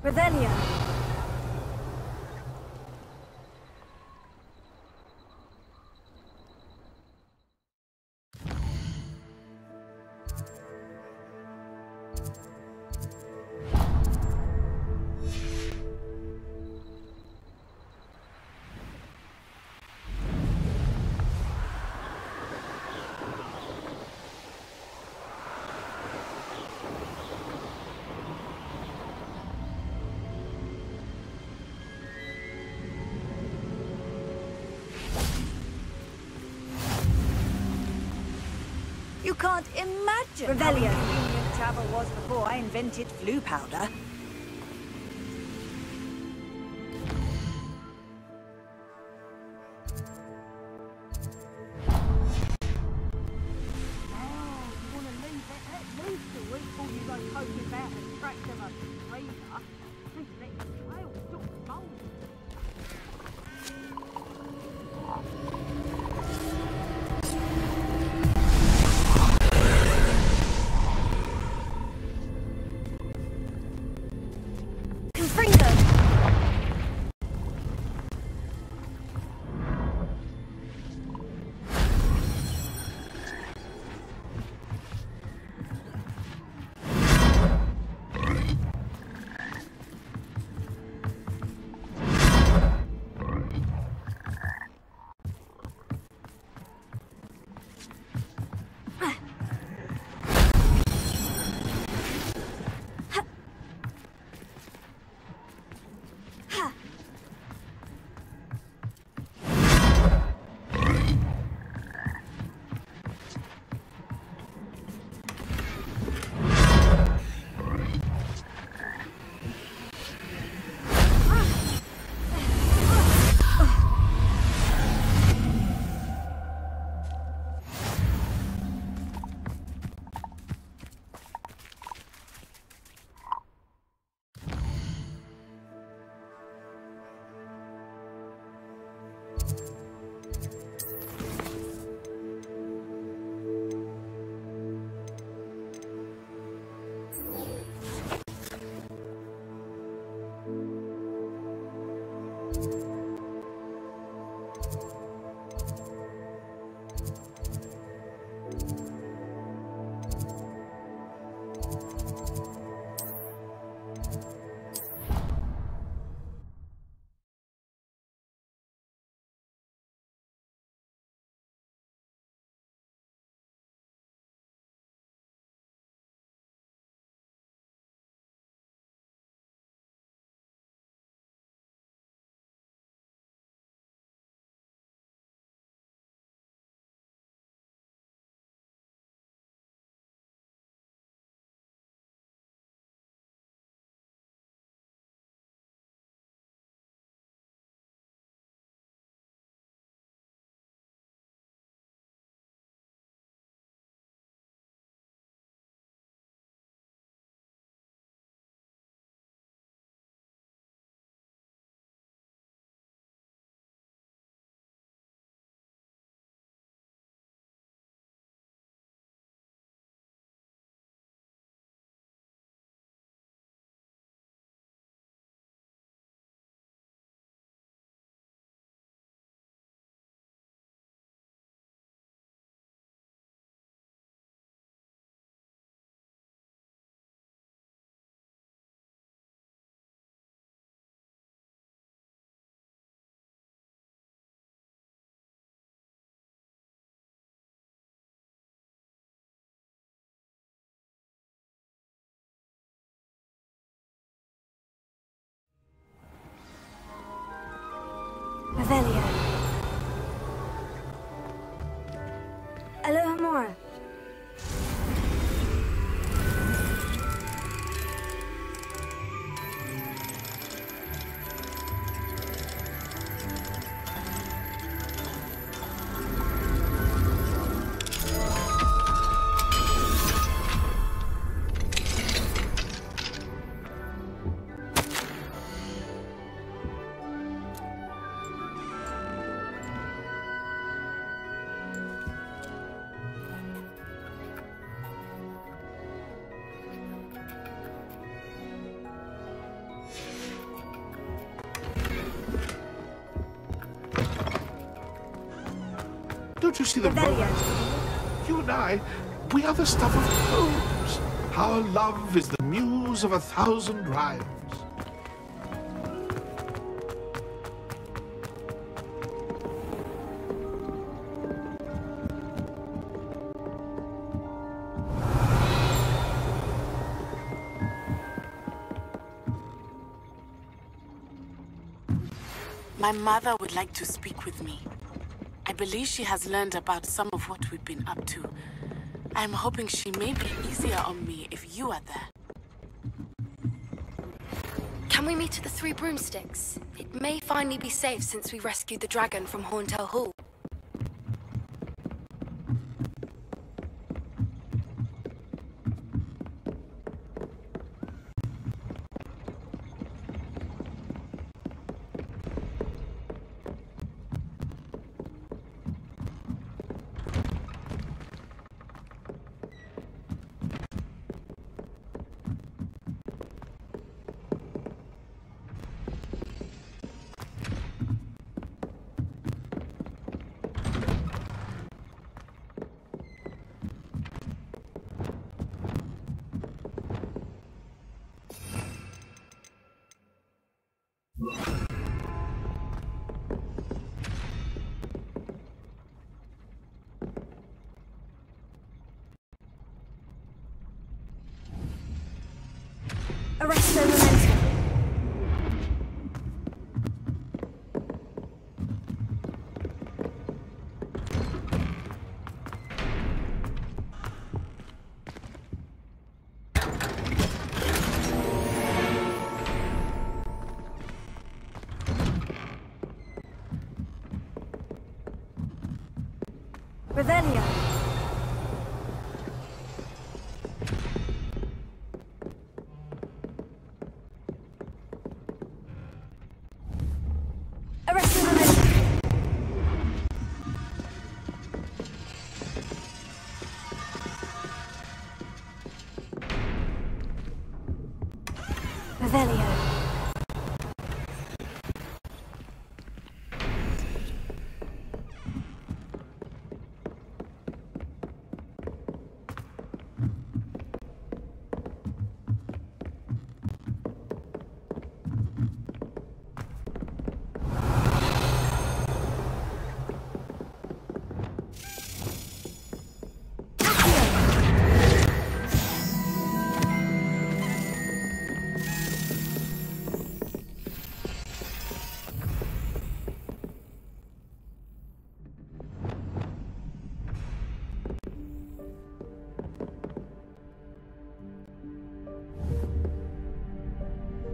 Revelio. You can't imagine Revelio. how convenient travel was before I invented flu powder. Revelio. Alohomora. Don't you see the Rebellion. romance? You and I, we are the stuff of poems. Our love is the muse of 1,000 rhymes. My mother would like to speak with me. I believe she has learned about some of what we've been up to. I'm hoping she may be easier on me if you are there. Can we meet at the Three Broomsticks? It may finally be safe since we rescued the dragon from Horntail Hall. Arresto momentum. Revelio. Arresto momentum. Revelio.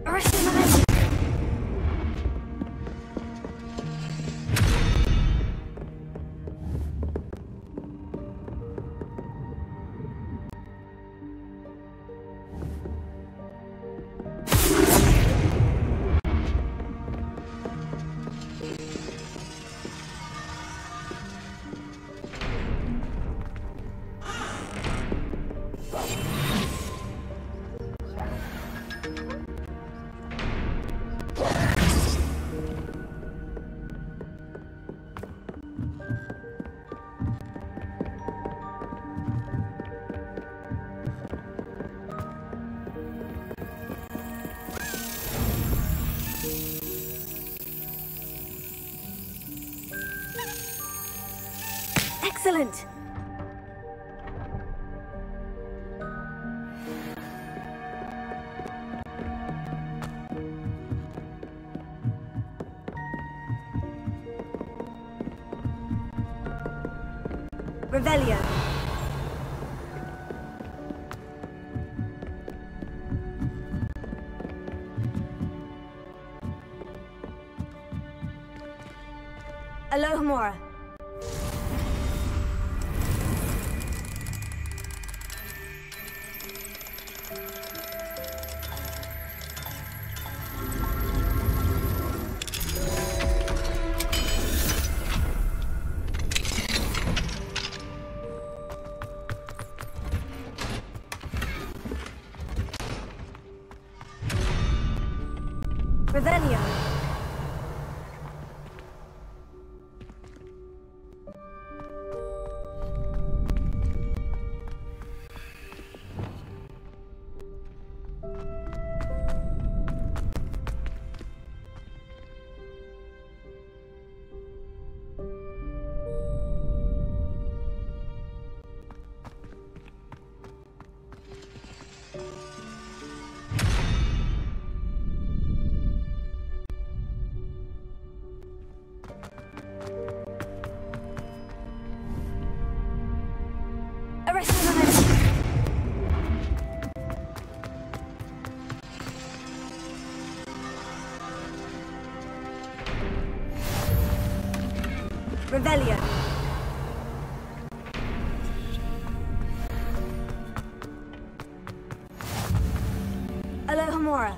Arresto momentum. Excellent. Revelio. Alohomora. Revelio. Arrest momentum. Revelio. Alohomora.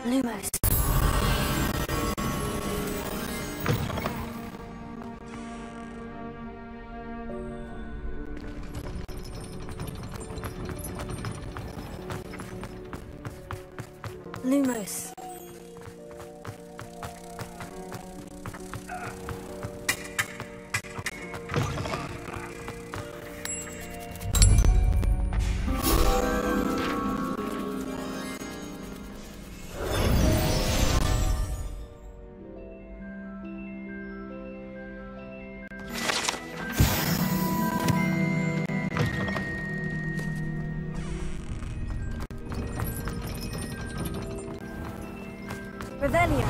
Lumos. Lumos. Revelio.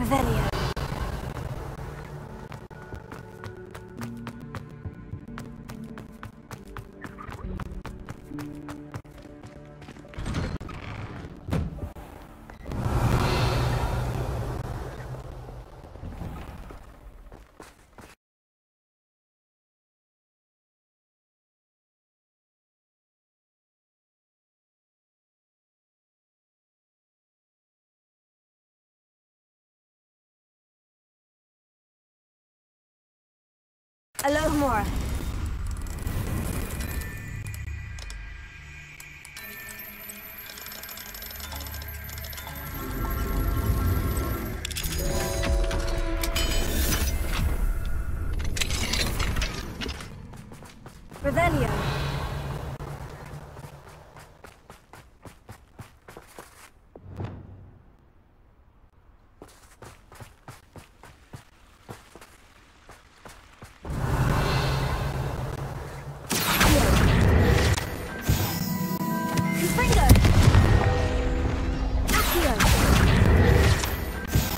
Revelio. Alohomora. Revelio.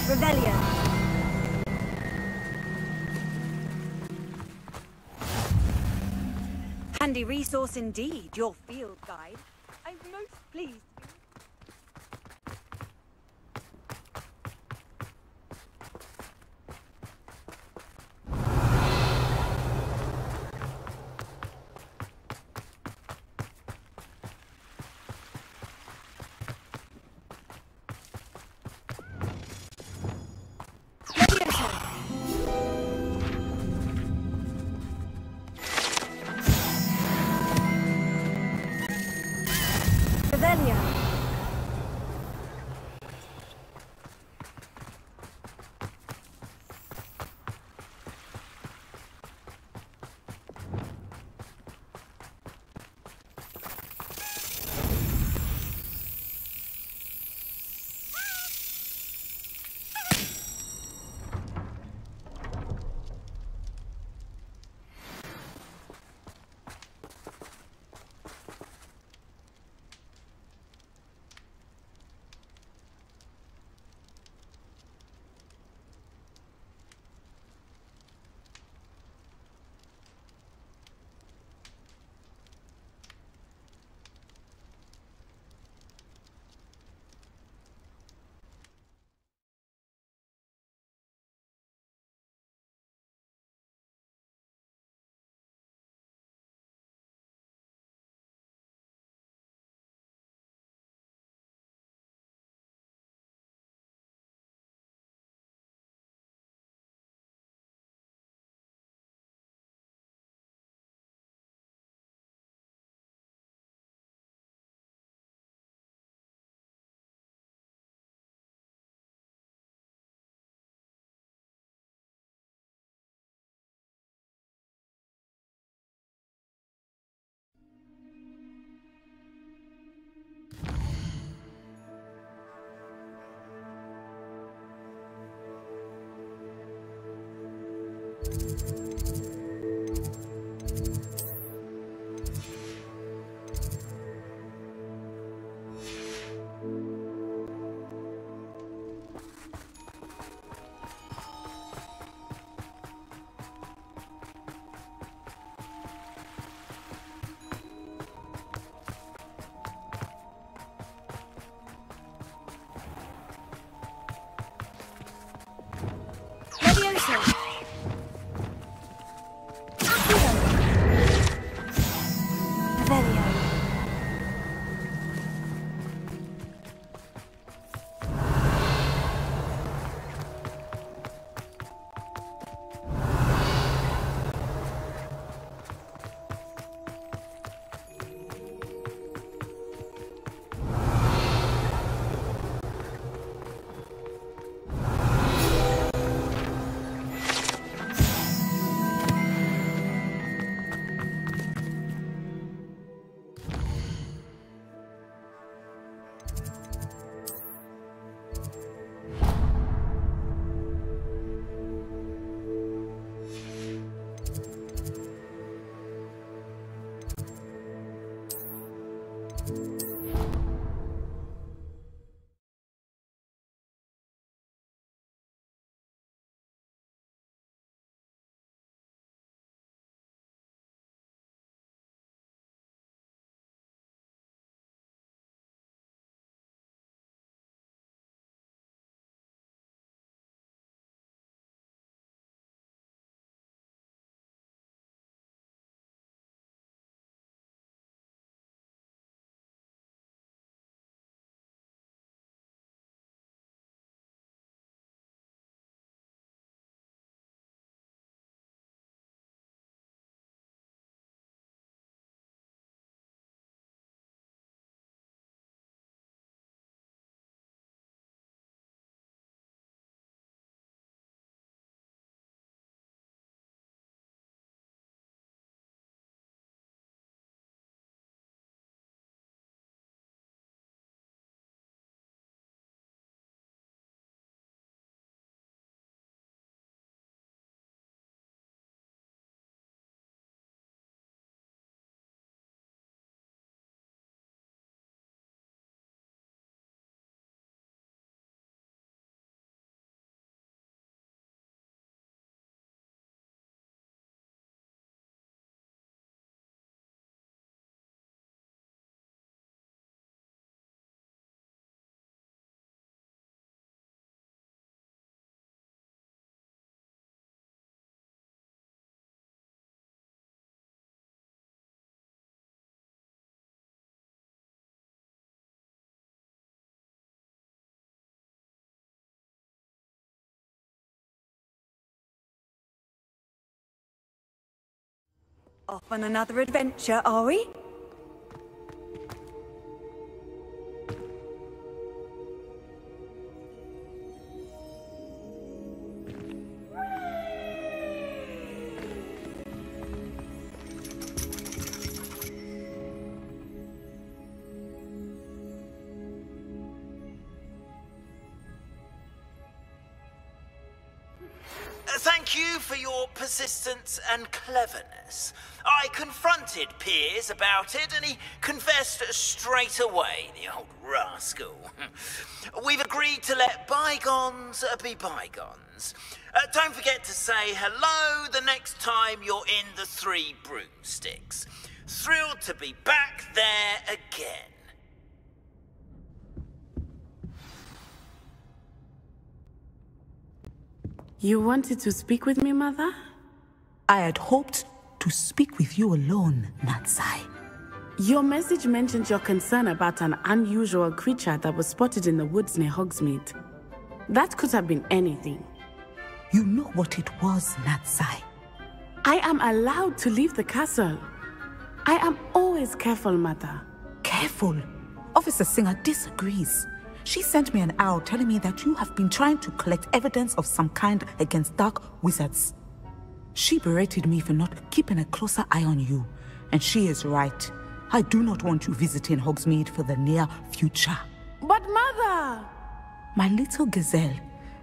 Revelio. Handy resource indeed, your field guide. I'm most pleased. Revelio. Cancel. Velio. Off on another adventure, are we? Thank you for your persistence and cleverness. I confronted Piers about it, and he confessed straight away, the old rascal. We've agreed to let bygones be bygones. Don't forget to say hello the next time you're in the Three Broomsticks. Thrilled to be back there again. You wanted to speak with me, Mother? I had hoped to speak with you alone, Natsai. Your message mentioned your concern about an unusual creature that was spotted in the woods near Hogsmeade. That could have been anything. You know what it was, Natsai. I am allowed to leave the castle. I am always careful, Mother. Careful. Officer Singer disagrees. She sent me an owl telling me that you have been trying to collect evidence of some kind against dark wizards. She berated me for not keeping a closer eye on you, and she is right. I do not want you visiting Hogsmeade for the near future. But Mother! My little gazelle,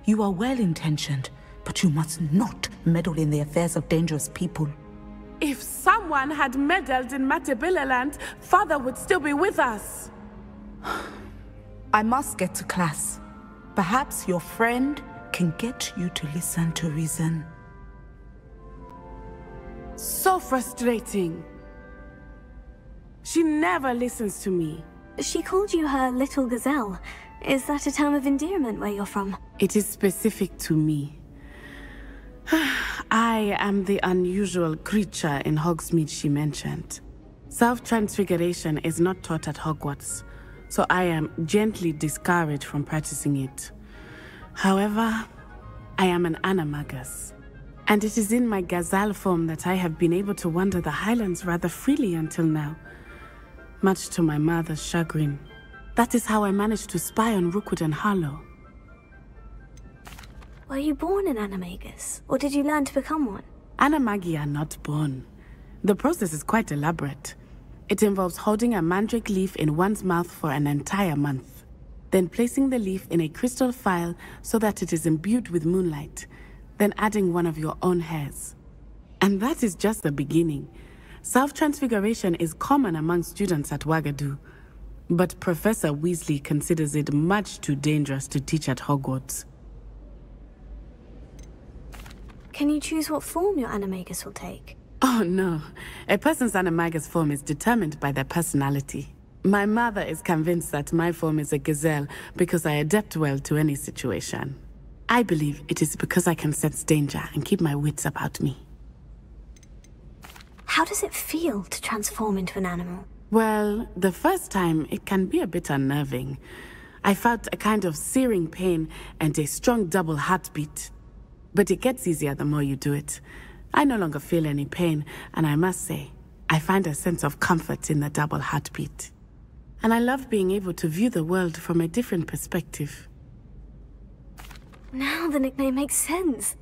you are well-intentioned, but you must not meddle in the affairs of dangerous people. If someone had meddled in Matabeleland, Father would still be with us. I must get to class. Perhaps your friend can get you to listen to reason. So frustrating. She never listens to me. She called you her little gazelle. Is that a term of endearment where you're from? It is specific to me. I am the unusual creature in Hogsmeade she mentioned. Self-transfiguration is not taught at Hogwarts, so I am gently discouraged from practicing it. However, I am an animagus, and it is in my gazelle form that I have been able to wander the Highlands rather freely until now, much to my mother's chagrin. That is how I managed to spy on Rookwood and Harlow. Were you born an animagus, or did you learn to become one? Animagi are not born. The process is quite elaborate. It involves holding a mandrake leaf in one's mouth for an entire month, then placing the leaf in a crystal phial so that it is imbued with moonlight, then adding one of your own hairs. And that is just the beginning. Self-transfiguration is common among students at Wagadu, but Professor Weasley considers it much too dangerous to teach at Hogwarts. Can you choose what form your animagus will take? Oh no, a person's animagus form is determined by their personality. My mother is convinced that my form is a gazelle because I adapt well to any situation. I believe it is because I can sense danger and keep my wits about me. How does it feel to transform into an animal? Well, the first time it can be a bit unnerving. I felt a kind of searing pain and a strong double heartbeat. But it gets easier the more you do it. I no longer feel any pain, and I must say, I find a sense of comfort in the double heartbeat. And I love being able to view the world from a different perspective. Now the nickname makes sense.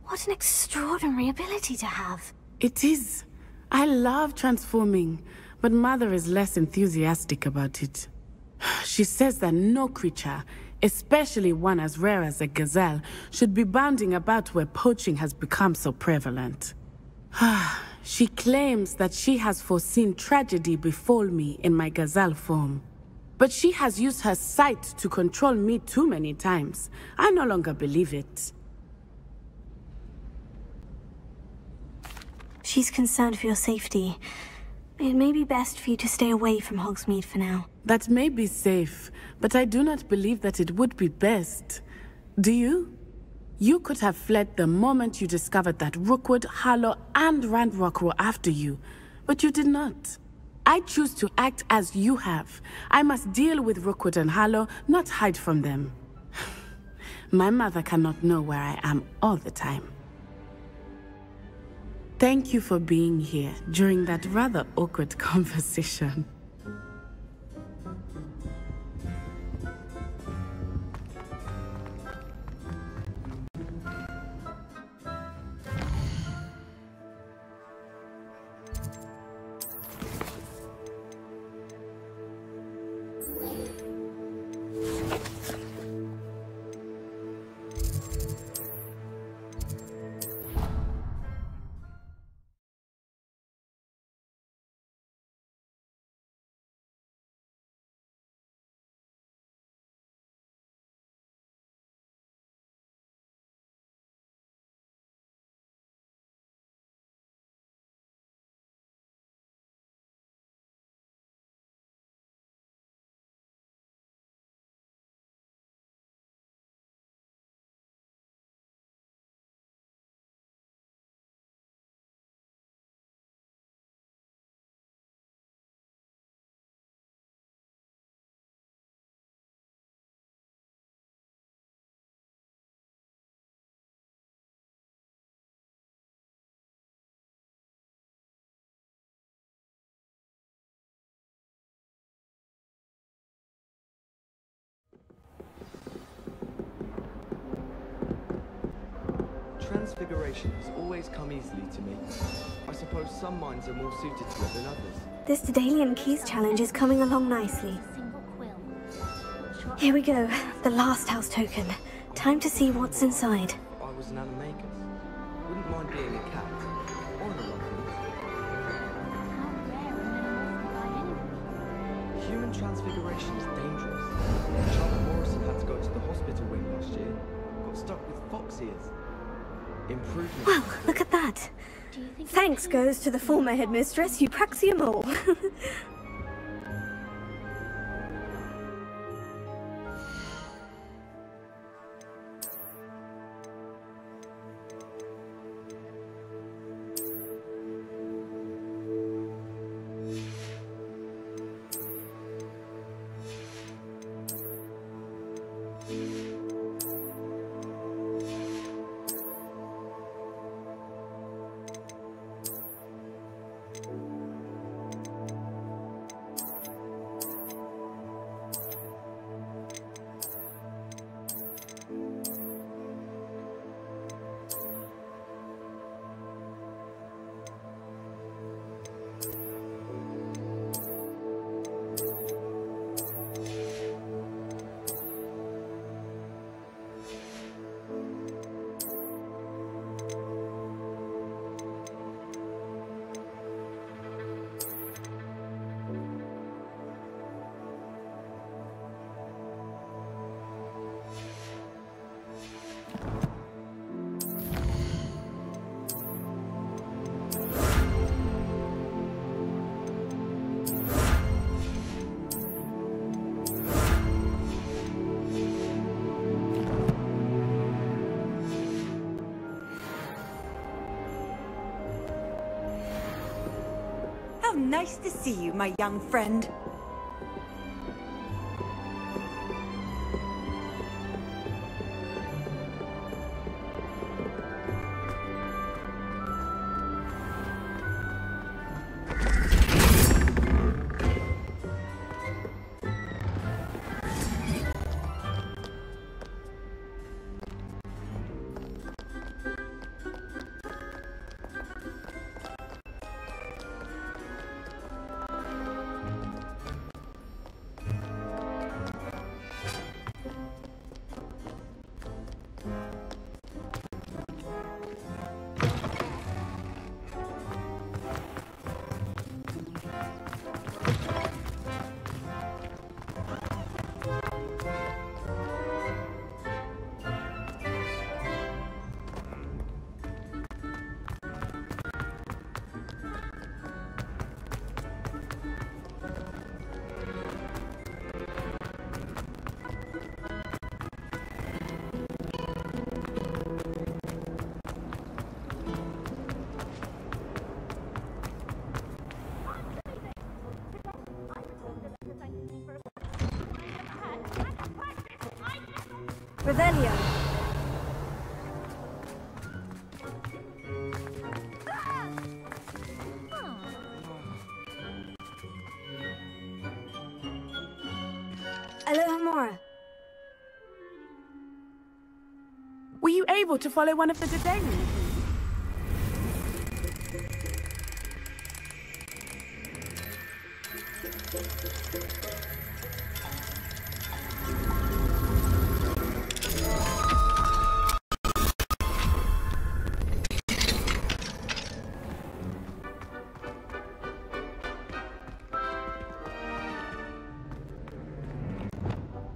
What an extraordinary ability to have. It is. I love transforming, but Mother is less enthusiastic about it. She says that no creature, especially one as rare as a gazelle, should be bounding about where poaching has become so prevalent. She claims that she has foreseen tragedy befall me in my gazelle form. But she has used her sight to control me too many times. I no longer believe it. She's concerned for your safety. It may be best for you to stay away from Hogsmeade for now. That may be safe, but I do not believe that it would be best. Do you? You could have fled the moment you discovered that Rookwood, Harlow, and Ranrock were after you, but you did not. I choose to act as you have. I must deal with Rookwood and Harlow, not hide from them. My mother cannot know where I am all the time. Thank you for being here during that rather awkward conversation. Transfiguration has always come easily to me. I suppose some minds are more suited to it than others. This Daedalian Keys challenge is coming along nicely. Here we go, the last house token. Time to see what's inside. I was an animagus. Wouldn't mind being a cat. Or an elephant. Human transfiguration is dangerous. Charlotte Morrison had to go to the hospital wing last year. Got stuck with fox ears. Improvement. Wow, look at that. Thanks goes to the former headmistress, Eupraxia Mole. Nice to see you, my young friend. Revelio. Alohomora. Were you able to follow one of the Daily?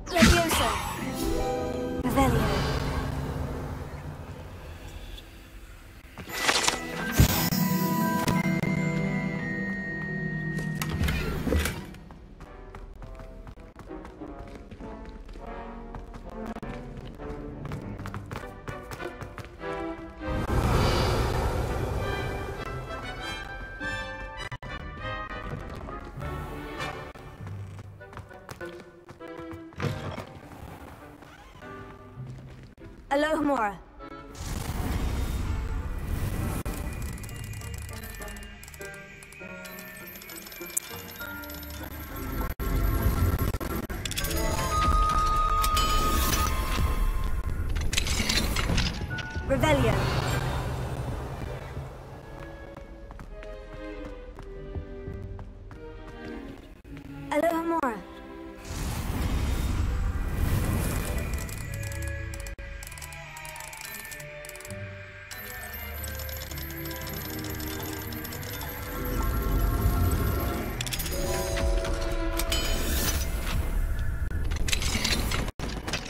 Levioso. Revelio. Alohomora. Revelio. Alohomora.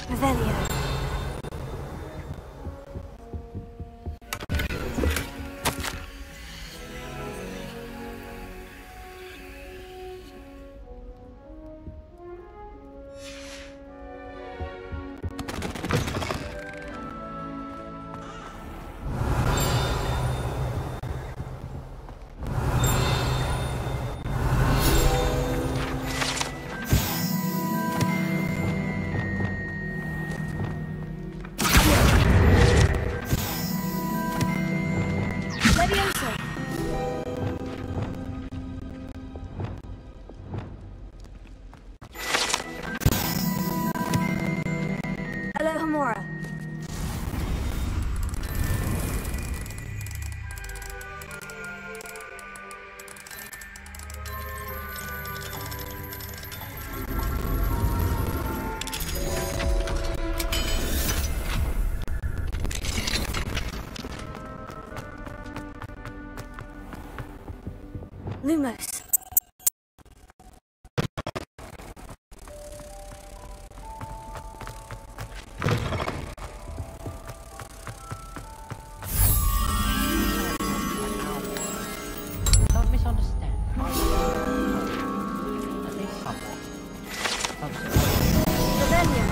Revelio. Levioso. Alohomora. Lumos. Don't misunderstand. At least somewhat. Revelio.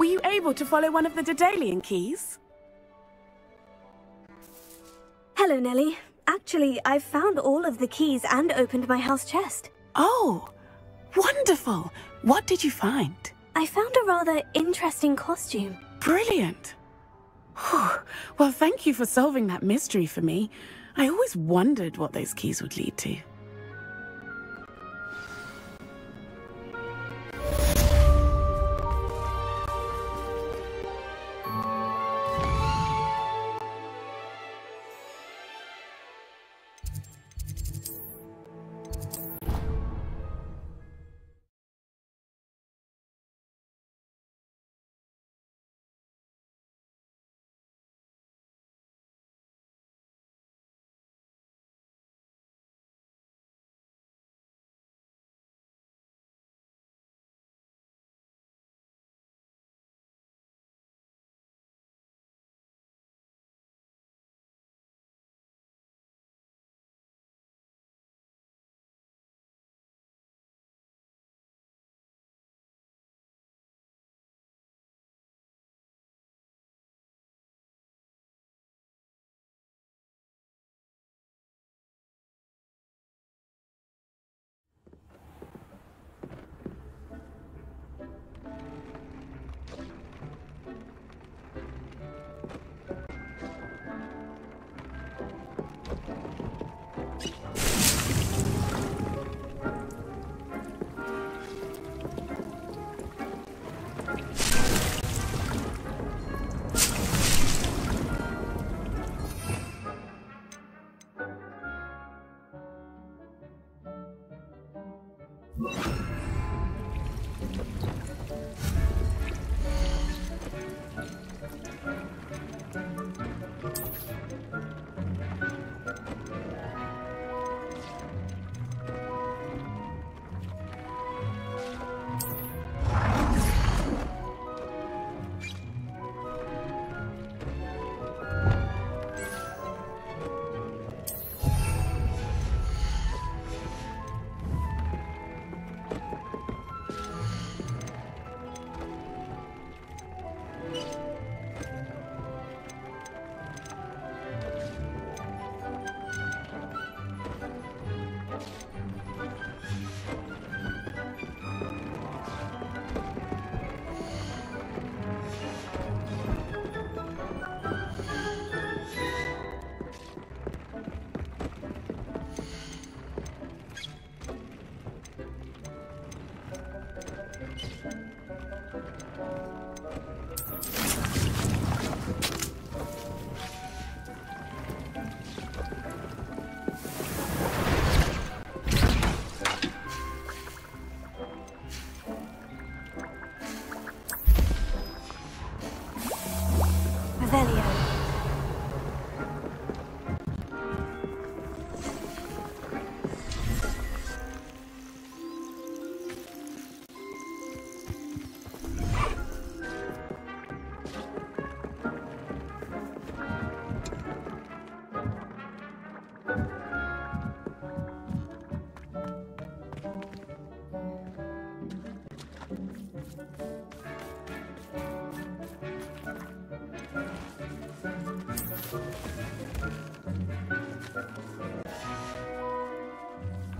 Were you able to follow one of the Daedalian keys? Hello, Nellie. Actually, I've found all of the keys and opened my house chest. Oh, wonderful. What did you find? I found a rather interesting costume. Brilliant. Whew. Well, thank you for solving that mystery for me. I always wondered what those keys would lead to.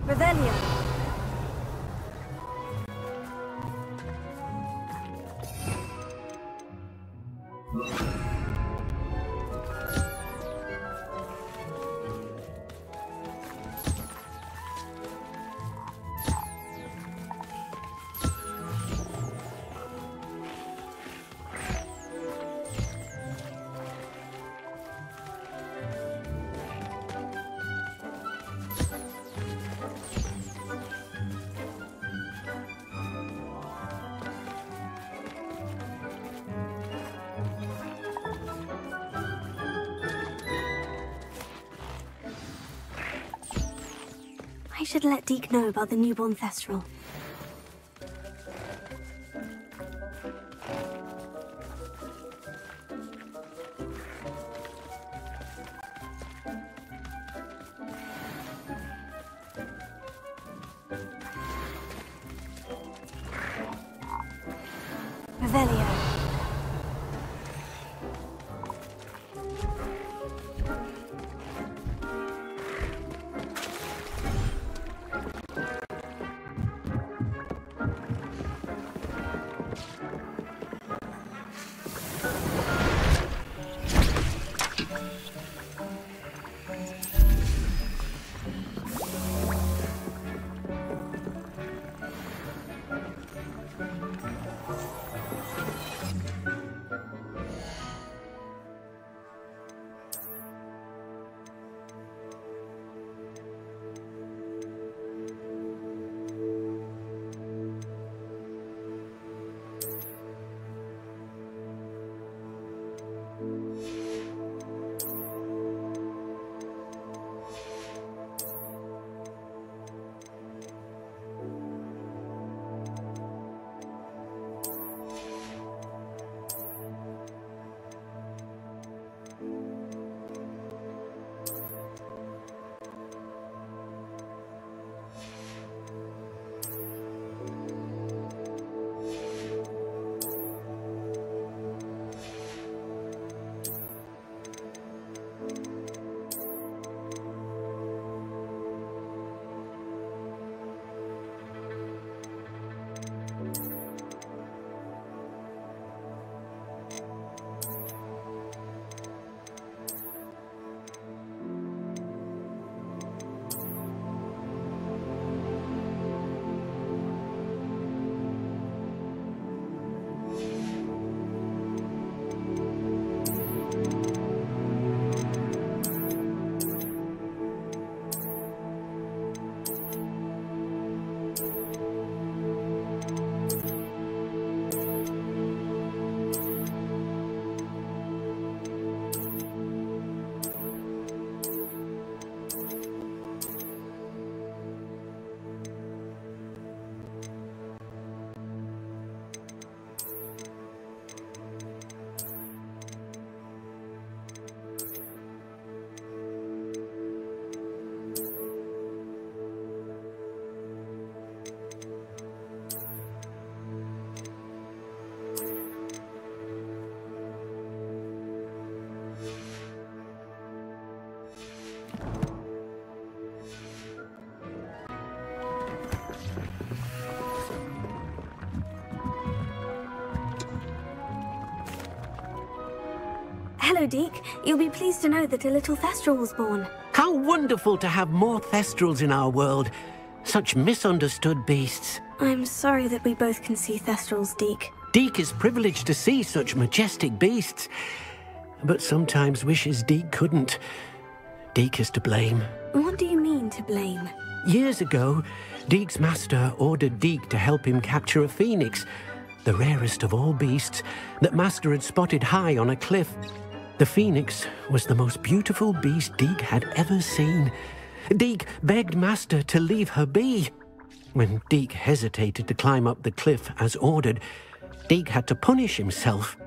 Revelio. I should let Deke know about the newborn Thestral. Revelio. Hello, Deke. You'll be pleased to know that a little Thestral was born. How wonderful to have more Thestrals in our world. Such misunderstood beasts. I'm sorry that we both can see Thestrals, Deke. Deke is privileged to see such majestic beasts, but sometimes wishes Deke couldn't. Deke is to blame. What do you mean, to blame? Years ago, Deke's master ordered Deke to help him capture a phoenix, the rarest of all beasts that Master had spotted high on a cliff. The phoenix was the most beautiful beast Deke had ever seen. Deke begged Master to leave her be. When Deke hesitated to climb up the cliff as ordered, Deke had to punish himself.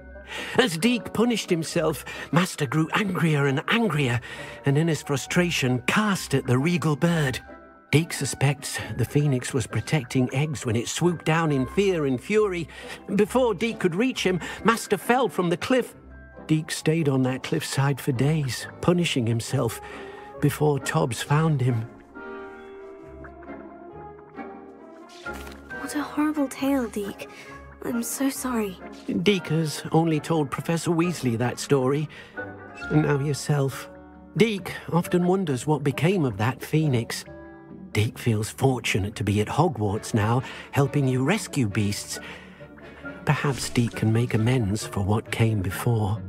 As Deke punished himself, Master grew angrier and angrier, and in his frustration cast at the regal bird. Deke suspects the phoenix was protecting eggs when it swooped down in fear and fury. Before Deke could reach him, Master fell from the cliff. Deke stayed on that cliffside for days, punishing himself, before Tobbs found him. What a horrible tale, Deke. I'm so sorry. Deke has only told Professor Weasley that story, and now yourself. Deke often wonders what became of that phoenix. Deke feels fortunate to be at Hogwarts now, helping you rescue beasts. Perhaps Deke can make amends for what came before.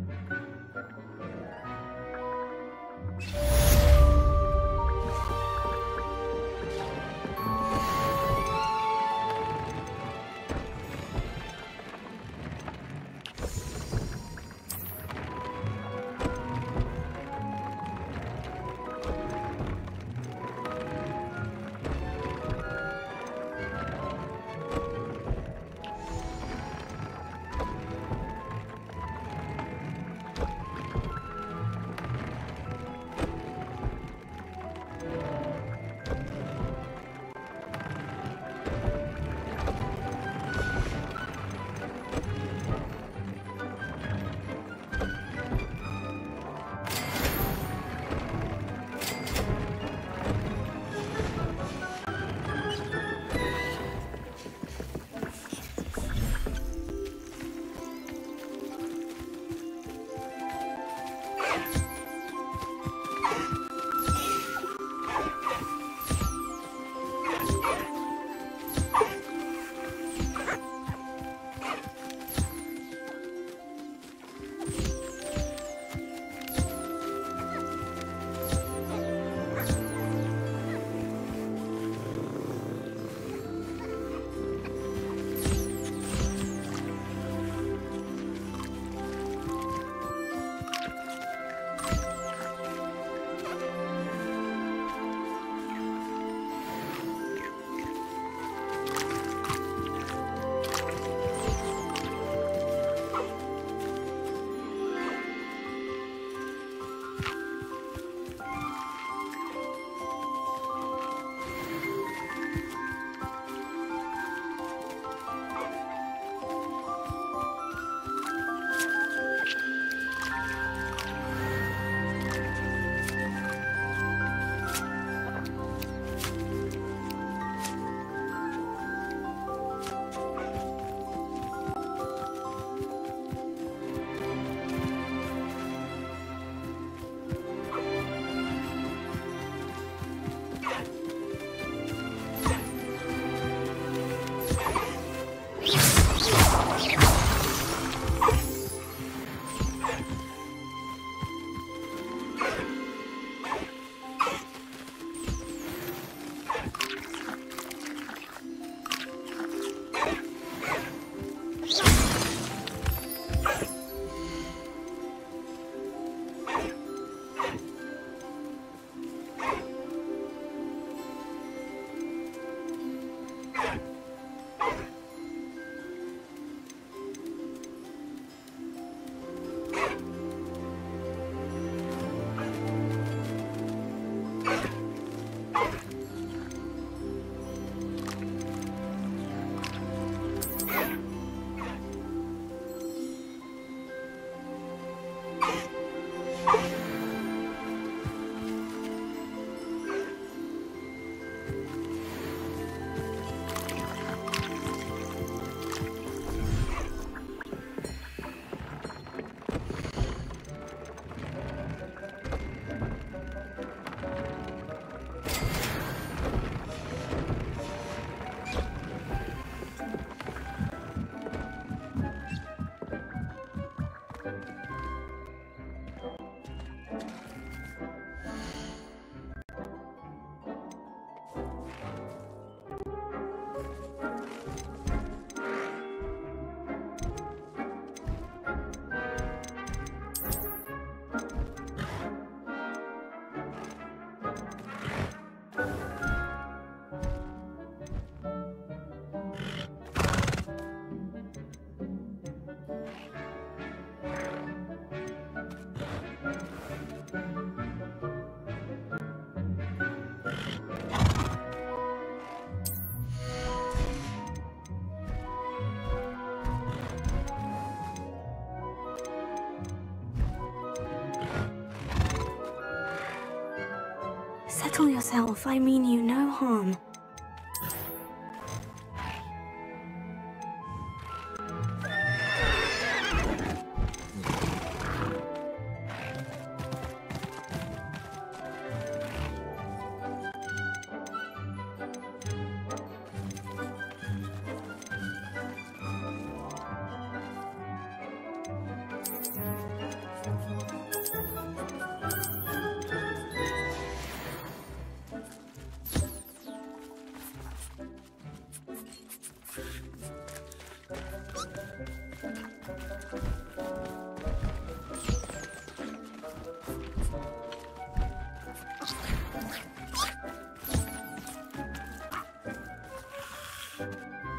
Settle yourself. I mean you no harm.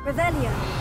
Revelio.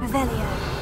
Revelio.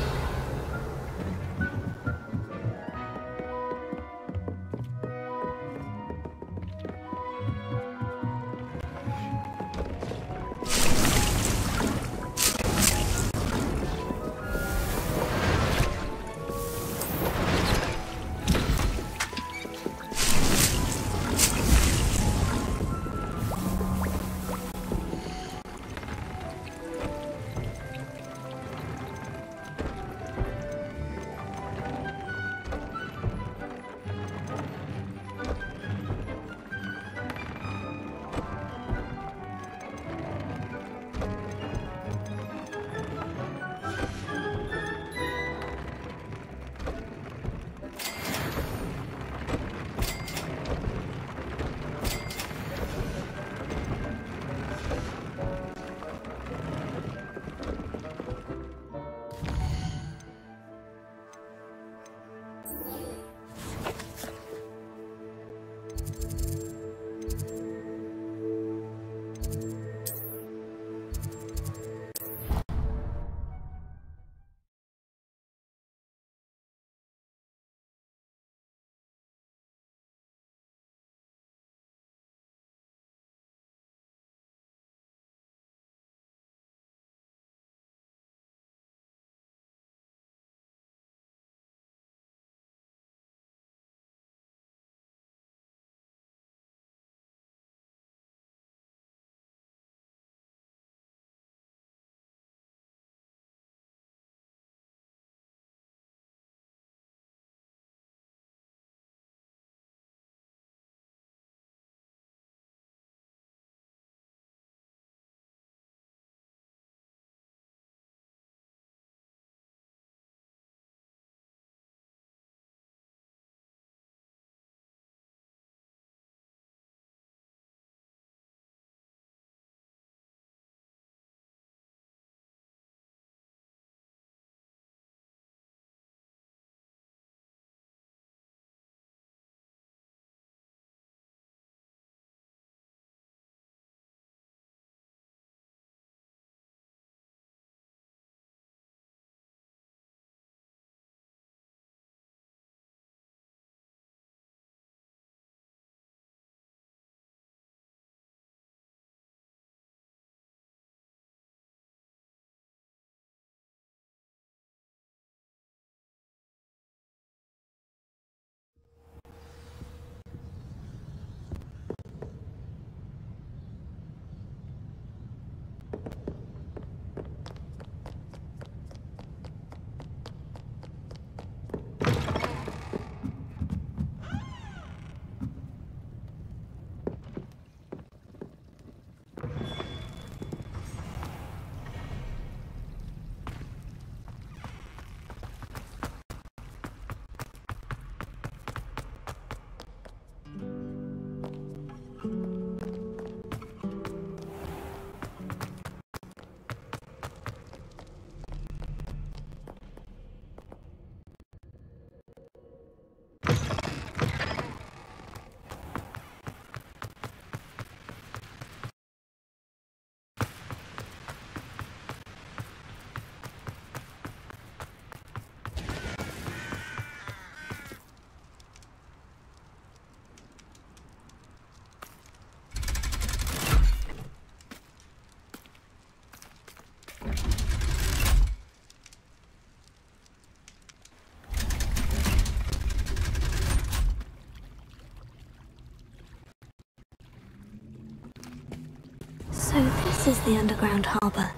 So this is the underground harbor.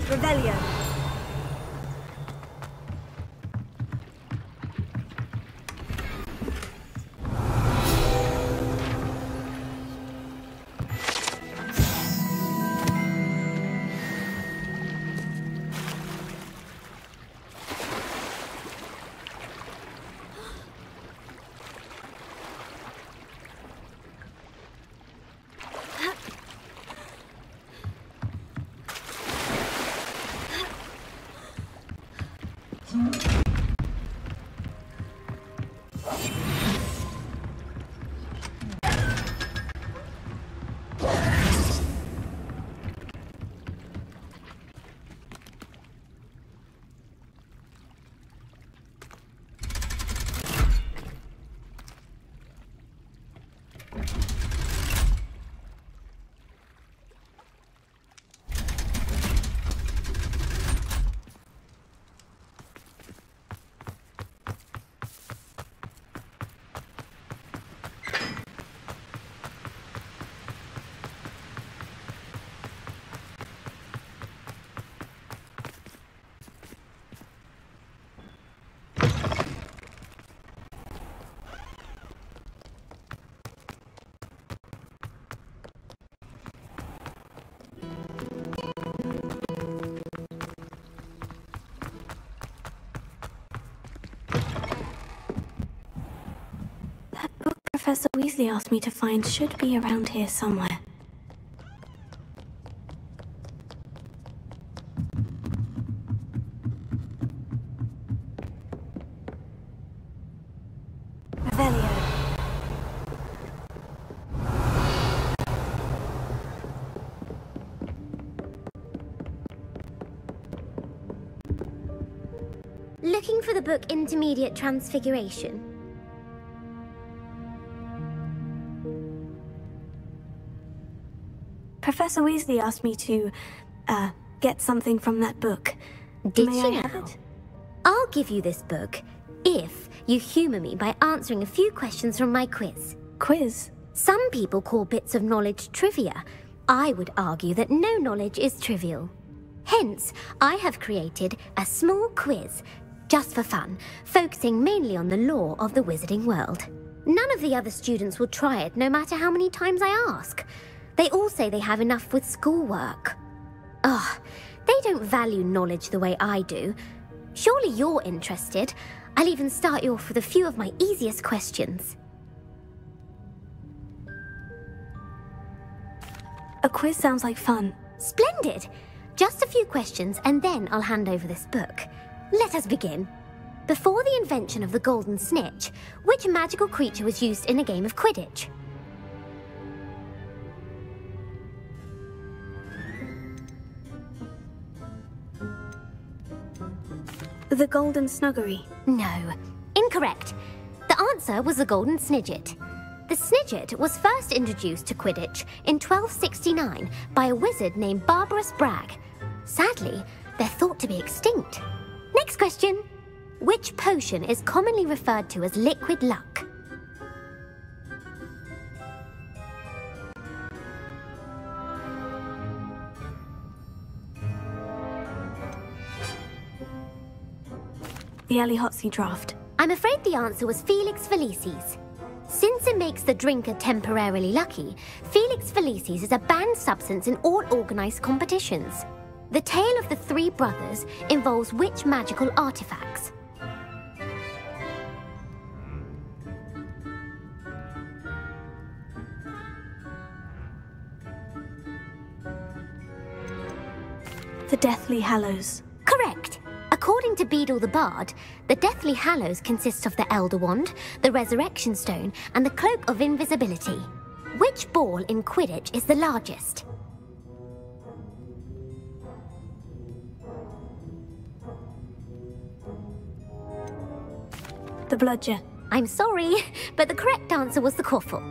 Revelio. Professor Weasley asked me to find should be around here somewhere. Revelio. Looking for the book Intermediate Transfiguration. Professor Weasley asked me to, get something from that book. Did May she I now? have it? I'll give you this book if you humor me by answering a few questions from my quiz. Quiz? Some people call bits of knowledge trivia. I would argue that no knowledge is trivial. Hence, I have created a small quiz, just for fun, focusing mainly on the lore of the wizarding world. None of the other students will try it, no matter how many times I ask. They all say they have enough with schoolwork. Ugh, they don't value knowledge the way I do. Surely you're interested. I'll even start you off with a few of my easiest questions. A quiz sounds like fun. Splendid! Just a few questions and then I'll hand over this book. Let us begin. Before the invention of the golden snitch, which magical creature was used in a game of Quidditch? The Golden Snuggery. No. Incorrect. The answer was the Golden Snidget. The Snidget was first introduced to Quidditch in 1269 by a wizard named Barbarous Bragg. Sadly, they're thought to be extinct. Next question. Which potion is commonly referred to as liquid luck? The Alihotsy draft. I'm afraid the answer was Felix Felicis. Since it makes the drinker temporarily lucky, Felix Felicis is a banned substance in all organized competitions. The tale of the three brothers involves which magical artifacts? The Deathly Hallows. Correct. According to Beedle the Bard, the Deathly Hallows consists of the Elder Wand, the Resurrection Stone, and the Cloak of Invisibility. Which ball in Quidditch is the largest? The Bludger. I'm sorry, but the correct answer was the Quaffle.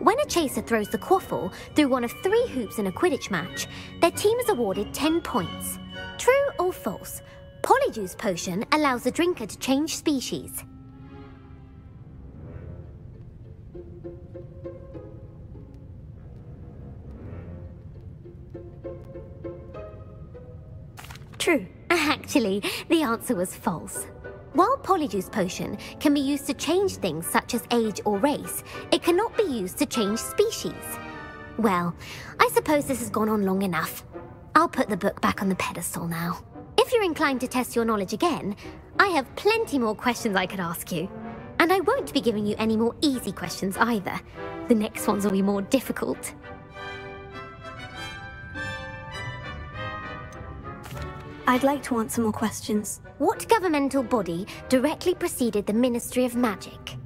When a chaser throws the Quaffle through one of 3 hoops in a Quidditch match, their team is awarded 10 points. True or false? Polyjuice potion allows the drinker to change species. true. Actually, the answer was false. While Polyjuice Potion can be used to change things such as age or race, it cannot be used to change species. Well, I suppose this has gone on long enough. I'll put the book back on the pedestal now. If you're inclined to test your knowledge again, I have plenty more questions I could ask you. And I won't be giving you any more easy questions either. The next ones will be more difficult. I'd like to answer more questions. What governmental body directly preceded the Ministry of Magic?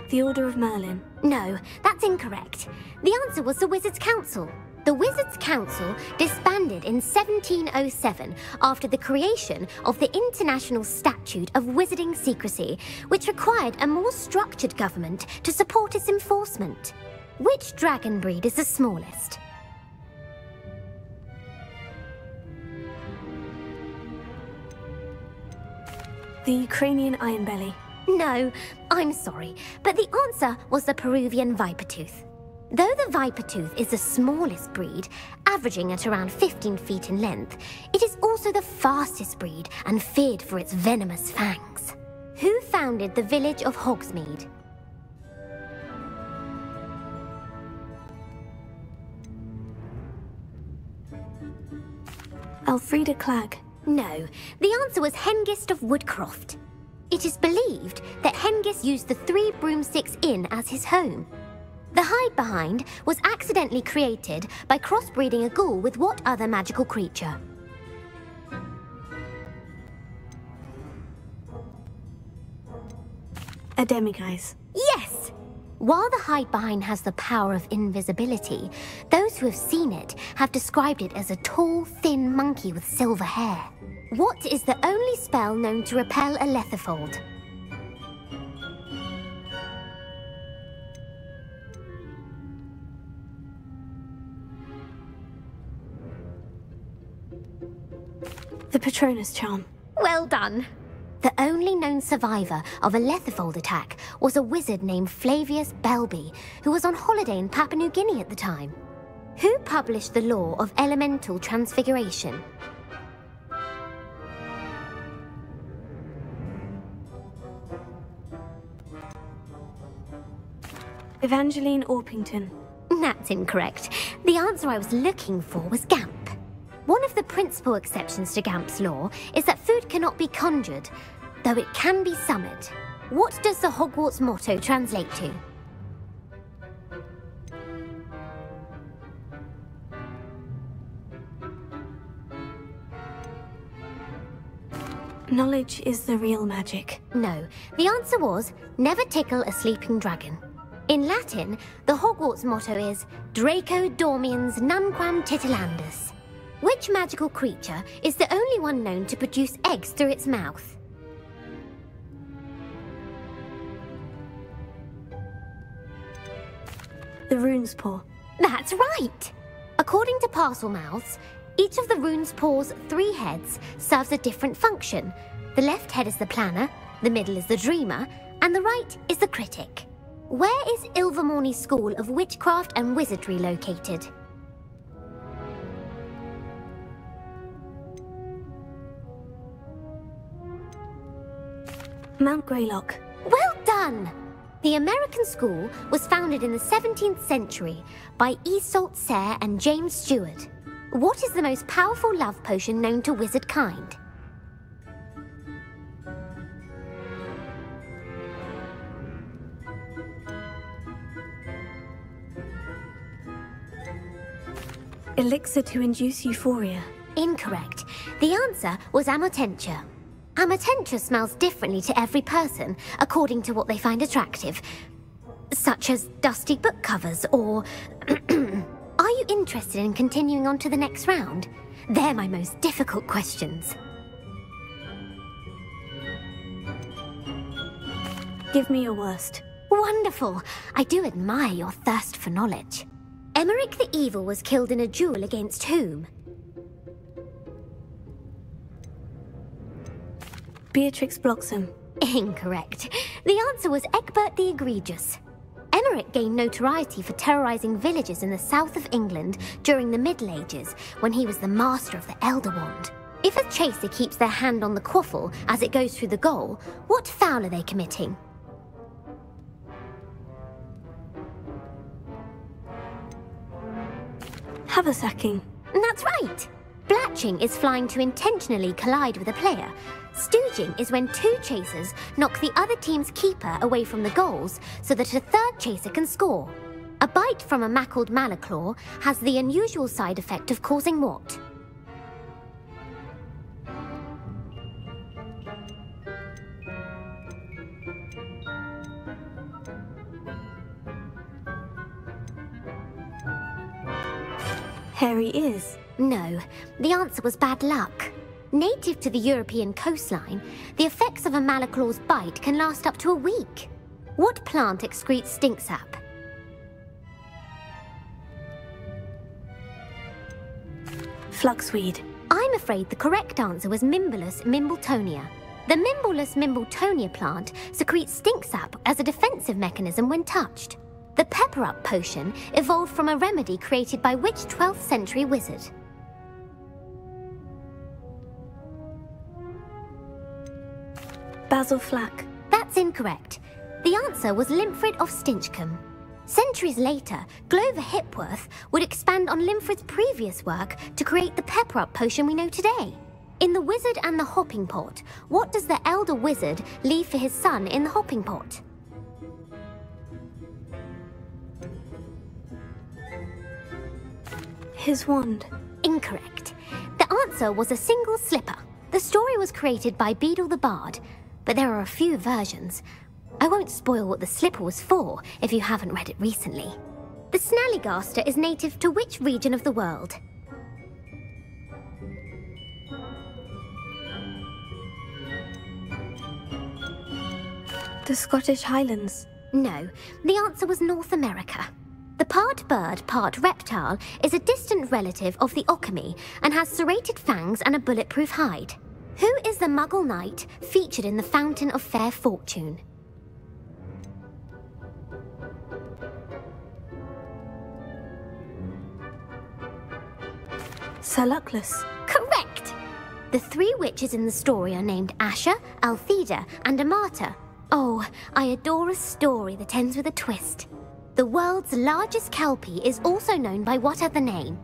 The Order of Merlin. No, that's incorrect. The answer was the Wizards' Council. The Wizards' Council disbanded in 1707 after the creation of the International Statute of Wizarding Secrecy, which required a more structured government to support its enforcement. Which dragon breed is the smallest? The Ukrainian Ironbelly. No, I'm sorry, but the answer was the Peruvian Vipertooth. Though the Vipertooth is the smallest breed, averaging at around 15 feet in length, it is also the fastest breed and feared for its venomous fangs. Who founded the village of Hogsmeade? Elfrida Clagg. No, the answer was Hengist of Woodcroft. It is believed that Hengist used the 3 Broomsticks Inn as his home. The hide-behind was accidentally created by crossbreeding a ghoul with what other magical creature? A demiguise. Yes! While the hide-behind has the power of invisibility, those who have seen it have described it as a tall, thin monkey with silver hair. What is the only spell known to repel a Lethifold? The Patronus Charm. Well done. The only known survivor of a Lethifold attack was a wizard named Flavius Belby, who was on holiday in Papua New Guinea at the time. Who published the law of elemental transfiguration? Evangeline Orpington. That's incorrect. The answer I was looking for was Gamp. One of the principal exceptions to Gamp's law is that food cannot be conjured, though it can be summoned. What does the Hogwarts motto translate to? Knowledge is the real magic. No, the answer was, never tickle a sleeping dragon. In Latin, the Hogwarts motto is Draco Dormiens Nunquam Titilandus. Which magical creature is the only one known to produce eggs through its mouth? The Rune's Paw. That's right! According to Parselmouths, each of the Rune's Paw's 3 heads serves a different function. The left head is the planner, the middle is the dreamer, and the right is the critic. Where is Ilvermorny School of Witchcraft and Wizardry located? Mount Greylock. Well done! The American school was founded in the 17th century by Iseult Sayre and James Stewart. What is the most powerful love potion known to wizard kind? Elixir to induce euphoria. Incorrect. The answer was Amotentia. Amotentia smells differently to every person, according to what they find attractive, such as dusty book covers or... Are you interested in continuing on to the next round? They're my most difficult questions. Give me your worst. Wonderful. I do admire your thirst for knowledge. Emmerich the Evil was killed in a duel against whom? Beatrix Bloxham. Incorrect. The answer was Egbert the Egregious. Emmerich gained notoriety for terrorizing villages in the south of England during the Middle Ages, when he was the master of the Elder Wand. If a chaser keeps their hand on the quaffle as it goes through the goal, what foul are they committing? Haversacking. That's right! Blatching is flying to intentionally collide with a player. Stooging is when two chasers knock the other team's keeper away from the goals so that a third chaser can score. A bite from a mackled malaclaw has the unusual side effect of causing what? Hairy ears. No, the answer was bad luck. Native to the European coastline, the effects of a malaclaw's bite can last up to a week. What plant excretes stink sap? Fluxweed. I'm afraid the correct answer was Mimbulus mimbletonia. The Mimbulus mimbletonia plant secretes stink sap as a defensive mechanism when touched. The pepper-up potion evolved from a remedy created by which 12th century wizard? Basil Flack. That's incorrect. The answer was Limfrid of Stinchcombe. Centuries later, Glover Hipworth would expand on Limfrid's previous work to create the pepper-up potion we know today. In The Wizard and the Hopping Pot, what does the elder wizard leave for his son in the hopping pot? His wand. Incorrect. The answer was a single slipper. The story was created by Beadle the Bard, but there are a few versions. I won't spoil what the slipper was for if you haven't read it recently. The Snallygaster is native to which region of the world? The Scottish Highlands. No, the answer was North America. The part bird, part reptile is a distant relative of the Occamy and has serrated fangs and a bulletproof hide. Who is the Muggle knight featured in the Fountain of Fair Fortune? Sir Luckless. Correct! The three witches in the story are named Asha, Altheda, and Amata. Oh, I adore a story that ends with a twist. The world's largest kelpie is also known by what other name?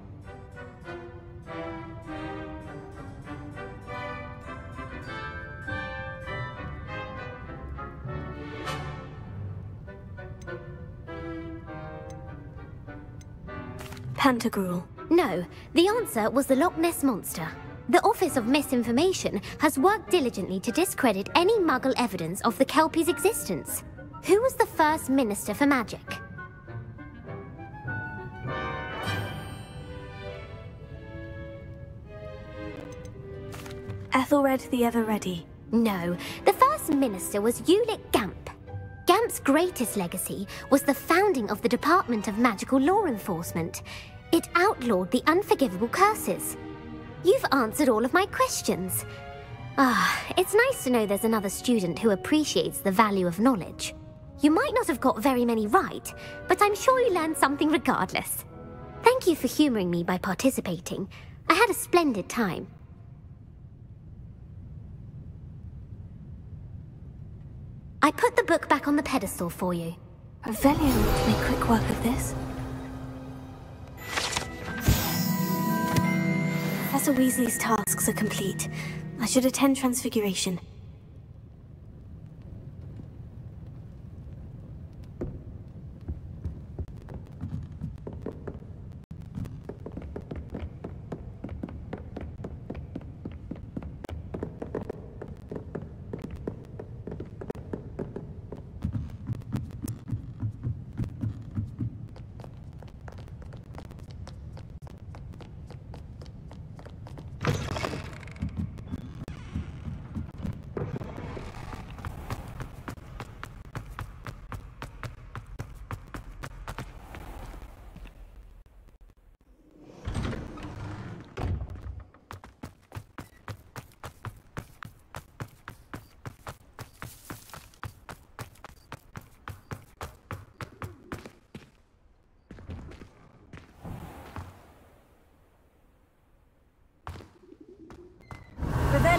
Pantagruel. No, the answer was the Loch Ness Monster. The Office of Misinformation has worked diligently to discredit any Muggle evidence of the kelpie's existence. Who was the first Minister for Magic? Ethelred the Ever-Ready. No, the first minister was Ulick Gamp. Gamp's greatest legacy was the founding of the Department of Magical Law Enforcement. It outlawed the unforgivable curses. You've answered all of my questions. It's nice to know there's another student who appreciates the value of knowledge. You might not have got very many right, but I'm sure you learned something regardless. Thank you for humoring me by participating. I had a splendid time. I put the book back on the pedestal for you. Revelio to make quick work of this. Professor Weasley's tasks are complete. I should attend Transfiguration.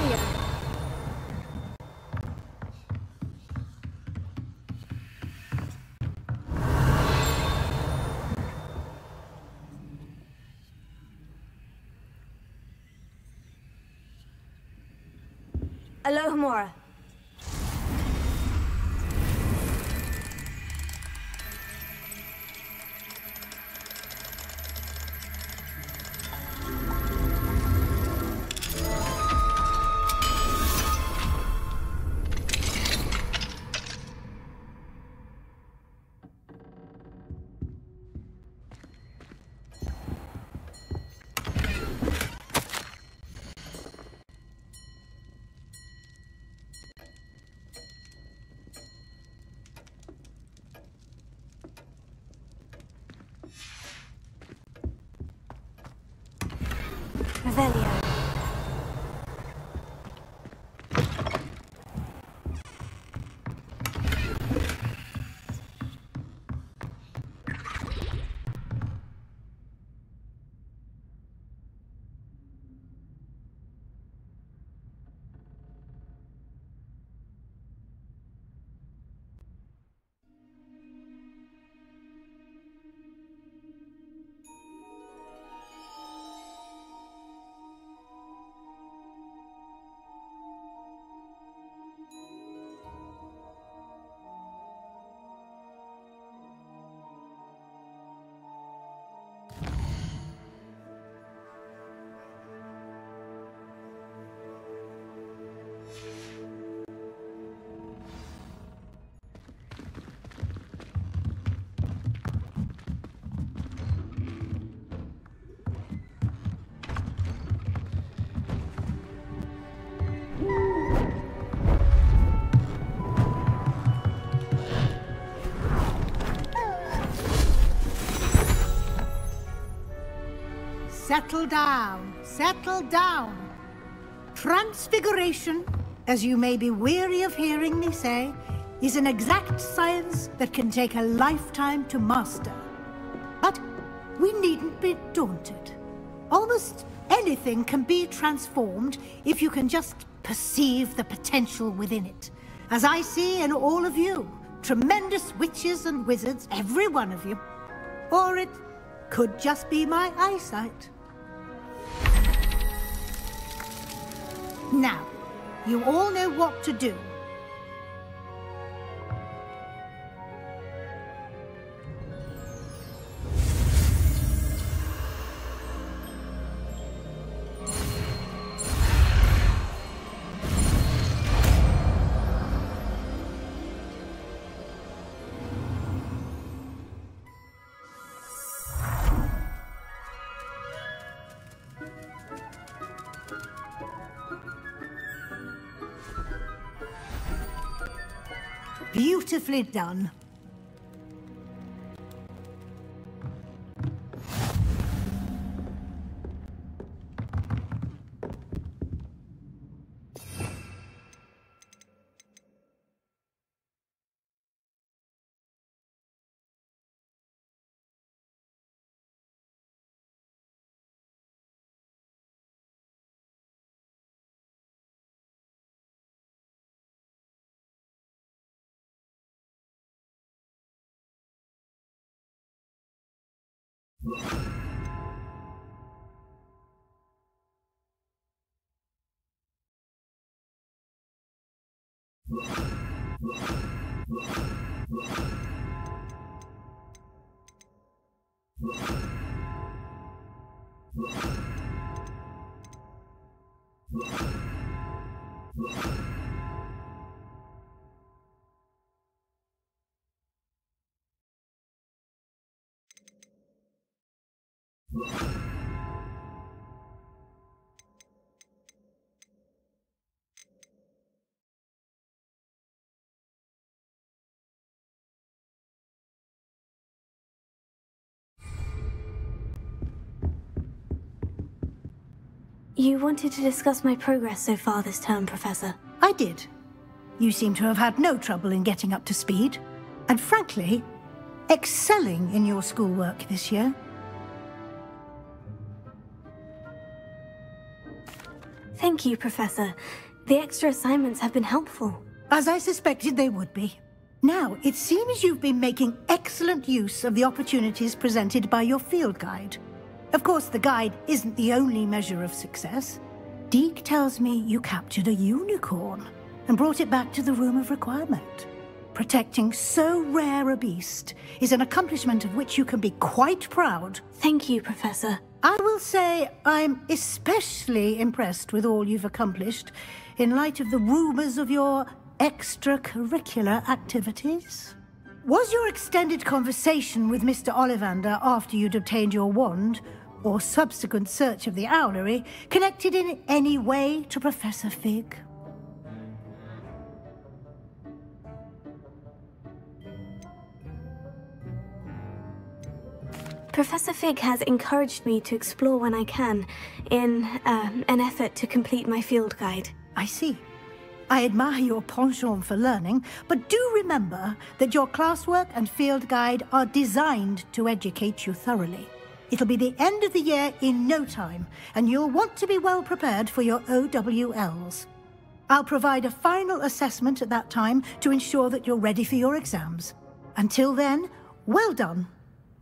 Revelio. Alohomora. Revelio. Settle down, settle down. Transfiguration, as you may be weary of hearing me say, is an exact science that can take a lifetime to master. But we needn't be daunted. Almost anything can be transformed if you can just perceive the potential within it. As I see in all of you, tremendous witches and wizards, every one of you. Or it could just be my eyesight. Now, you all know what to do. Beautifully done. You wanted to discuss my progress so far this term, Professor. I did. You seem to have had no trouble in getting up to speed, and frankly, excelling in your schoolwork this year. Thank you, Professor. The extra assignments have been helpful. As I suspected they would be. Now, it seems you've been making excellent use of the opportunities presented by your field guide. Of course, the guide isn't the only measure of success. Deke tells me you captured a unicorn and brought it back to the Room of Requirement. Protecting so rare a beast is an accomplishment of which you can be quite proud. Thank you, Professor. I will say I'm especially impressed with all you've accomplished in light of the rumors of your extracurricular activities. Was your extended conversation with Mr. Ollivander after you'd obtained your wand, or subsequent search of the owlery, connected in any way to Professor Fig? Professor Fig has encouraged me to explore when I can, in an effort to complete my field guide. I see. I admire your penchant for learning, but do remember that your classwork and field guide are designed to educate you thoroughly. It'll be the end of the year in no time, and you'll want to be well prepared for your OWLs. I'll provide a final assessment at that time to ensure that you're ready for your exams. Until then, well done.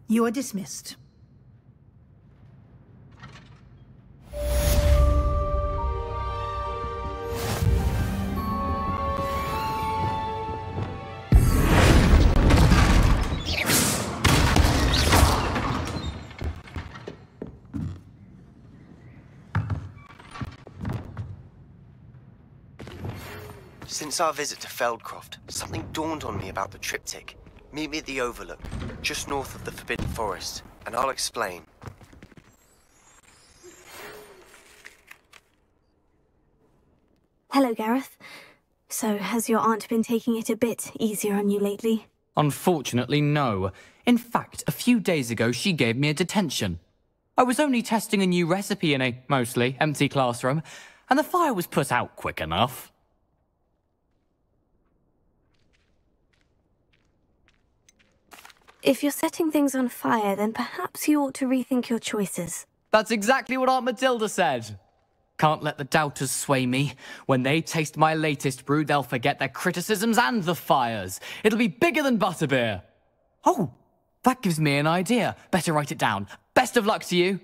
You are dismissed. Since our visit to Feldcroft, something dawned on me about the triptych. Meet me at the Overlook, just north of the Forbidden Forest, and I'll explain. Hello, Gareth. So, has your aunt been taking it a bit easier on you lately? Unfortunately, no. In fact, a few days ago, she gave me a detention. I was only testing a new recipe in a mostly empty classroom, and the fire was put out quick enough. If you're setting things on fire, then perhaps you ought to rethink your choices. That's exactly what Aunt Matilda said. Can't let the doubters sway me. When they taste my latest brew, they'll forget their criticisms and the fires. It'll be bigger than butterbeer. Oh, that gives me an idea. Better write it down. Best of luck to you.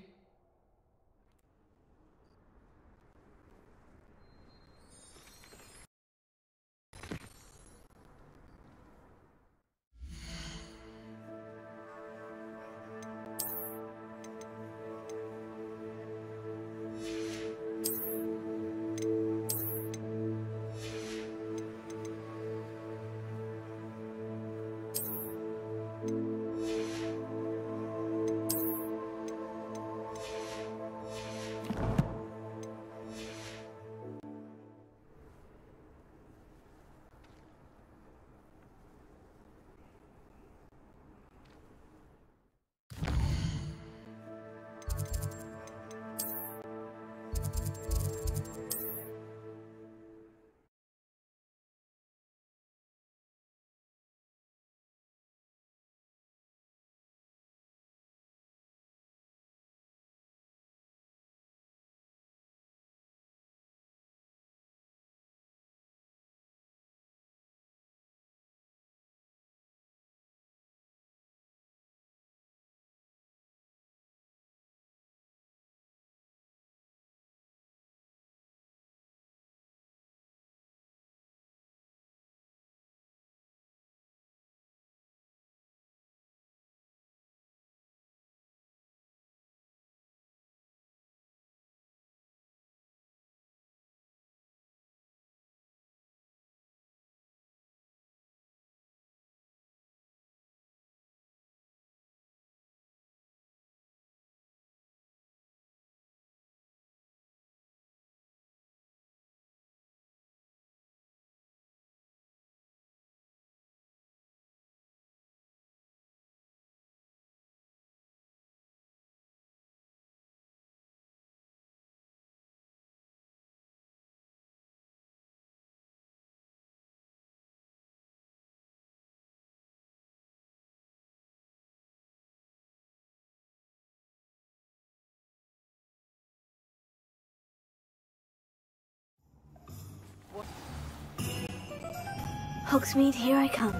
Hogsmeade, here I come.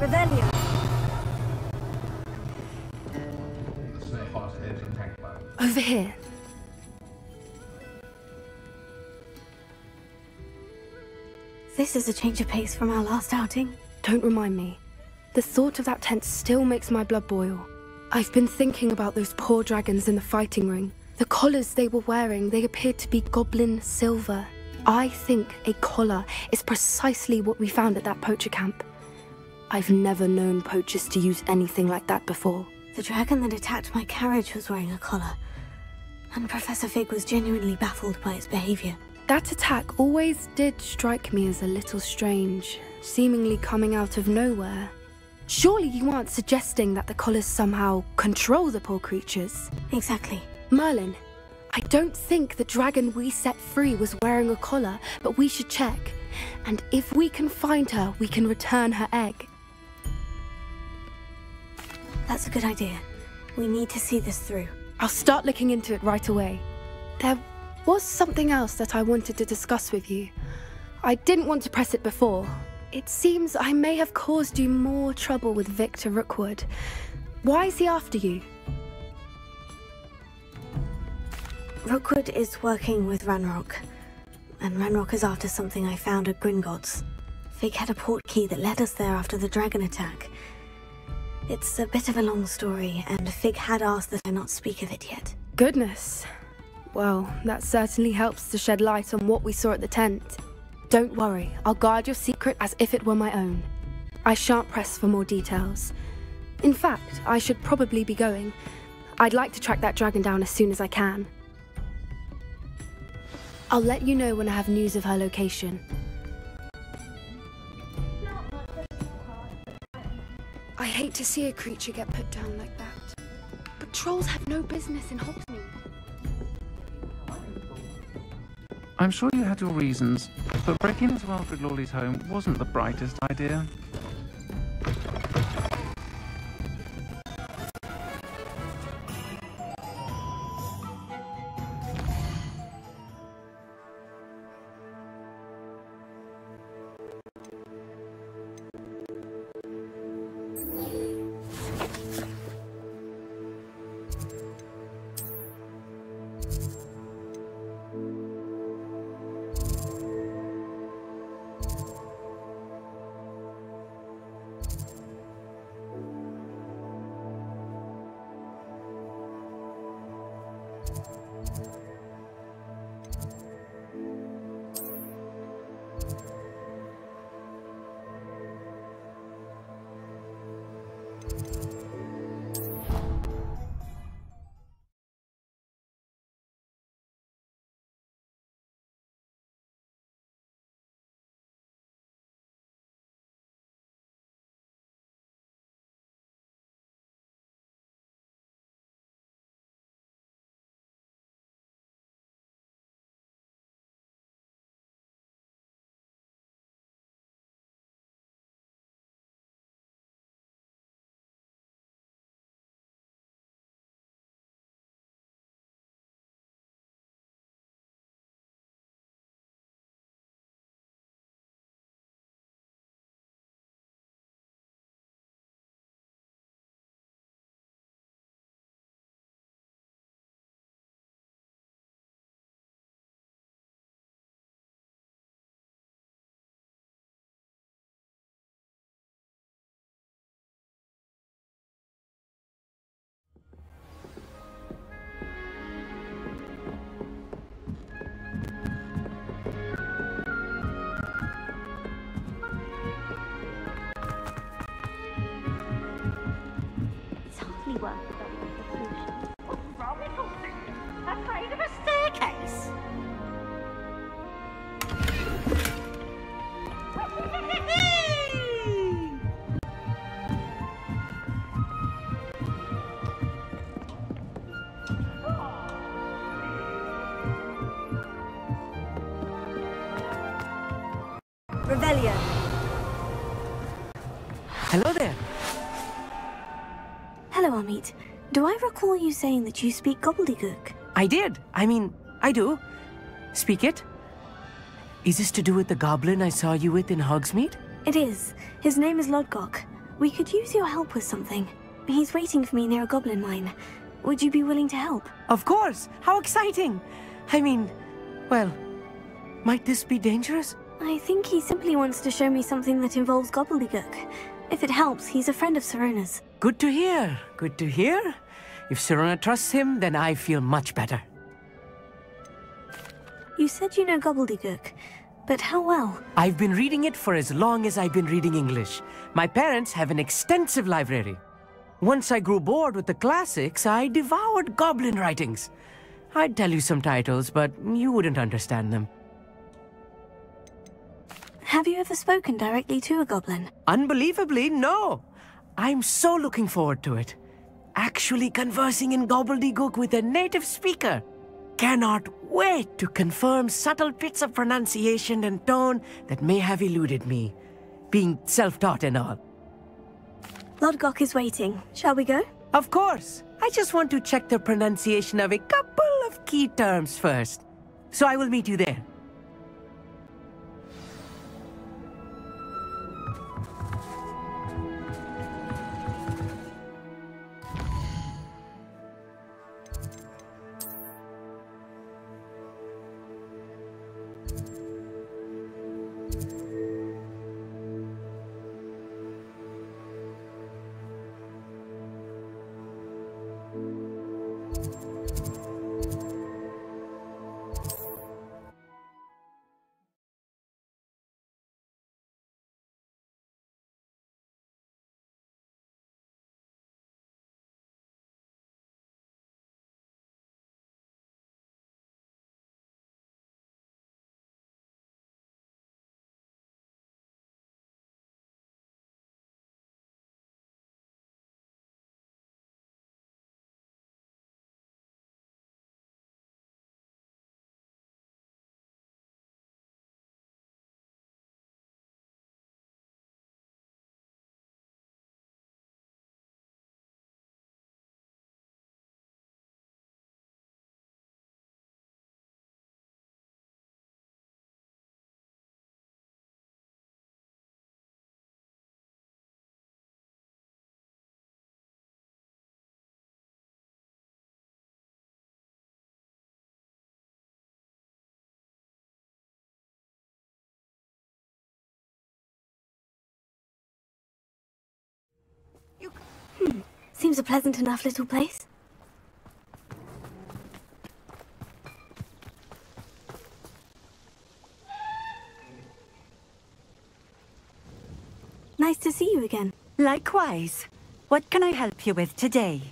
Revelio. Over here. This is a change of pace from our last outing. Don't remind me. The thought of that tent still makes my blood boil. I've been thinking about those poor dragons in the fighting ring. The collars they were wearing, they appeared to be goblin silver. I think a collar is precisely what we found at that poacher camp. I've never known poachers to use anything like that before. The dragon that attacked my carriage was wearing a collar, and Professor Fig was genuinely baffled by its behavior. That attack always did strike me as a little strange, seemingly coming out of nowhere. Surely you aren't suggesting that the collars somehow control the poor creatures? Exactly. Merlin, I don't think the dragon we set free was wearing a collar, but we should check. And if we can find her, we can return her egg. That's a good idea. We need to see this through. I'll start looking into it right away. There was something else that I wanted to discuss with you. I didn't want to press it before. It seems I may have caused you more trouble with Victor Rookwood. Why is he after you? Rookwood is working with Ranrock, and Ranrock is after something I found at Gringotts. Fig had a port key that led us there after the dragon attack. It's a bit of a long story, and Fig had asked that I not speak of it yet. Goodness. Well, that certainly helps to shed light on what we saw at the tent. Don't worry, I'll guard your secret as if it were my own. I shan't press for more details. In fact, I should probably be going. I'd like to track that dragon down as soon as I can. I'll let you know when I have news of her location. I hate to see a creature get put down like that. But trolls have no business in Hogsmeade. I'm sure you had your reasons, but breaking into Alfred Lawley's home wasn't the brightest idea. Afraid of a staircase? Revelio. Hello there. Hello, Amit. Do I recall you saying that you speak gobbledygook? I did. I mean, I do. Speak it. Is this to do with the goblin I saw you with in Hogsmeade? It is. His name is Lodgok. We could use your help with something. He's waiting for me near a goblin mine. Would you be willing to help? Of course! How exciting! I mean, well, might this be dangerous? I think he simply wants to show me something that involves gobbledygook. If it helps, he's a friend of Serona's. Good to hear. Good to hear. If Serona trusts him, then I feel much better. You said you know gobbledygook, but how well? I've been reading it for as long as I've been reading English. My parents have an extensive library. Once I grew bored with the classics, I devoured goblin writings. I'd tell you some titles, but you wouldn't understand them. Have you ever spoken directly to a goblin? Unbelievably, no. I'm so looking forward to it. Actually conversing in gobbledygook with a native speaker. Cannot wait to confirm subtle bits of pronunciation and tone that may have eluded me, being self-taught and all. Lodgok is waiting. Shall we go? Of course. I just want to check the pronunciation of a couple of key terms first. So I will meet you there. Seems a pleasant enough little place. Nice to see you again. Likewise. What can I help you with today?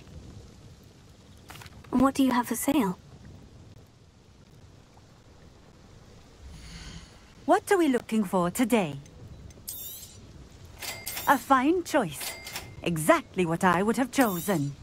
What do you have for sale? What are we looking for today? A fine choice. Exactly what I would have chosen.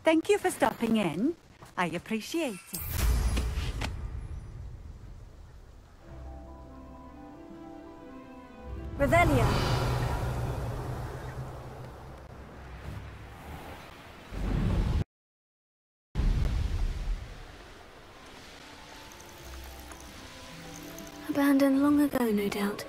Thank you for stopping in. I appreciate it. Revelio. Abandoned long ago, no doubt.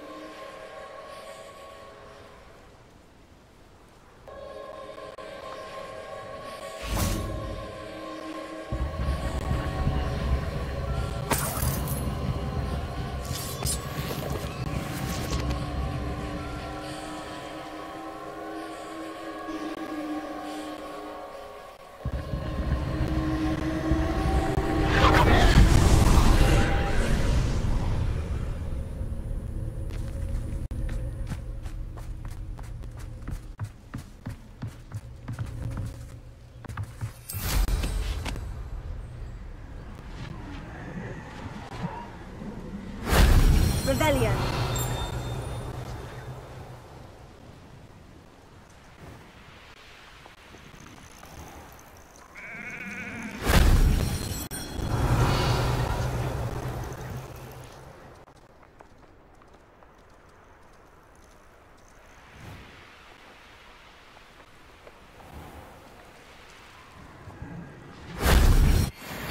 Revelio.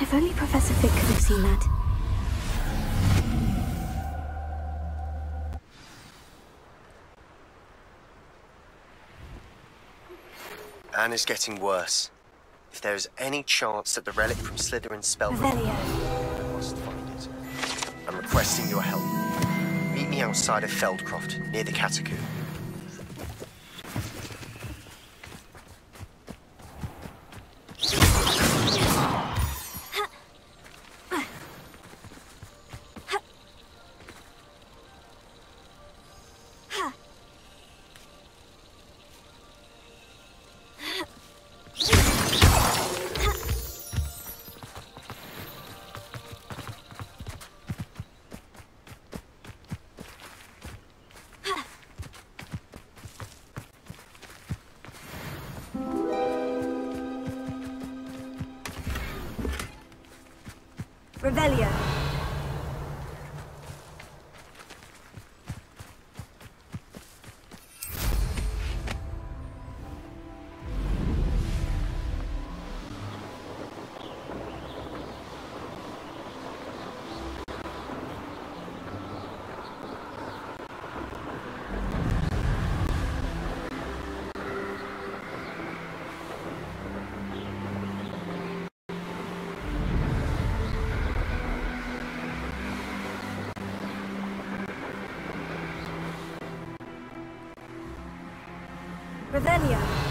If only Professor Fig could have seen that. Anne is getting worse. If there is any chance that the relic from Slytherin's spell... Revelio. I must find it. I'm requesting your help. Meet me outside of Feldcroft, near the Catacomb. Revelio. Revelio.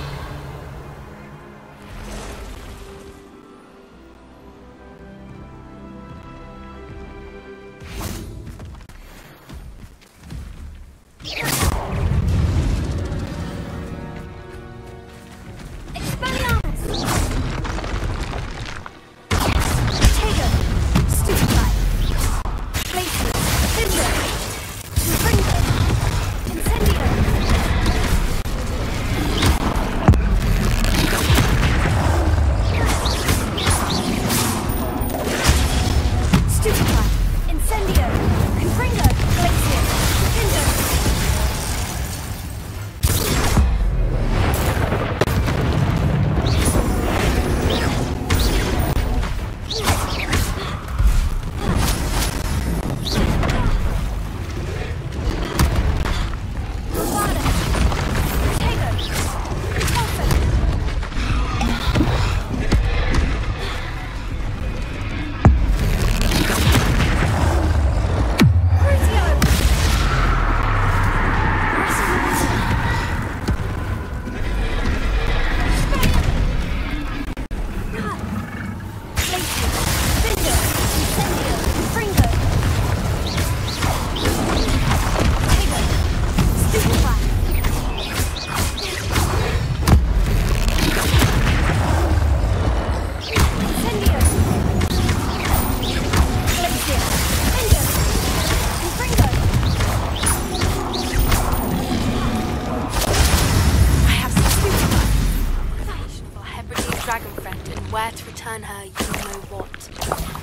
Where to return her, you know what.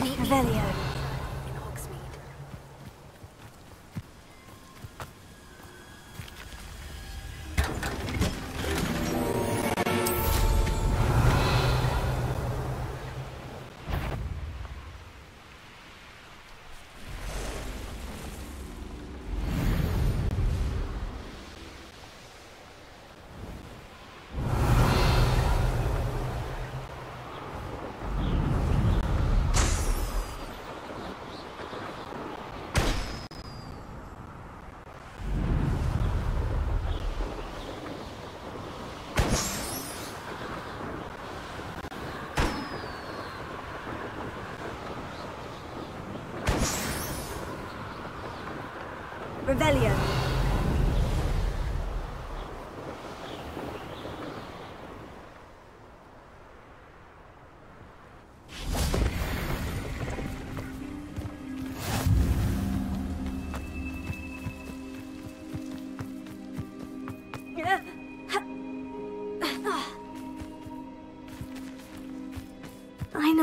Meet me in Hogsmeade. Revelio.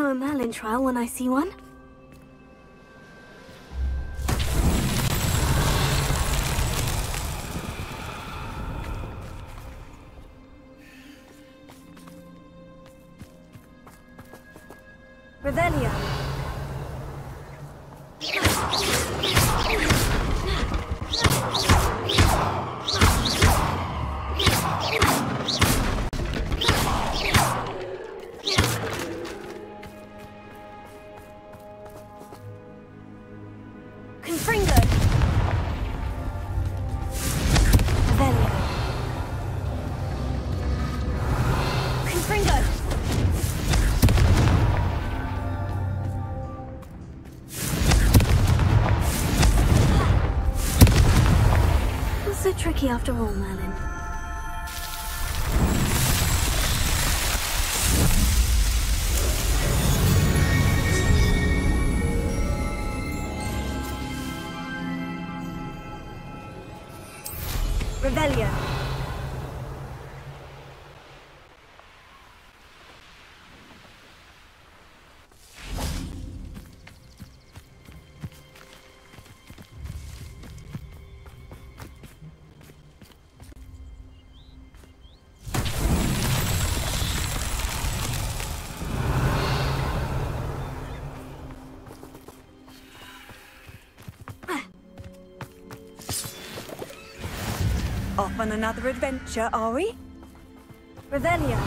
a Merlin trial when I see one. Revelio. Confringo. Revelio. Confringo. So tricky after all, Merlin. Revelio. Off on another adventure, are we? Revelio.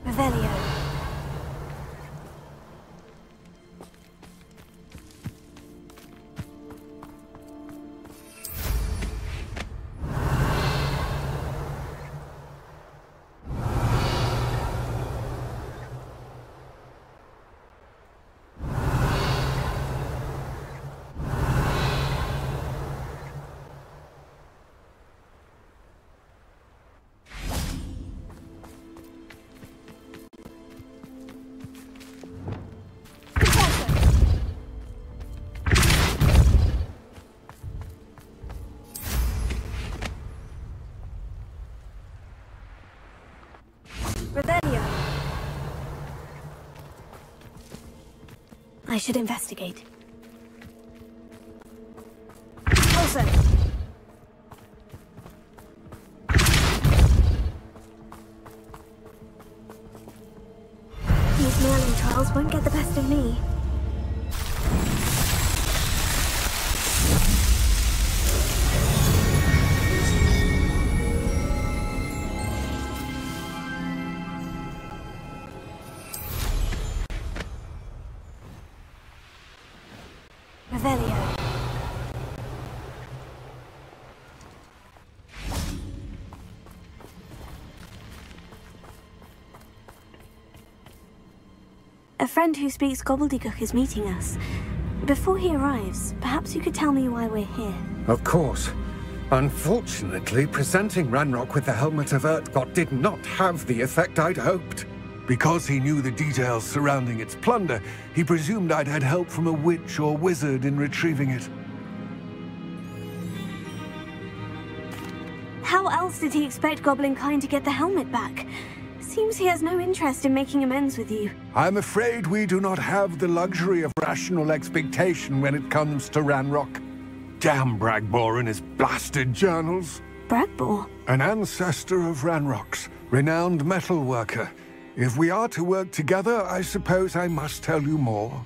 Revelio. Revelio. I should investigate. Also. These Merlin trials won't get the best of me. Revelio. A friend who speaks gobbledygook is meeting us. Before he arrives, perhaps you could tell me why we're here. Of course. Unfortunately, presenting Ranrock with the Helmet of Urtkot did not have the effect I'd hoped. Because he knew the details surrounding its plunder, he presumed I'd had help from a witch or wizard in retrieving it. How else did he expect Goblinkind to get the helmet back? Seems he has no interest in making amends with you. I'm afraid we do not have the luxury of rational expectation when it comes to Ranrock. Damn Bragbor and his blasted journals. Bragbor? An ancestor of Ranrock's, renowned metal worker. If we are to work together, I suppose I must tell you more.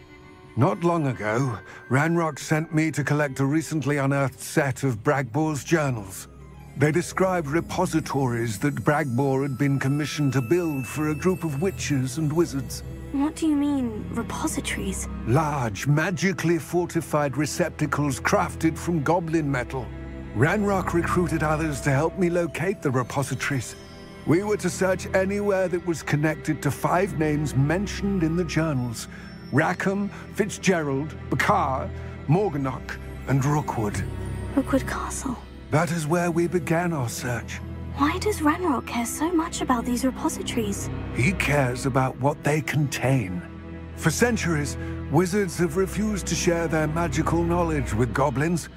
Not long ago, Ranrock sent me to collect a recently unearthed set of Bragbor's journals. They described repositories that Bragbor had been commissioned to build for a group of witches and wizards. What do you mean, repositories? Large, magically fortified receptacles crafted from goblin metal. Ranrock recruited others to help me locate the repositories. We were to search anywhere that was connected to 5 names mentioned in the journals. Rackham, Fitzgerald, Bakar, Morganach, and Rookwood. Rookwood Castle. That is where we began our search. Why does Ranrock care so much about these repositories? He cares about what they contain. For centuries, wizards have refused to share their magical knowledge with goblins.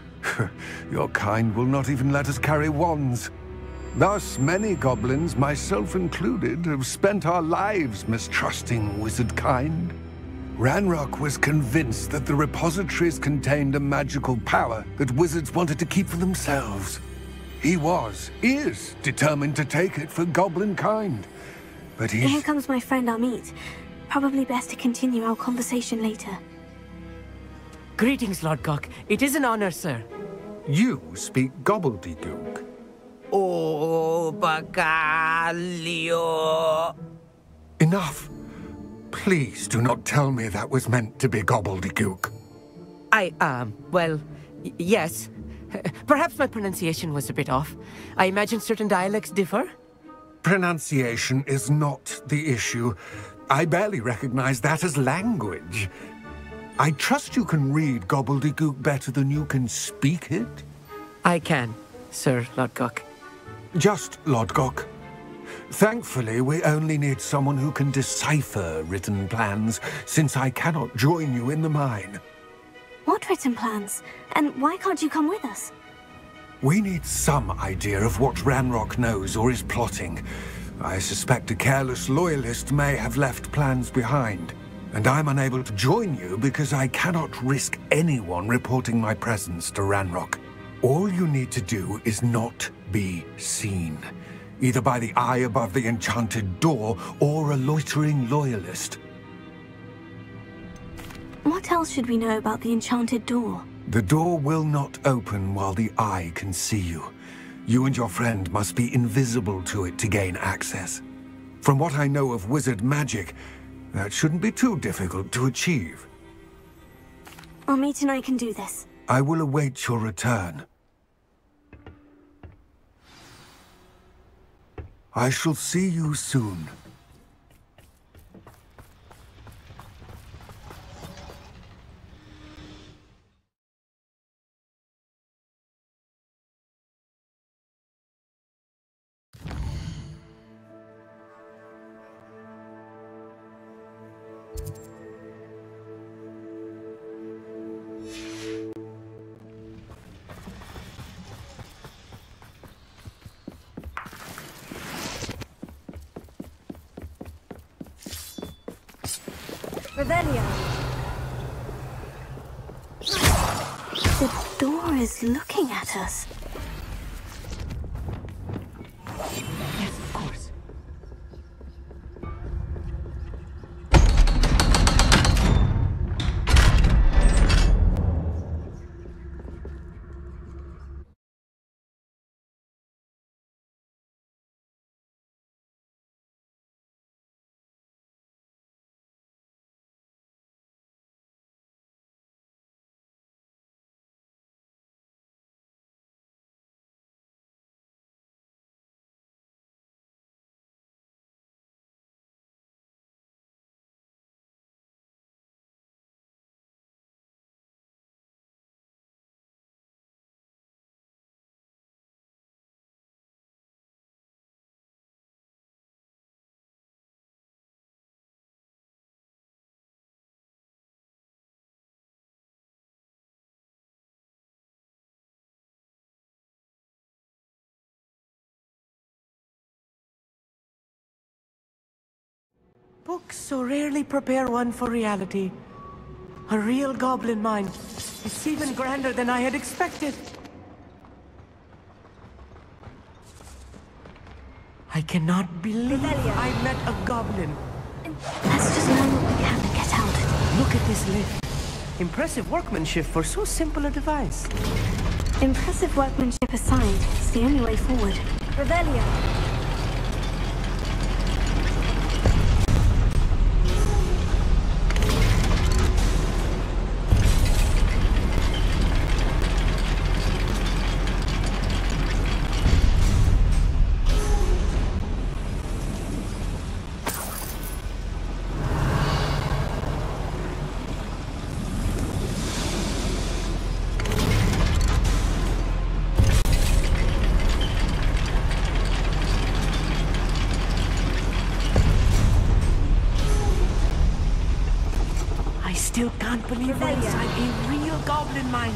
Your kind will not even let us carry wands. Thus, many goblins, myself included, have spent our lives mistrusting wizard kind. Ranrock was convinced that the repositories contained a magical power that wizards wanted to keep for themselves. He is determined to take it for goblin kind. But Here comes my friend Amit. Probably best to continue our conversation later. Greetings, Lord Cock. It is an honor, sir. You speak gobbledygook. Oh, Bacalio. Enough. Please do not tell me that was meant to be gobbledygook. Well, yes. Perhaps my pronunciation was a bit off. I imagine certain dialects differ? Pronunciation is not the issue. I barely recognize that as language. I trust you can read gobbledygook better than you can speak it? I can, Sir Lodgok. Just Lodgok. Thankfully, we only need someone who can decipher written plans, since I cannot join you in the mine. What written plans? And why can't you come with us? We need some idea of what Ranrock knows or is plotting. I suspect a careless loyalist may have left plans behind. And I'm unable to join you because I cannot risk anyone reporting my presence to Ranrock. All you need to do is not be seen. Either by the eye above the enchanted door or a loitering loyalist. What else should we know about the enchanted door? The door will not open while the eye can see you. You and your friend must be invisible to it to gain access. From what I know of wizard magic, that shouldn't be too difficult to achieve. Amit and I can do this. I will await your return. I shall see you soon. Revelio. The door is looking at us. Yes, of course. Books so rarely prepare one for reality. A real goblin mind. It's even grander than I had expected. I cannot believe I met a goblin. Let's just learn what we can and get out. Look at this lift. Impressive workmanship for so simple a device. Impressive workmanship aside, it's the only way forward. Revelio. I still can't believe we're inside a real goblin mine.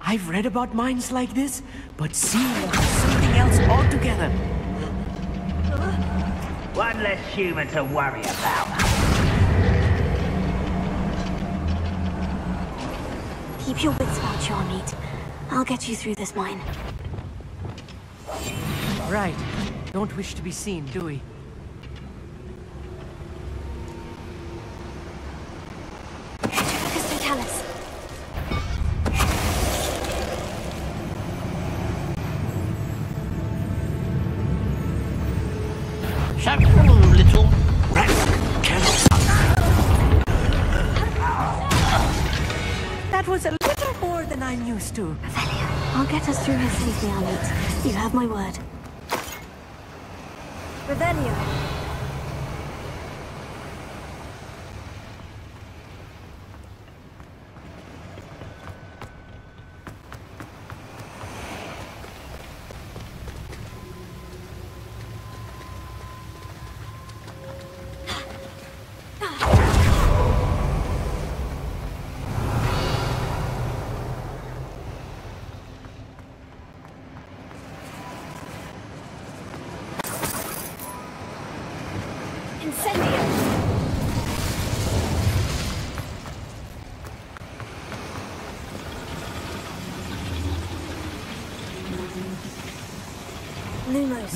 I've read about mines like this, but seeing them is something else altogether. One less human to worry about. Keep your wits about you, Amit. I'll get you through this mine. Right. Don't wish to be seen, do we? Little That was a little more than I'm used to. I'll get us through here safely, Amit. You have my word. Revelio.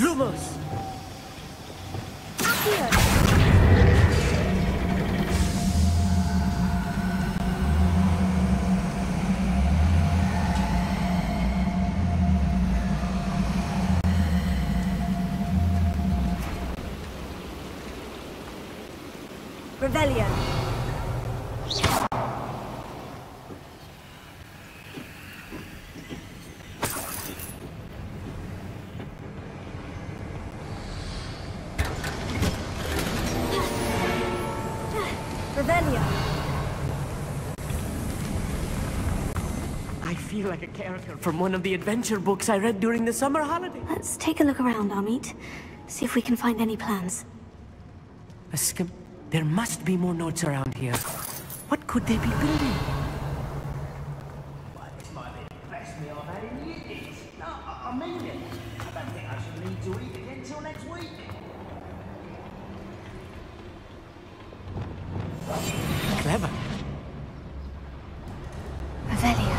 Lumos! Revelio. I feel like a character from one of the adventure books I read during the summer holiday. Let's take a look around, Amit. See if we can find any plans. There must be more notes around here. What could they be building? This might be the best meal I've had in years. No, I mean it. I don't think I should need to eat again until next week. Clever. Revelio.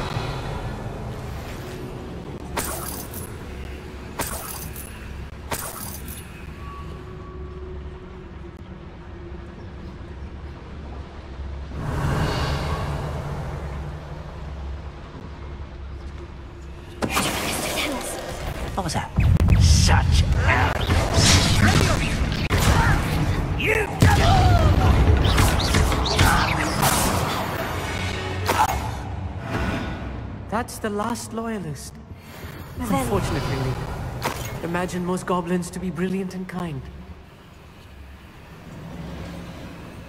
What was that? Such you That's the last loyalist. Unfortunately, imagine most goblins to be brilliant and kind.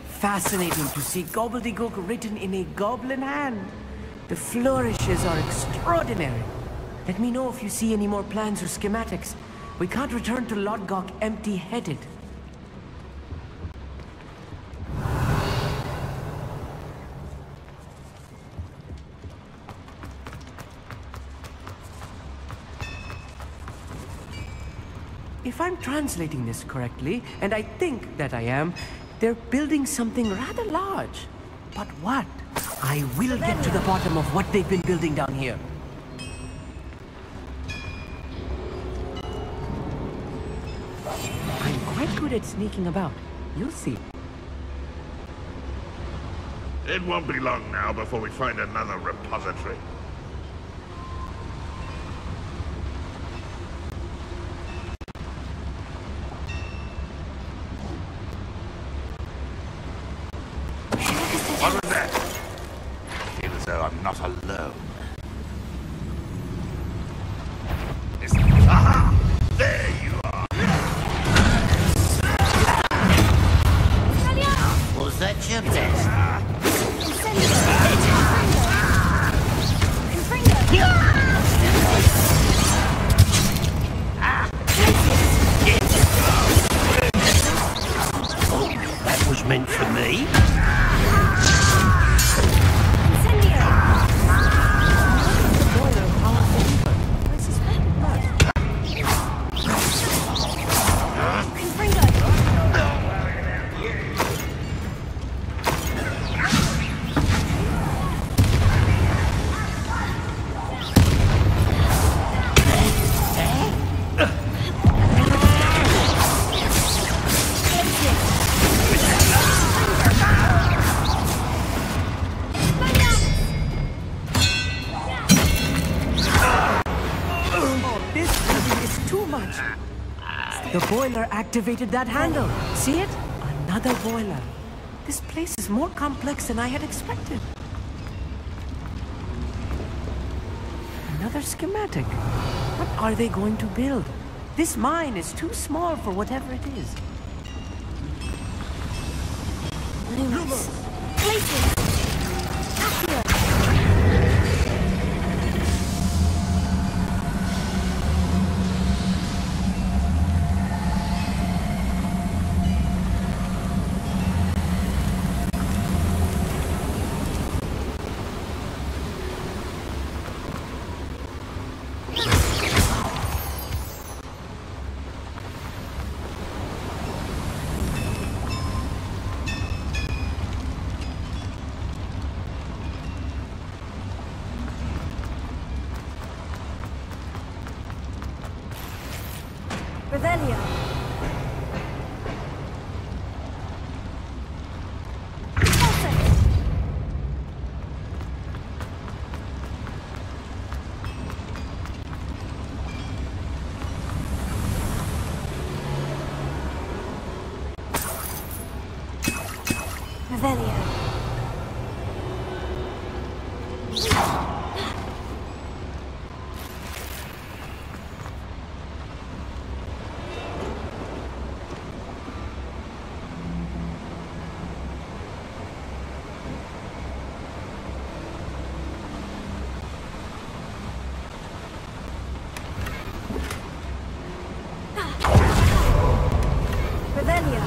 Fascinating to see gobbledygook written in a goblin hand. The flourishes are extraordinary. Let me know if you see any more plans or schematics. We can't return to Lodgok empty-headed. If I'm translating this correctly, and I think that I am, they're building something rather large. But what? I will get to the bottom of what they've been building down here. I'm quite good at sneaking about. You'll see. It won't be long now before we find another repository. What was that? I feel as though I'm not alone. Aha! There you are! Was that your best? Oh, that was meant for me. The boiler activated that handle. See it? Another boiler. This place is more complex than I had expected. Another schematic. What are they going to build? This mine is too small for whatever it is. Lumos. Places. Accio. Revelio. Revelio.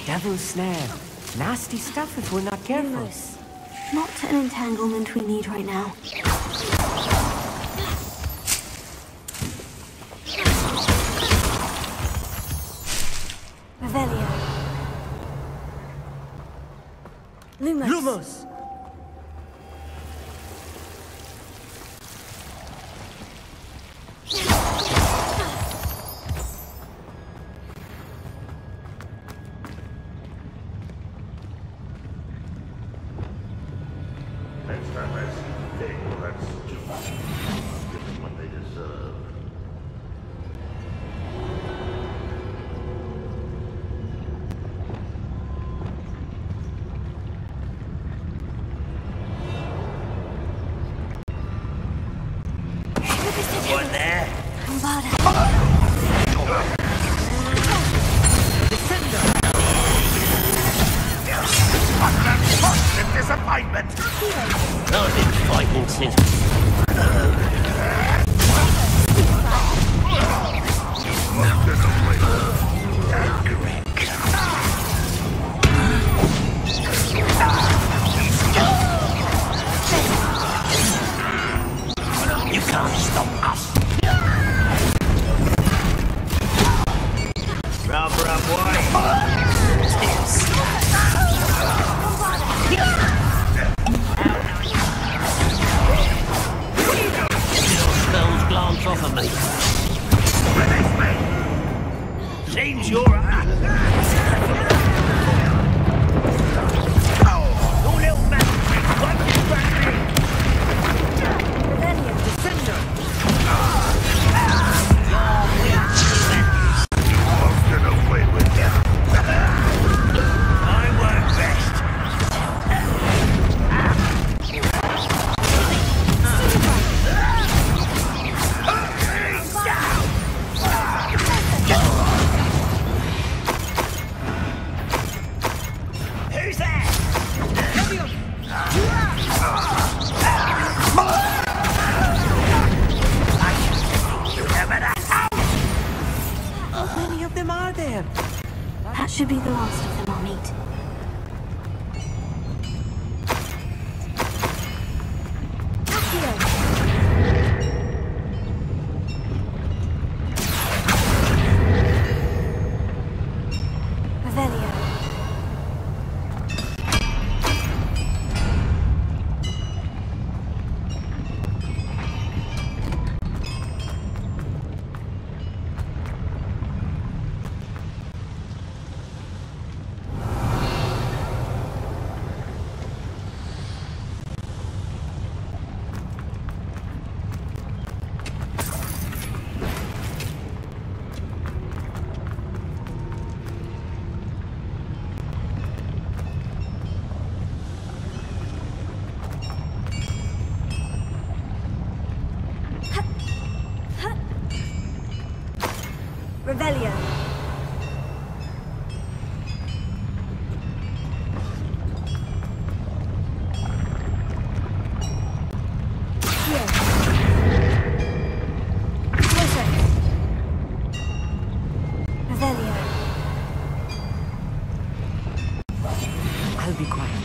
Devil's snare. Nasty stuff if we're not careful. Not an entanglement we need right now. Revelio. Lumos. Lumos! Next time I see they will have such a fun. Give them what they deserve. One there. Disappointment! I've been fighting since... You can't stop us! use your... Your little man, what you back me? Revelio, Descender. I'll get away with you. I work best. Who's there? How many of them are there? That should be the last of them I'll meet. Revelio. Revelio. Revelio. I'll be quiet.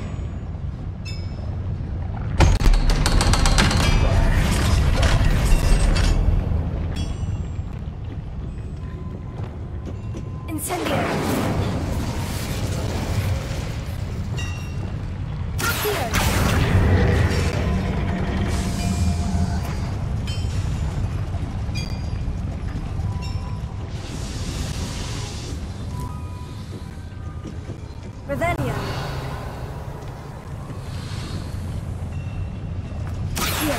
Incendio. Accio. Revelio. Accio.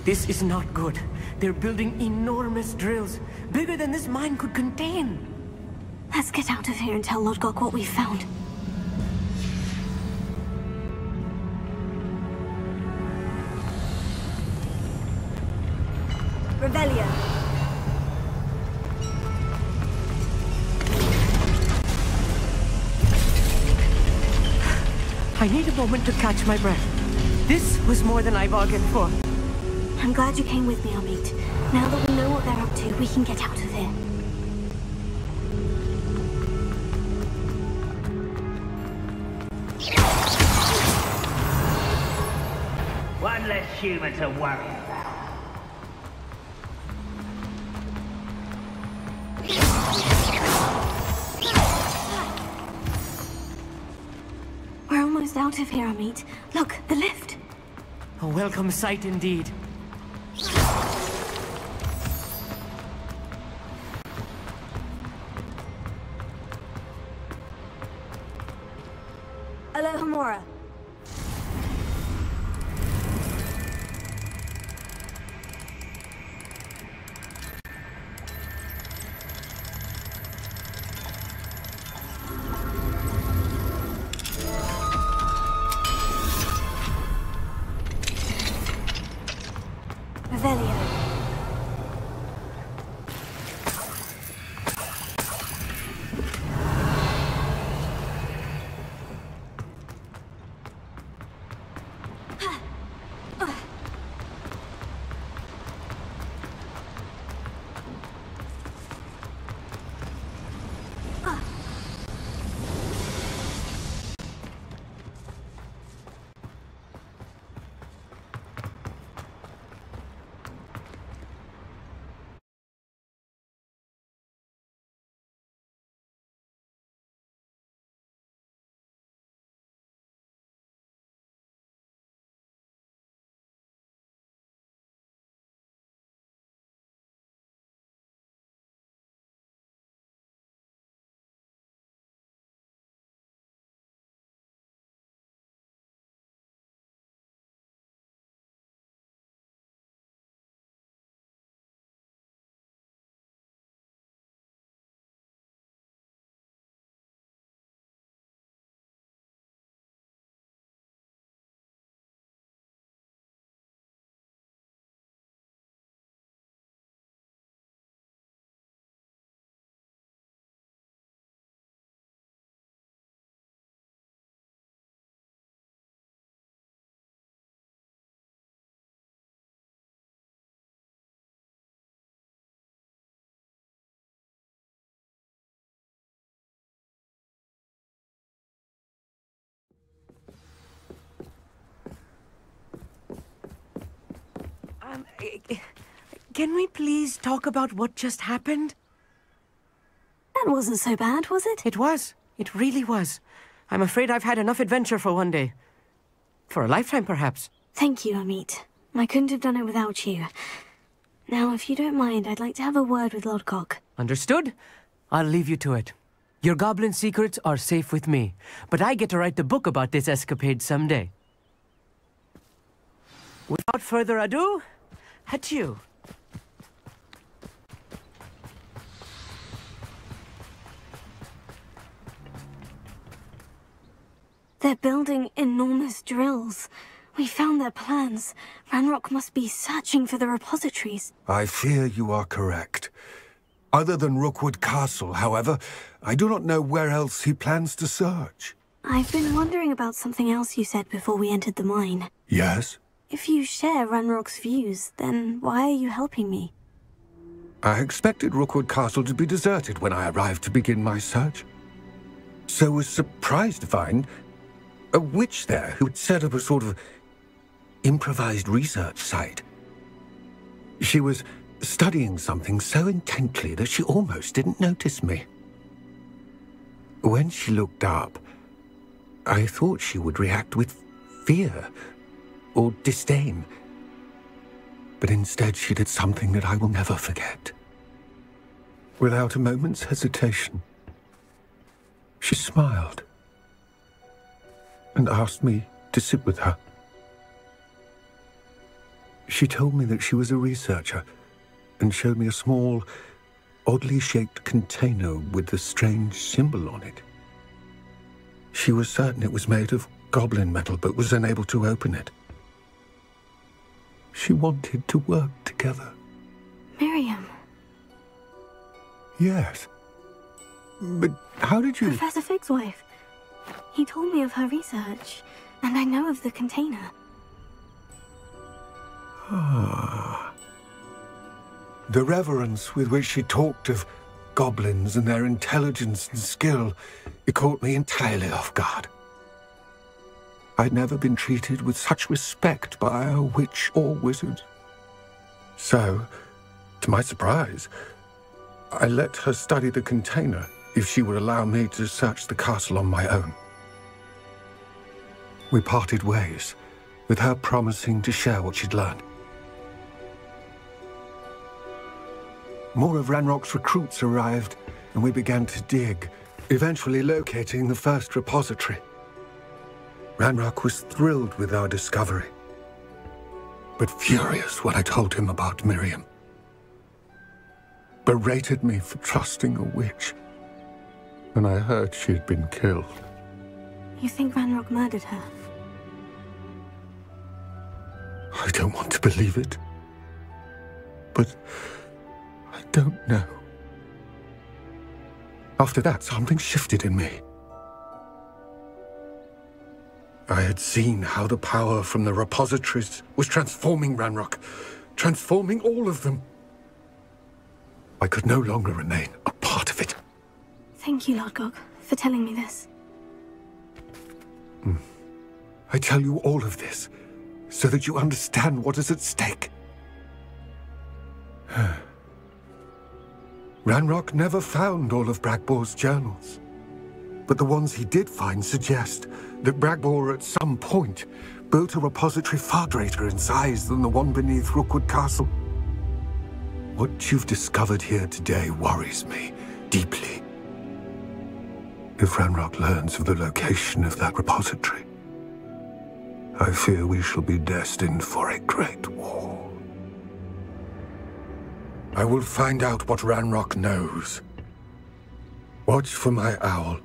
This is not good. They're building enormous drills, bigger than this mine could contain. Let's get out of here and tell Lodgok what we found. Revelio. I need a moment to catch my breath. This was more than I bargained for. I'm glad you came with me, Amit. Now that we know what they're up to, we can get out of here. One less human to worry about. We're almost out of here, Amit. Look, the lift. A welcome sight indeed. Alohomora. Revelio. Can we please talk about what just happened? That wasn't so bad, was it? It was. It really was. I'm afraid I've had enough adventure for one day. For a lifetime, perhaps. Thank you, Amit. I couldn't have done it without you. Now, if you don't mind, I'd like to have a word with Lodgok. Understood? I'll leave you to it. Your goblin secrets are safe with me, but I get to write the book about this escapade someday. Without further ado, adieu. They're building enormous drills. We found their plans. Ranrock must be searching for the repositories. I fear you are correct. Other than Rookwood Castle, however, I do not know where else he plans to search. I've been wondering about something else you said before we entered the mine. Yes? If you share Ranrock's views, then why are you helping me? I expected Rookwood Castle to be deserted when I arrived to begin my search. So was surprised to find a witch there who had set up a sort of improvised research site. She was studying something so intently that she almost didn't notice me. When she looked up, I thought she would react with fear or disdain. But instead she did something that I will never forget. Without a moment's hesitation, she smiled and asked me to sit with her. She told me that she was a researcher and showed me a small, oddly shaped container with a strange symbol on it. She was certain it was made of goblin metal, but was unable to open it. She wanted to work together. Miriam. Yes. But how did you... Professor Fig's wife. He told me of her research, and I know of the container. Ah. The reverence with which she talked of goblins and their intelligence and skill, it caught me entirely off guard. I'd never been treated with such respect by a witch or wizard. So, to my surprise, I let her study the container if she would allow me to search the castle on my own. We parted ways, with her promising to share what she'd learned. More of Ranrock's recruits arrived, and we began to dig, eventually locating the first repository. Ranrock was thrilled with our discovery, but furious when I told him about Miriam. Berated me for trusting a witch, and I heard she had been killed. You think Ranrock murdered her? I don't want to believe it, but I don't know. After that, something shifted in me. I had seen how the power from the repositories was transforming Ranrock, transforming all of them. I could no longer remain a part of it. Thank you, Lodgok, for telling me this. I tell you all of this so that you understand what is at stake. Ranrock never found all of Bragbor's journals, but the ones he did find suggest that Bragbor at some point built a repository far greater in size than the one beneath Rookwood Castle. What you've discovered here today worries me deeply. If Ranrock learns of the location of that repository, I fear we shall be destined for a great war. I will find out what Ranrock knows. Watch for my owl.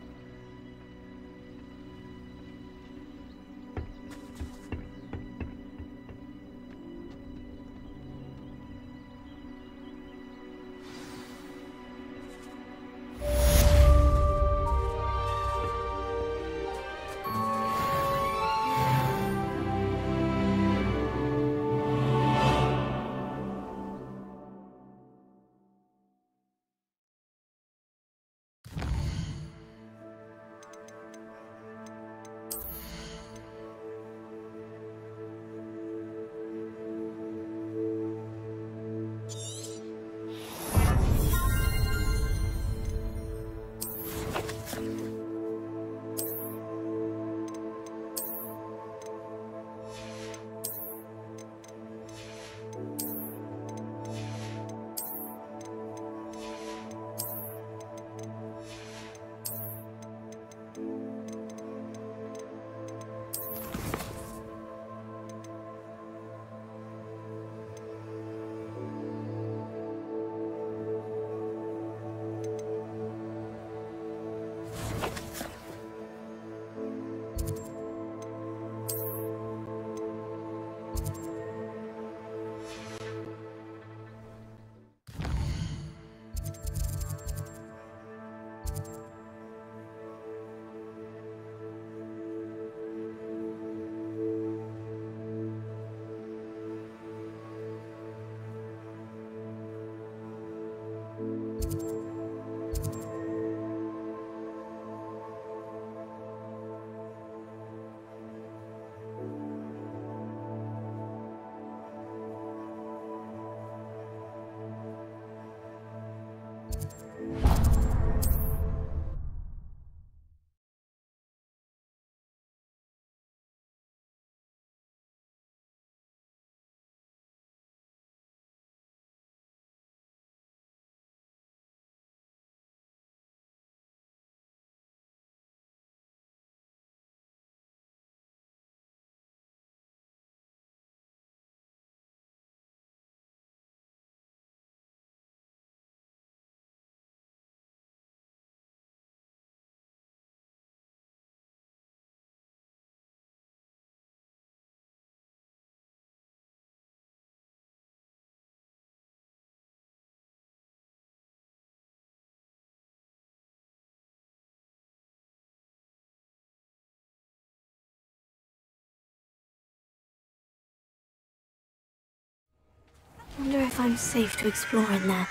Wonder if I'm safe to explore in there.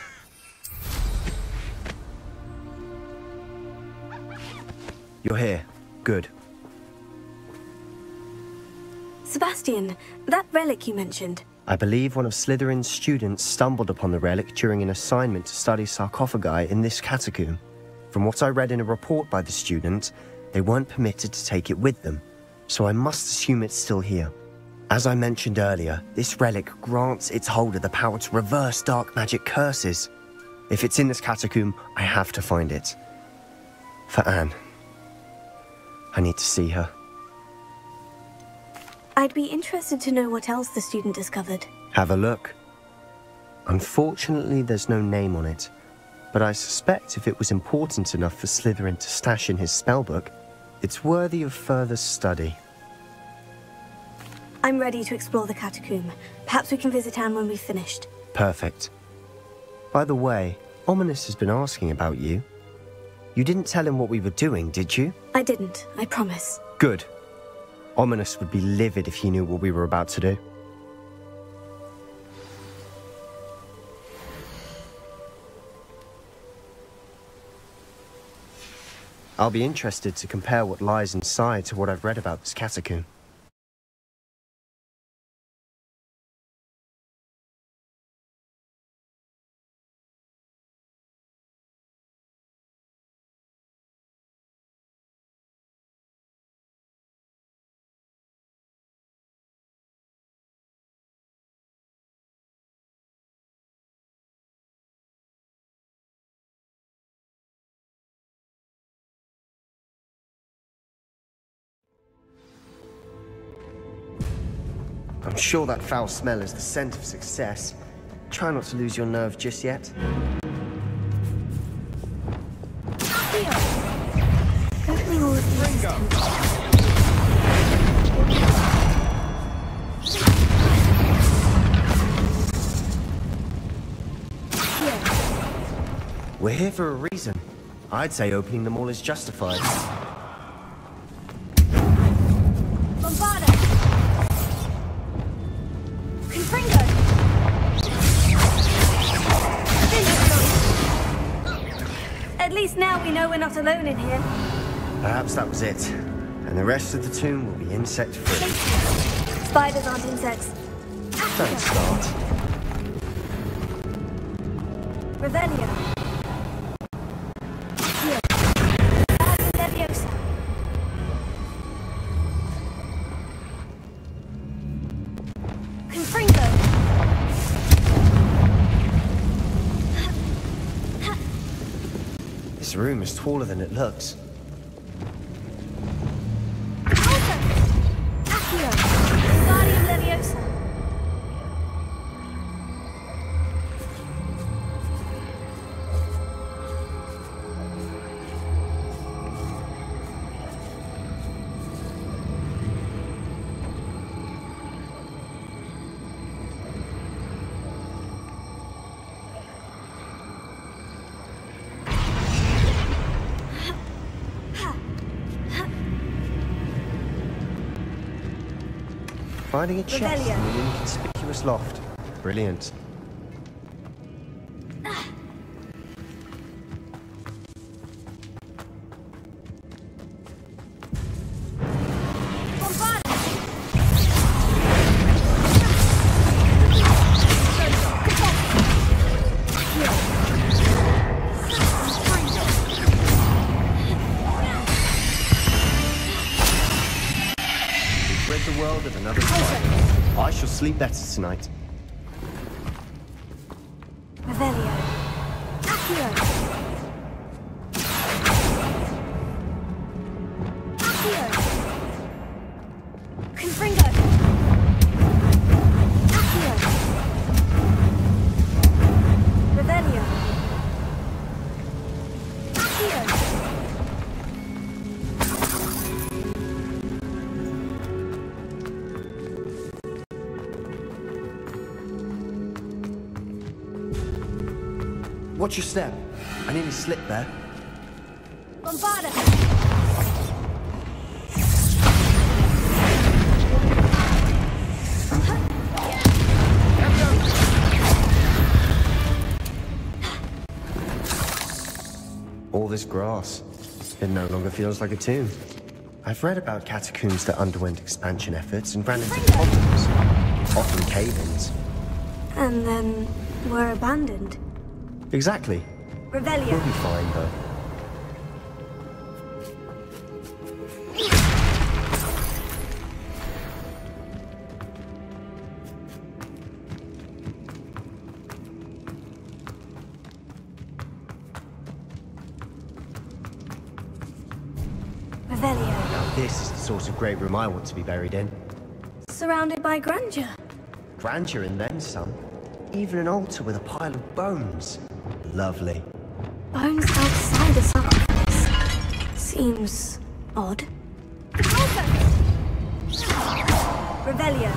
You're here. Good. Sebastian, that relic you mentioned. I believe one of Slytherin's students stumbled upon the relic during an assignment to study sarcophagi in this catacomb. From what I read in a report by the student, they weren't permitted to take it with them, so I must assume it's still here. As I mentioned earlier, this relic grants its holder the power to reverse dark magic curses. If it's in this catacomb, I have to find it. For Anne. I need to see her. I'd be interested to know what else the student discovered. Have a look. Unfortunately, there's no name on it, but I suspect if it was important enough for Slytherin to stash in his spellbook, it's worthy of further study. I'm ready to explore the catacomb. Perhaps we can visit Anne when we've finished. Perfect. By the way, Ominous has been asking about you. You didn't tell him what we were doing, did you? I didn't, I promise. Good. Ominous would be livid if he knew what we were about to do. I'll be interested to compare what lies inside to what I've read about this catacomb. I'm sure that foul smell is the scent of success. Try not to lose your nerve just yet. We're here for a reason. I'd say opening them all is justified. At least now we know we're not alone in here. Perhaps that was it. And the rest of the tomb will be insect-free. Spiders aren't insects. Don't start. Revelio. Here. Leviosa. Confringo. This room is taller than it looks. Finding a chest in an inconspicuous loft. Brilliant. I shall sleep better tonight. Revelio. Accio. Accio. Confringo. Accio. Revelio. Accio. Watch your step. I nearly slipped there. Bombarda! this grass. It no longer feels like a tomb. I've read about catacombs that underwent expansion efforts and ran into problems, often cave-ins. And then were abandoned. Exactly. Revelio. We'll be fine, though. Now this is the sort of great room I want to be buried in. Surrounded by grandeur. Grandeur and then some. Even an altar with a pile of bones. Lovely. Bones outside the sarcophagus. Seems odd. Revelio.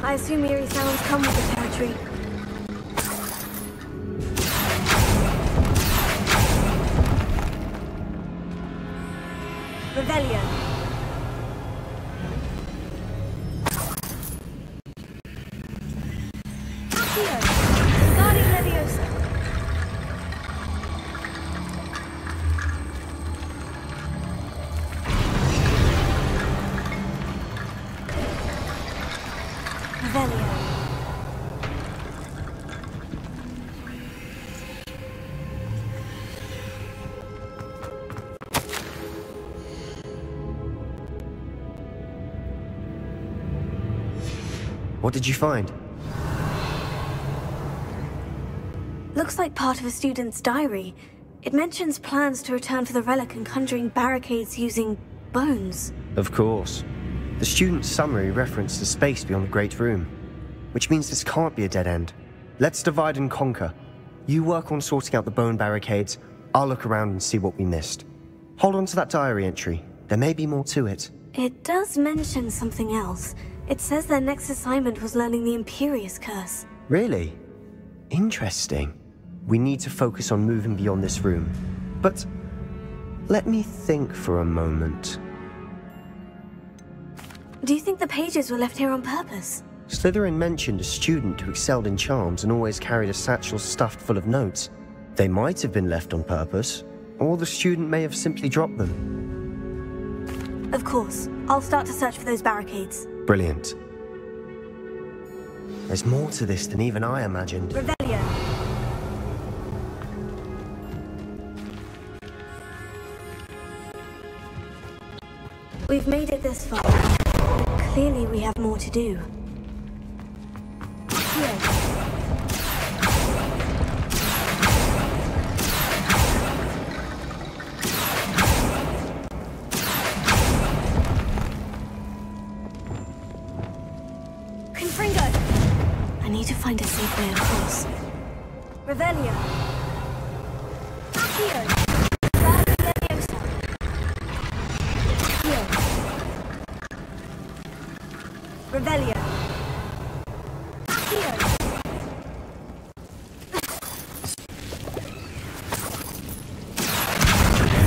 I assume eerie sounds come with the territory. Revelio. Guardian Leviosa. What did you find? Looks like part of a student's diary. It mentions plans to return for the relic and conjuring barricades using bones. Of course. The student's summary referenced the space beyond the Great Room, which means this can't be a dead end. Let's divide and conquer. You work on sorting out the bone barricades, I'll look around and see what we missed. Hold on to that diary entry. There may be more to it. It does mention something else. It says their next assignment was learning the Imperious Curse. Really? Interesting. We need to focus on moving beyond this room. But let me think for a moment. Do you think the pages were left here on purpose? Slytherin mentioned a student who excelled in charms and always carried a satchel stuffed full of notes. They might have been left on purpose, or the student may have simply dropped them. Of course. I'll start to search for those barricades. Brilliant. There's more to this than even I imagined. Revelio. We've made it this far, but clearly we have more to do. I need to find a safe way across. Revelio. Accio. Guardian Leviosa. Accio. Revelio.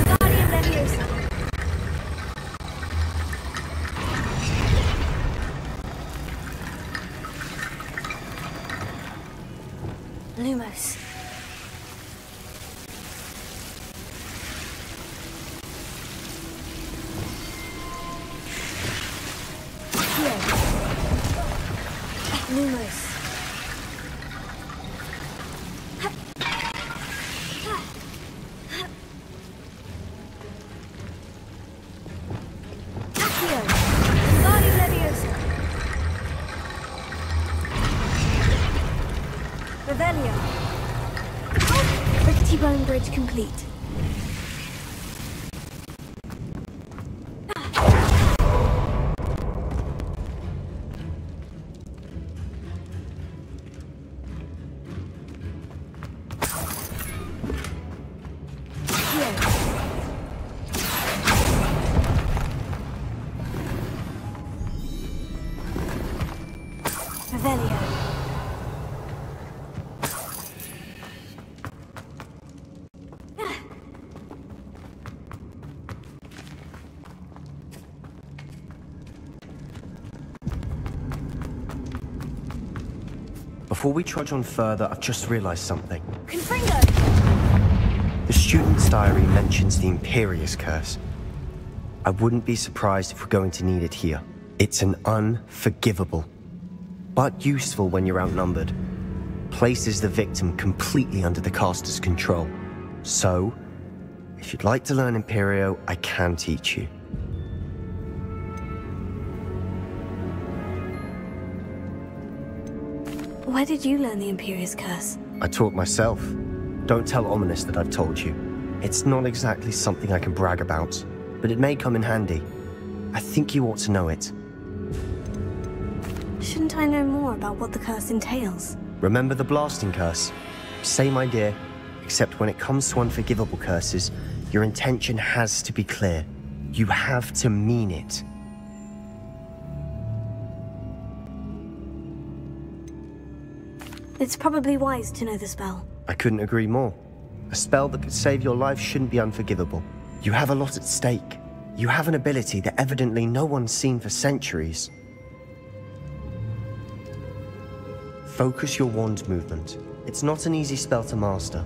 Guardian Leviosa. Lumos. Lumos. Accio. Guardian Leviosa. Revelio. Rickety Bone Bridge complete. Revelio. Before we trudge on further, I've just realized something. Confringo! The student's diary mentions the Imperious Curse. I wouldn't be surprised if we're going to need it here. It's an unforgivable, but useful when you're outnumbered. Places the victim completely under the caster's control. So, if you'd like to learn Imperio, I can teach you. Where did you learn the Imperious Curse? I taught myself. Don't tell Ominous that I've told you. It's not exactly something I can brag about, but it may come in handy. I think you ought to know it. Shouldn't I know more about what the curse entails? Remember the blasting curse? Same idea, except when it comes to unforgivable curses, your intention has to be clear. You have to mean it. It's probably wise to know the spell. I couldn't agree more. A spell that could save your life shouldn't be unforgivable. You have a lot at stake. You have an ability that evidently no one's seen for centuries. Focus your wand movement. It's not an easy spell to master.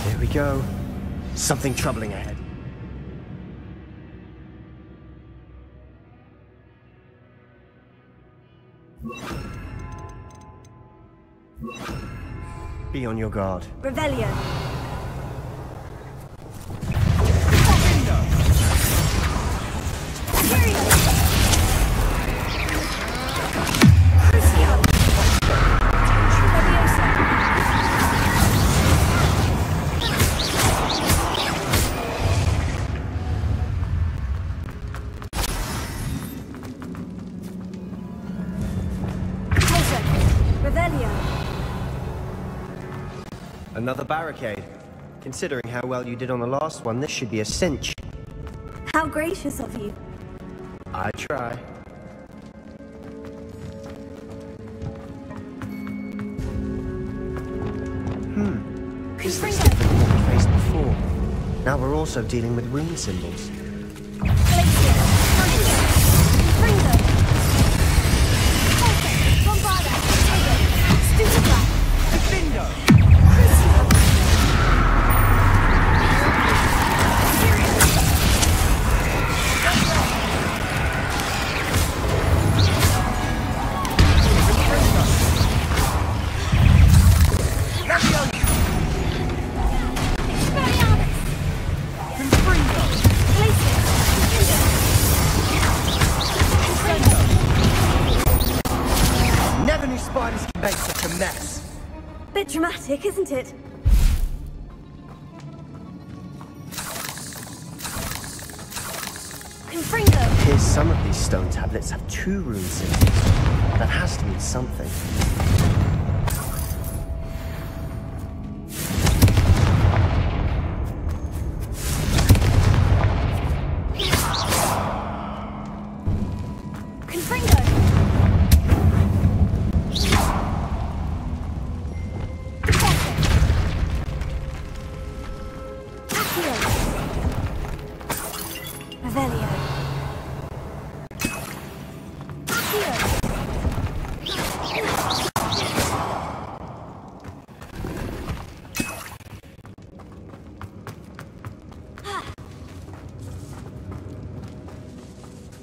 There we go. Something troubling ahead. Be on your guard. Revelio. Another barricade. Considering how well you did on the last one, this should be a cinch. How gracious of you. I try. This looks different than what we faced before. Now we're also dealing with rune symbols. Never knew spiders could make such a mess. Bit dramatic, isn't it? Confringo. Here's some of these stone tablets have 2 rune symbols. That has to mean something.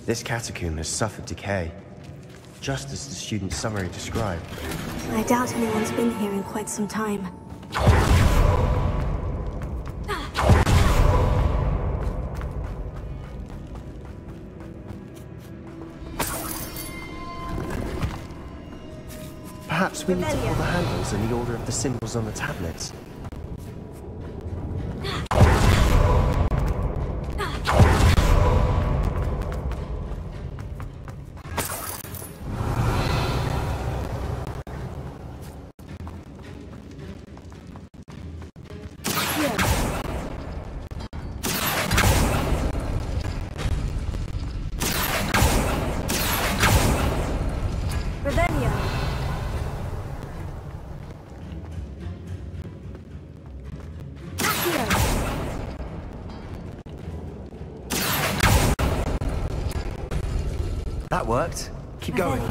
This catacomb has suffered decay, just as the student summary described. I doubt anyone's been here in quite some time. Perhaps we need to pull the handles in the order of the symbols on the tablets. That worked. Keep going.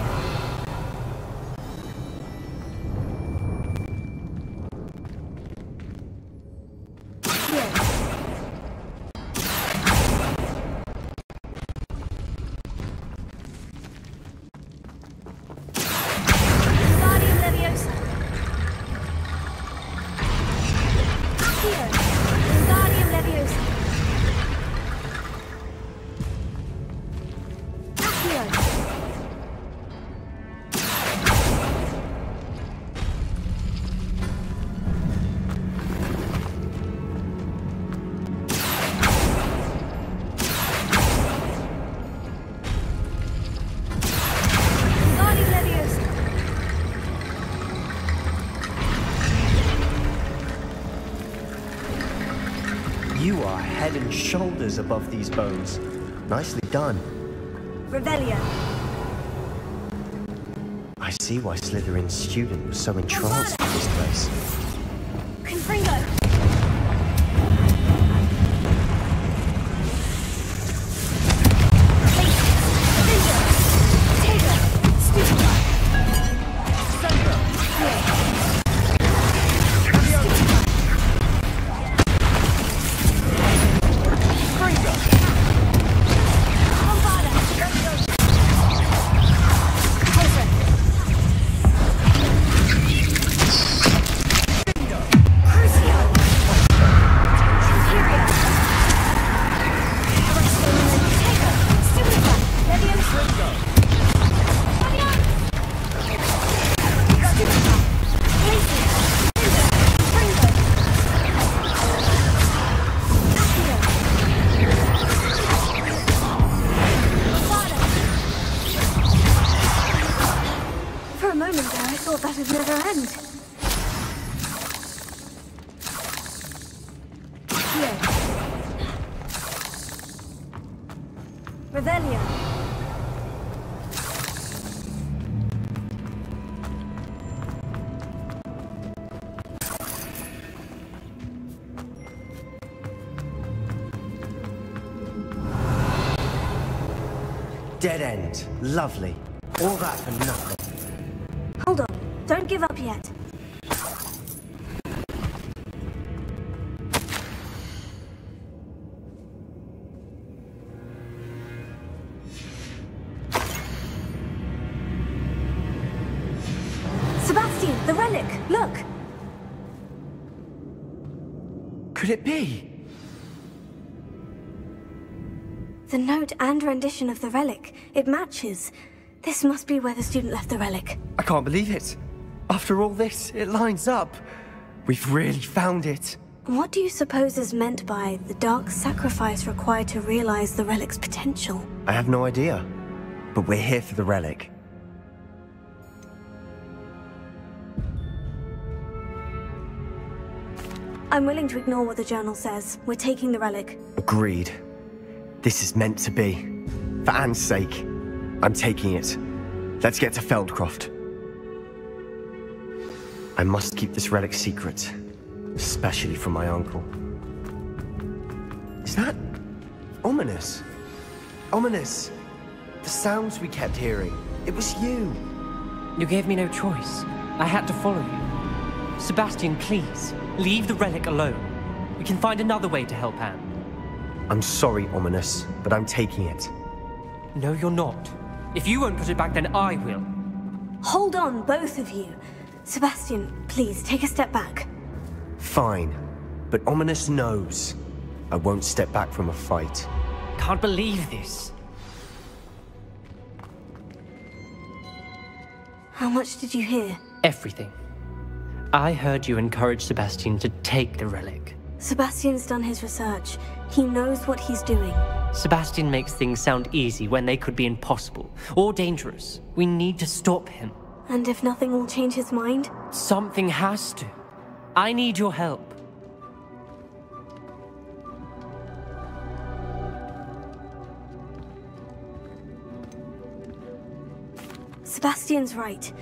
You are head and shoulders above these bones. Nicely done. Revelio. I see why Slytherin's student was so entranced with this place. Confringo. Revelio. Dead end. Lovely. All that for nothing. Hold on. Don't give up yet. Sebastian, the relic! Look! Could it be? The note and rendition of the relic. It matches. This must be where the student left the relic. I can't believe it. After all this, it lines up. We've really found it. What do you suppose is meant by the dark sacrifice required to realize the relic's potential? I have no idea. But we're here for the relic. I'm willing to ignore what the journal says. We're taking the relic. Agreed. This is meant to be. For Anne's sake, I'm taking it. Let's get to Feldcroft. I must keep this relic secret, especially from my uncle. Is that ominous? Ominous! The sounds we kept hearing. It was you. You gave me no choice. I had to follow you. Sebastian, please, leave the relic alone. We can find another way to help Anne. I'm sorry, Ominous, but I'm taking it. No, you're not. If you won't put it back, then I will. Hold on, both of you. Sebastian, please, take a step back. Fine, but Ominous knows. I won't step back from a fight. Can't believe this. How much did you hear? Everything. I heard you encourage Sebastian to take the relic. Sebastian's done his research. He knows what he's doing. Sebastian makes things sound easy when they could be impossible or dangerous. We need to stop him. And if nothing will change his mind? Something has to. I need your help. Sebastian's right.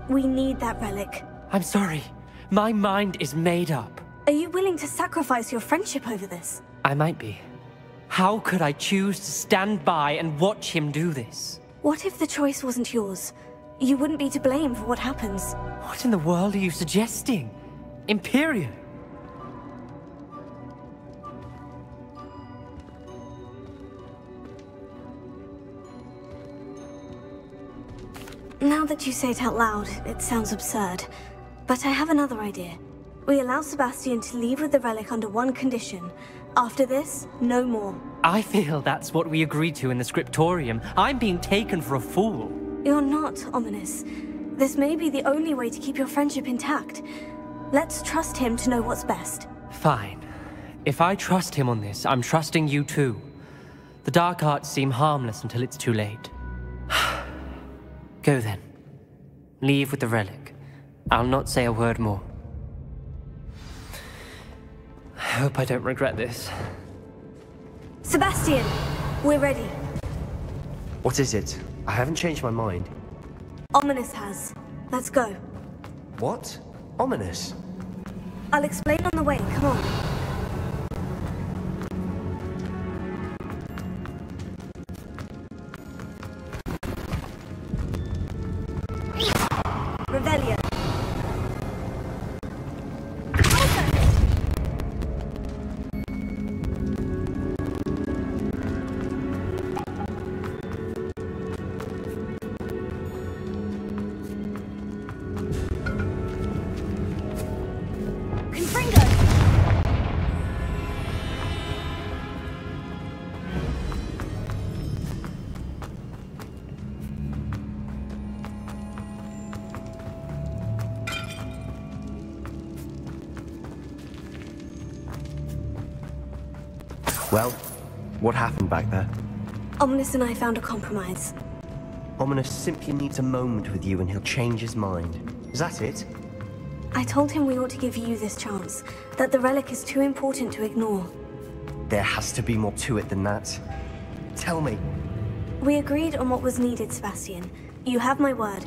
We need that relic. I'm sorry. My mind is made up. Are you willing to sacrifice your friendship over this? I might be. How could I choose to stand by and watch him do this? What if the choice wasn't yours? You wouldn't be to blame for what happens. What in the world are you suggesting? Imperium? Now that you say it out loud, it sounds absurd. But I have another idea. We allow Sebastian to leave with the relic under one condition. After this, no more. I feel that's what we agreed to in the scriptorium. I'm being taken for a fool. You're not, Ominous. This may be the only way to keep your friendship intact. Let's trust him to know what's best. Fine. If I trust him on this, I'm trusting you too. The dark arts seem harmless until it's too late. Go then. Leave with the relic. I'll not say a word more. I hope I don't regret this. Sebastian! We're ready. What is it? I haven't changed my mind. Ominous has. Let's go. What? Ominous? I'll explain on the way. Come on. Revelio. Well, what happened back there? Ominous and I found a compromise. Ominous simply needs a moment with you and he'll change his mind. Is that it? I told him we ought to give you this chance, that the relic is too important to ignore. There has to be more to it than that. Tell me. We agreed on what was needed, Sebastian. You have my word.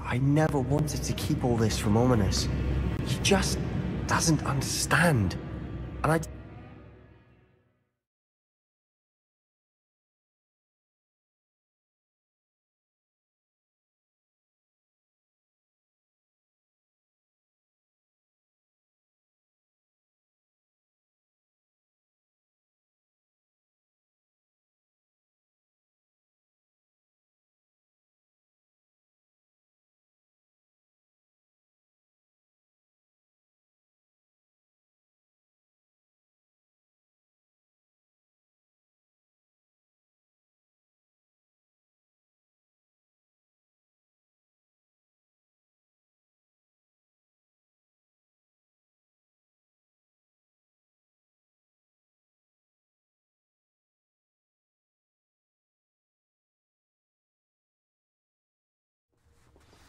I never wanted to keep all this from Ominous. He just doesn't understand. And I...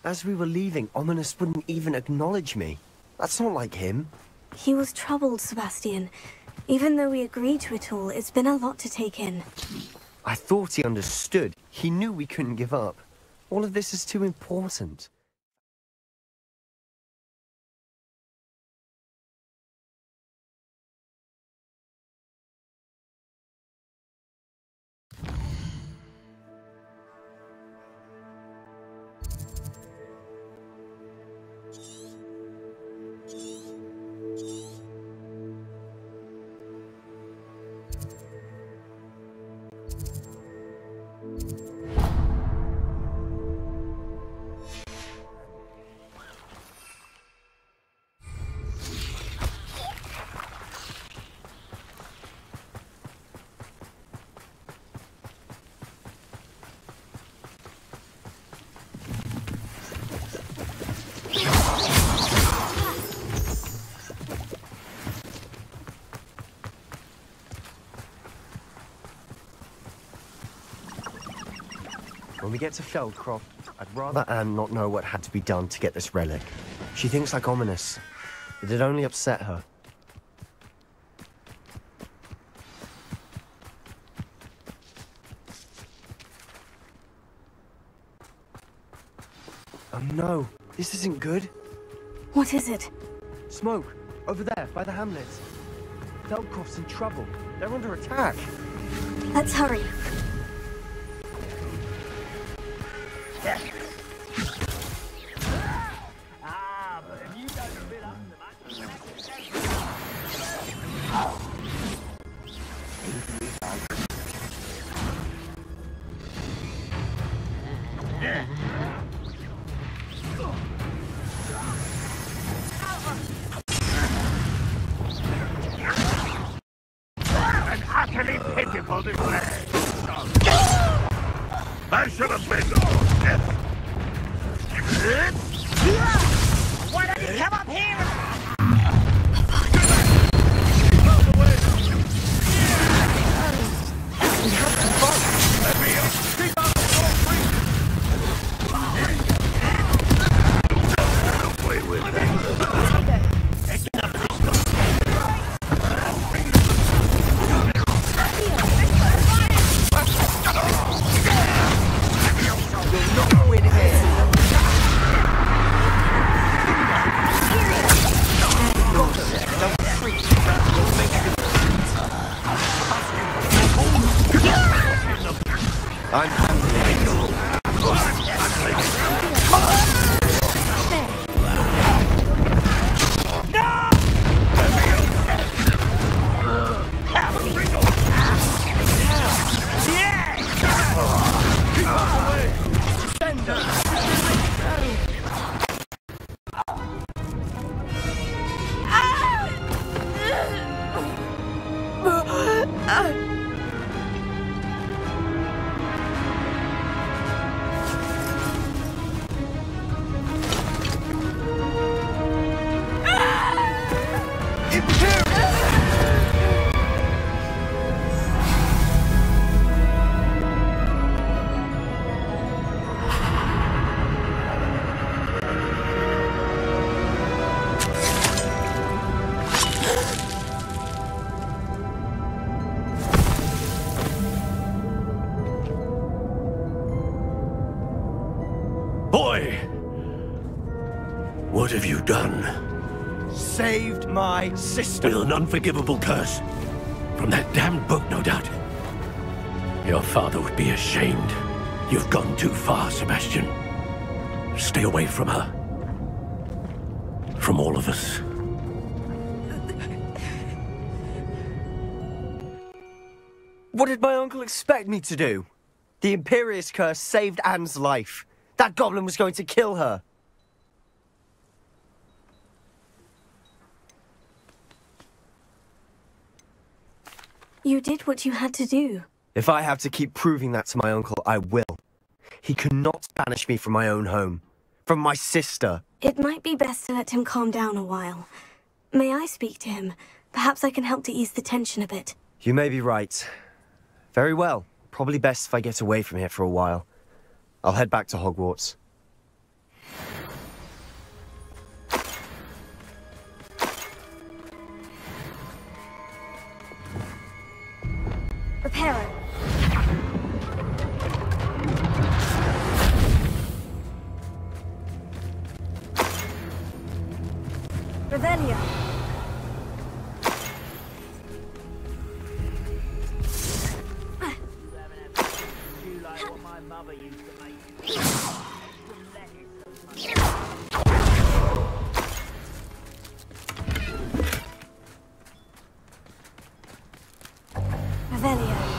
As we were leaving, Ominous wouldn't even acknowledge me. That's not like him. He was troubled, Sebastian. Even though we agreed to it all, it's been a lot to take in. I thought he understood. He knew we couldn't give up. All of this is too important. When we get to Feldcroft, I'd rather Anne not know what had to be done to get this relic. She thinks like Ominous. It'd only upset her. Oh no, this isn't good. What is it? Smoke, over there, by the hamlet. Feldcroft's in trouble. They're under attack. Let's hurry. An utterly pitiful display. I should have been. Why don't you come up here? Boy! What have you done? Saved my sister. With an unforgivable curse. From that damned book, no doubt. Your father would be ashamed. You've gone too far, Sebastian. Stay away from her. From all of us. What did my uncle expect me to do? The Imperious curse saved Anne's life. That goblin was going to kill her. You did what you had to do. If I have to keep proving that to my uncle, I will. He cannot banish me from my own home. From my sister. It might be best to let him calm down a while. May I speak to him? Perhaps I can help to ease the tension a bit. You may be right. Very well. Probably best if I get away from here for a while. I'll head back to Hogwarts. mother used to make. Revelio.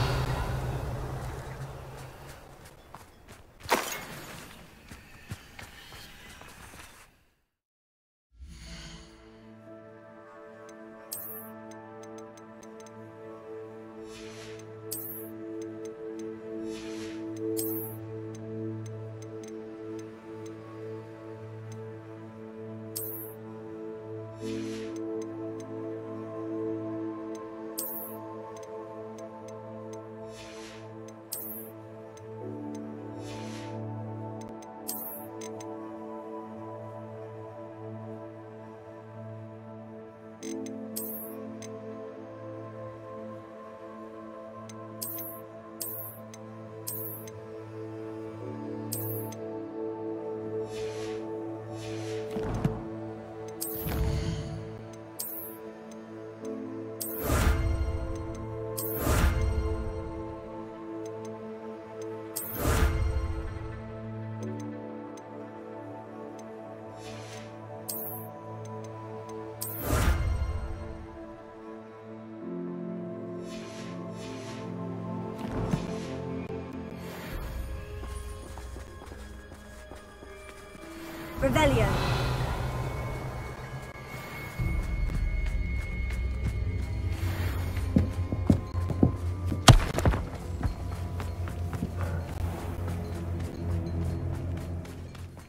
Revelio.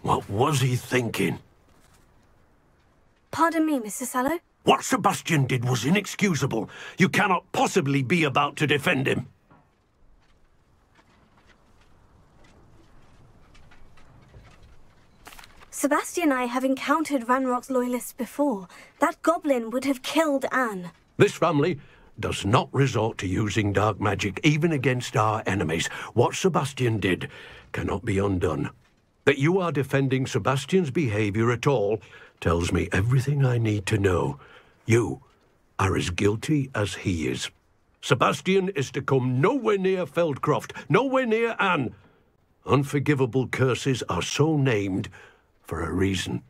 What was he thinking? Pardon me, Mr. Sallow? What Sebastian did was inexcusable. You cannot possibly be about to defend him. Sebastian and I have encountered Ranrock's loyalists before. That goblin would have killed Anne. This family does not resort to using dark magic, even against our enemies. What Sebastian did cannot be undone. That you are defending Sebastian's behavior at all tells me everything I need to know. You are as guilty as he is. Sebastian is to come nowhere near Feldcroft, nowhere near Anne. Unforgivable curses are so named for a reason.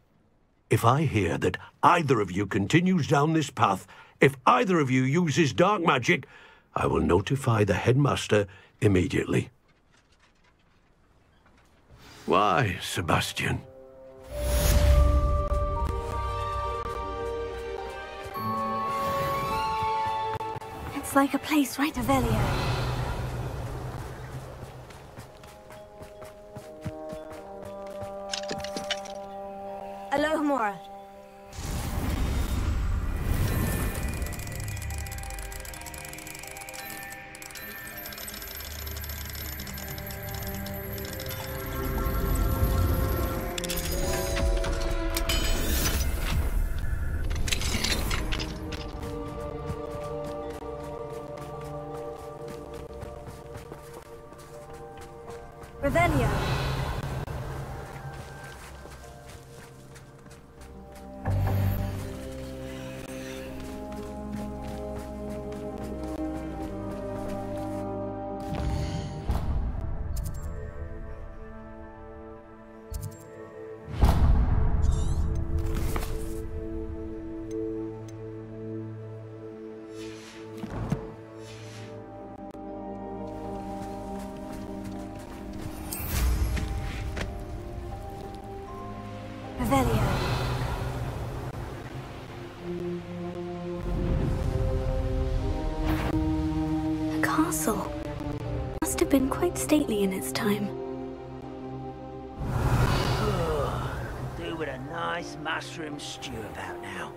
If I hear that either of you continues down this path, if either of you uses dark magic, I will notify the headmaster immediately. Why, Sebastian? It's like a place right of Revelio. Alohomora. Revelio. Revelio. A castle. Must have been quite stately in its time. Do with a nice mushroom stew about now.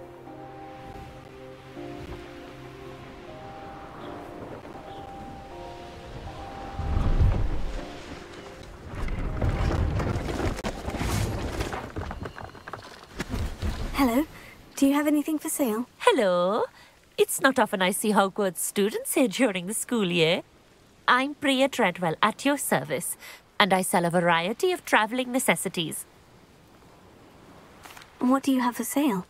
Hello. Do you have anything for sale? Hello. It's not often I see Hogwarts students here during the school year. I'm Priya Treadwell at your service, and I sell a variety of traveling necessities. What do you have for sale?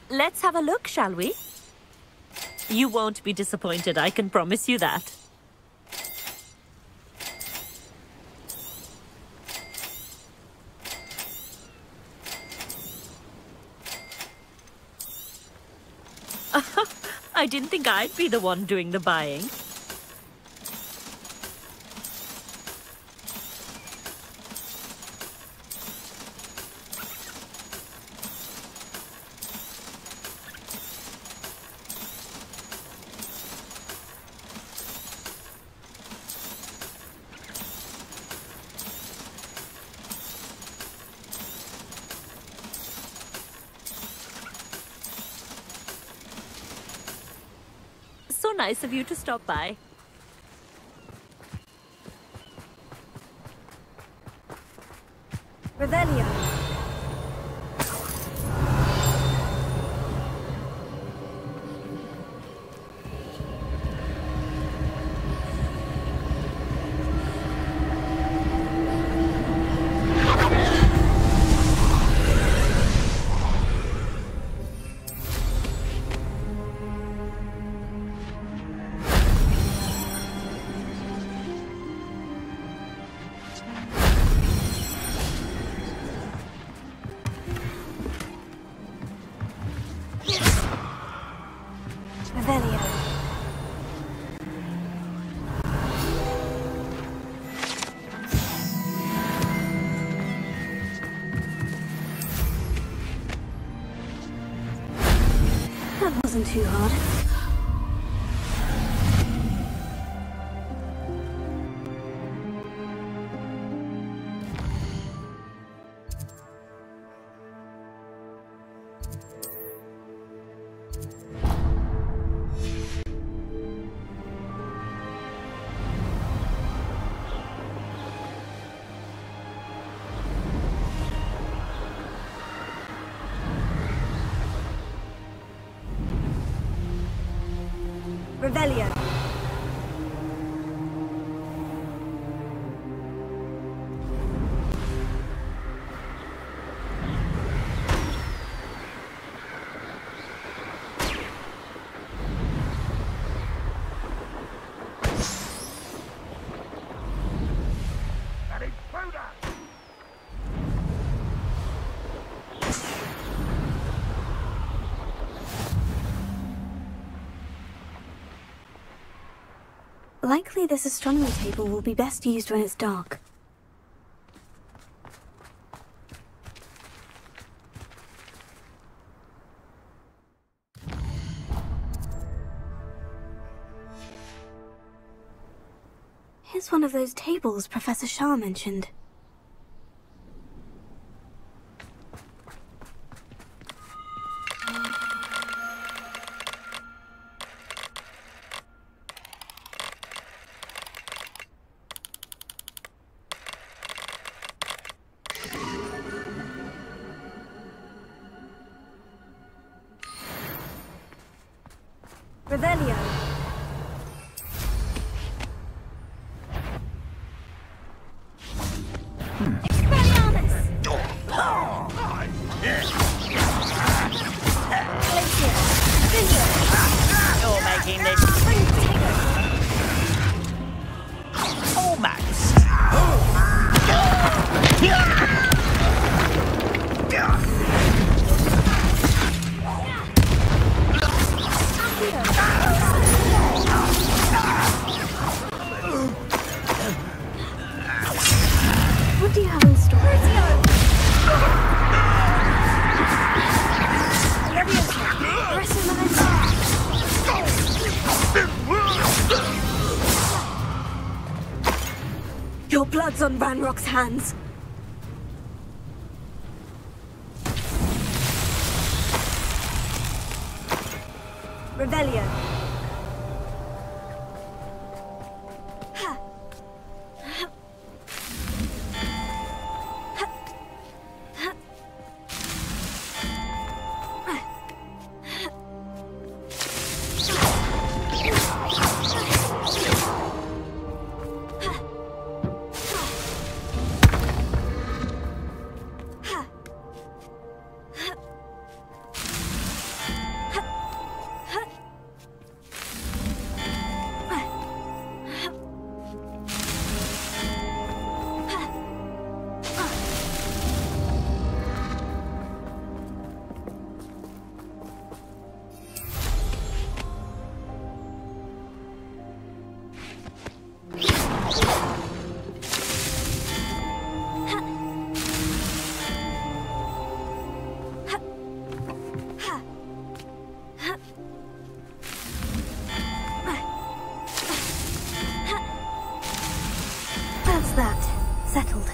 Let's have a look, shall we? You won't be disappointed, I can promise you that. I didn't think I'd be the one doing the buying. So nice of you to stop by. Revelio. That wasn't too hard. Revelio. Likely this astronomy table will be best used when it's dark. Here's one of those tables Professor Shah mentioned. Revelio. You're making this almost. What do you have in store? Your blood's on Ranrock's hands. Revelio. that? Settled.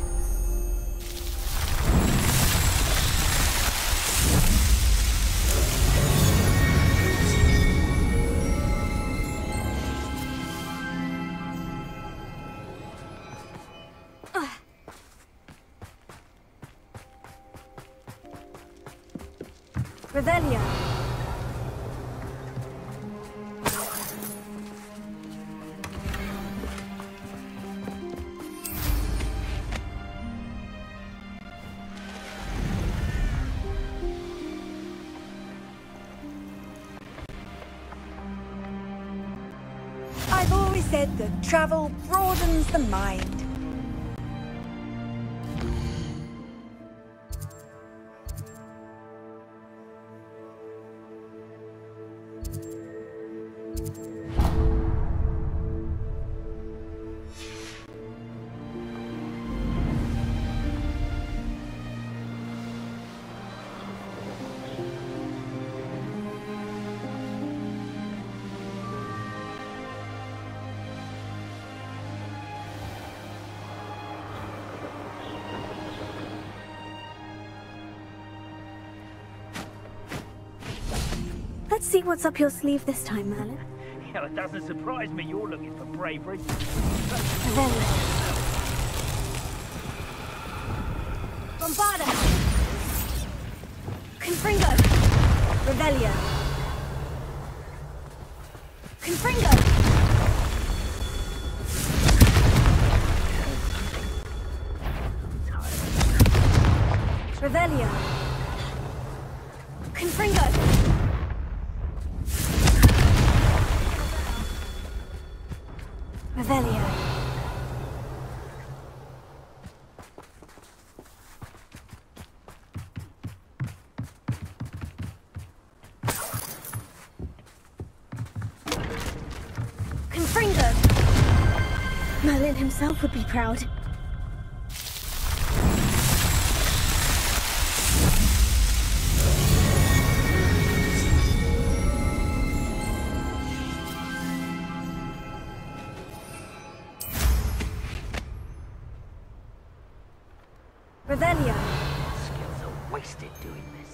Revelio. I've always said that travel broadens the mind. Let's see what's up your sleeve this time, Merlin. Yeah, it doesn't surprise me you're looking for bravery. Bombarda! Confringo! Revelio! Confringo! Revelio! Confringo! Revelio. Confringo! Merlin himself would be proud. Revelio. Skills are wasted doing this.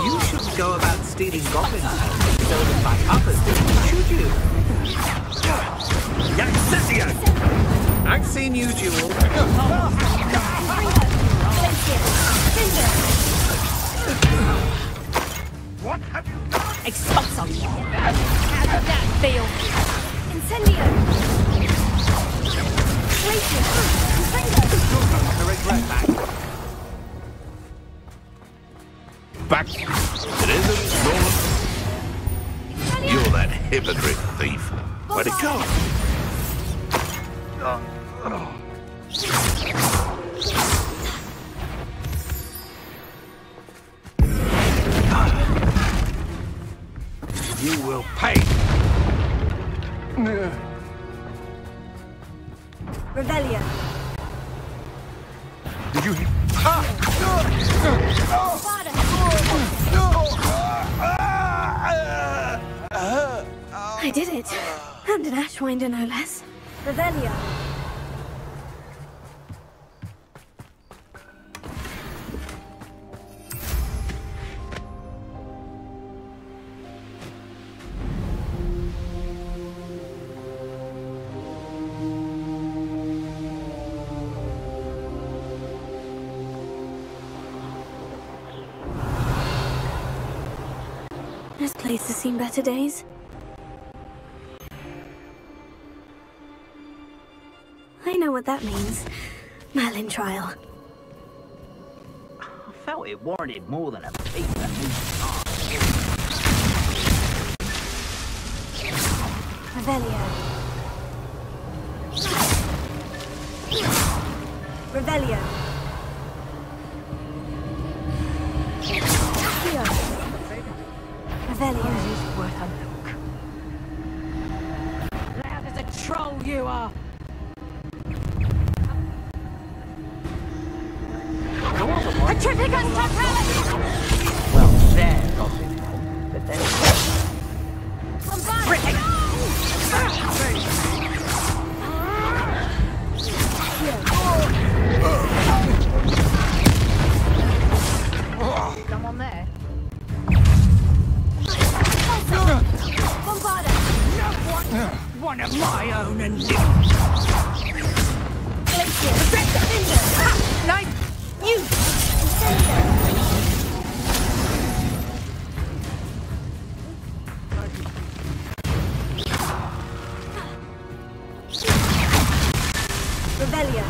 You shouldn't go about stealing goblins stolen by others, should you? Yaxisia! I've seen you duel. What have you done? Expulso! How did that feel? Incendio! Glacier! Confringo! Back. It isn't stolen. You're that hypocrite thief. Where'd it go? You will pay. Revelio. Did you... I did it. And an Ashwinder, no less. Revelio. This place has seen better days. I know what that means. Merlin trial. I felt it warranted more than a piece of Revelio. Revelio. Revelio. Is worth a look. Loud as a troll you are. A Trificus totality! Well, there, Goblin. there. Bombarda! One of my own and Glacier! Nice! You! Rebellion!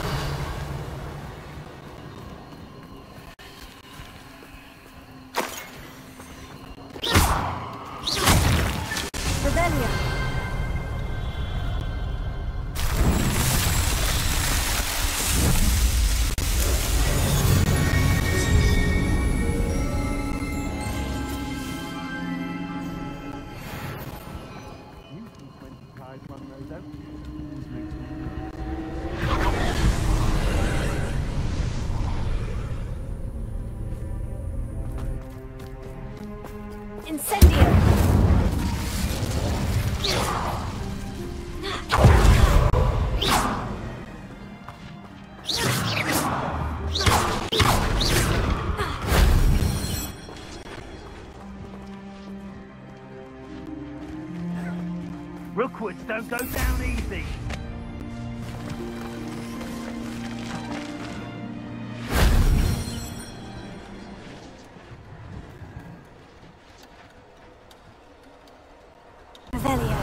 Rebellion! Incendio! Rookwoods don't go down easy. Revelio.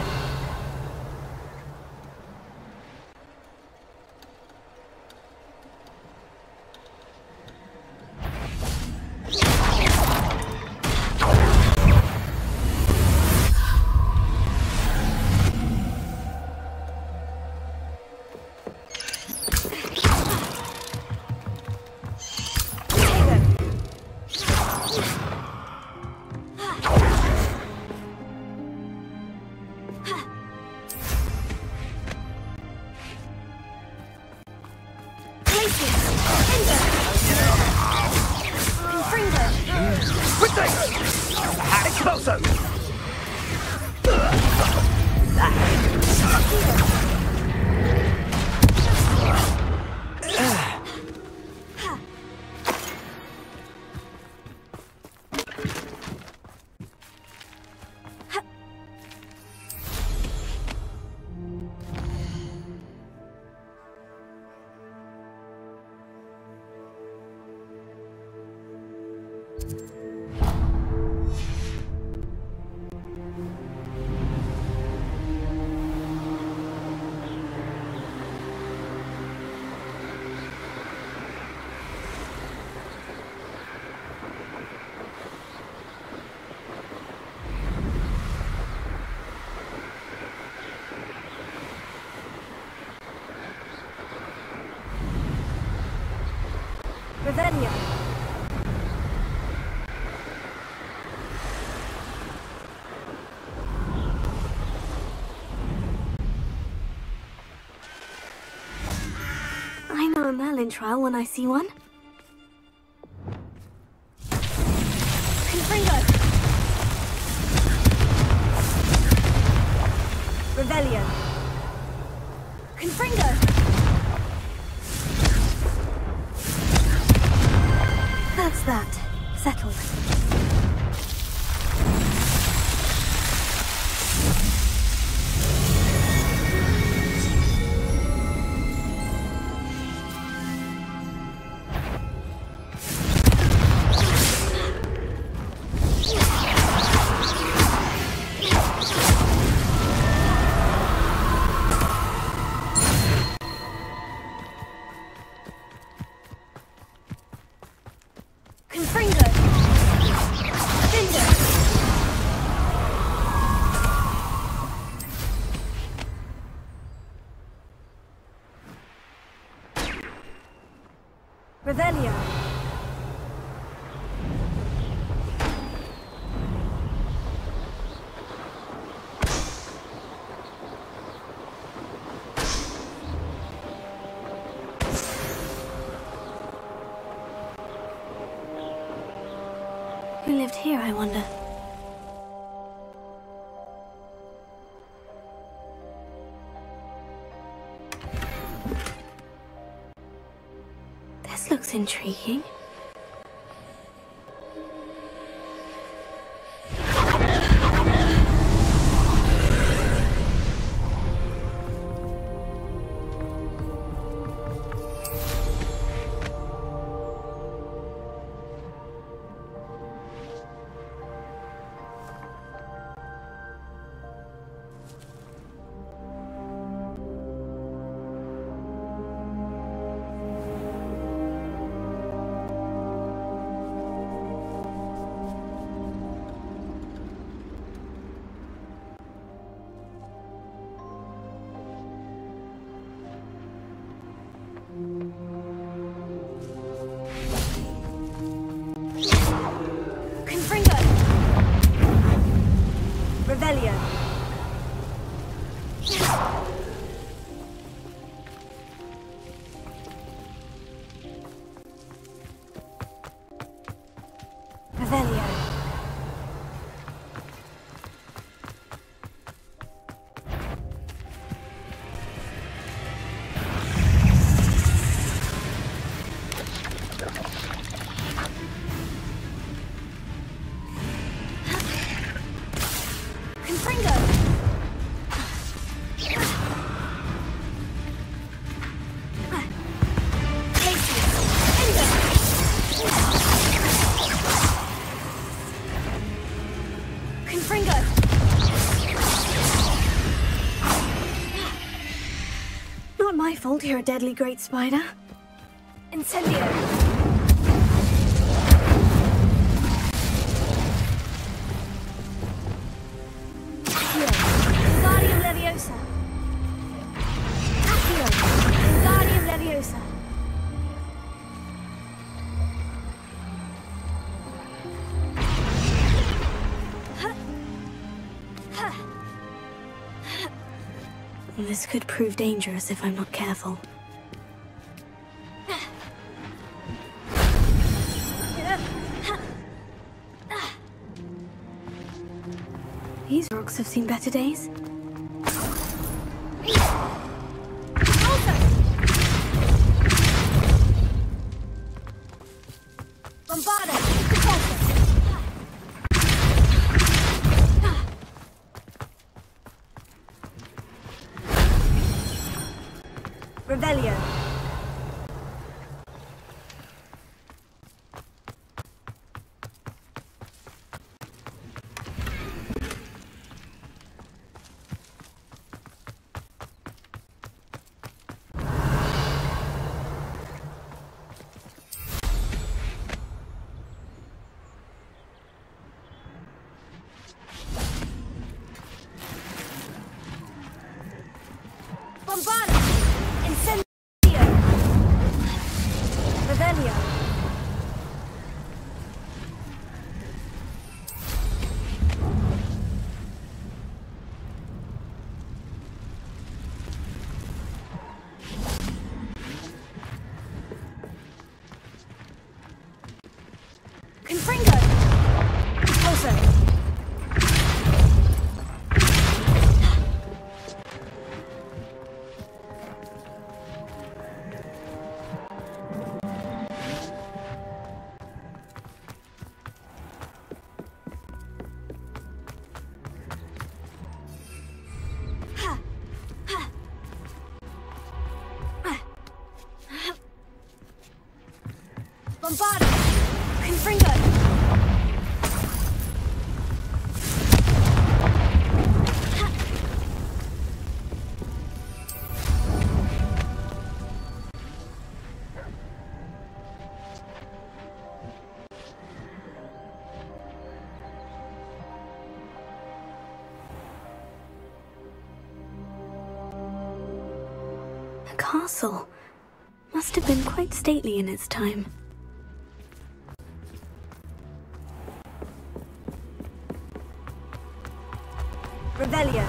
Revelio. I know a Merlin trial when I see one. Confringo. Revelio. Confringo. That's that. Settled. Revelio. Who lived here, I wonder? This looks intriguing. Confringo! Not my fault you're a deadly great spider. Incendio! Accio! Wingardium Leviosa! Accio! Wingardium Leviosa! This could prove dangerous if I'm not careful. These rocks have seen better days. Bombarda! Revelio. Bombarda! Incendio! Revelio! Confringo! Repulso! Bombarda! Confringo! A castle. Must have been quite stately in its time. Revelio.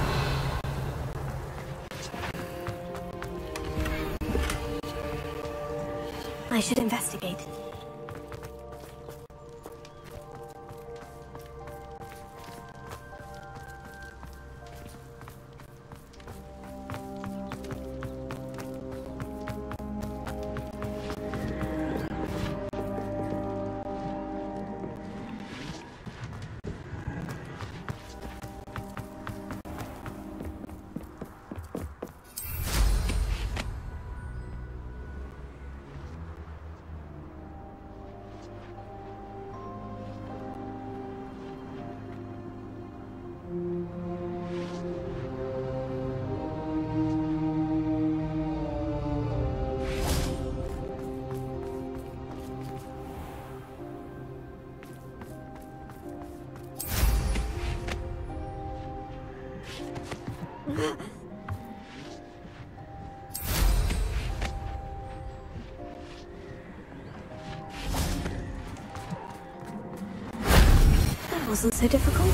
I should investigate. That wasn't so difficult.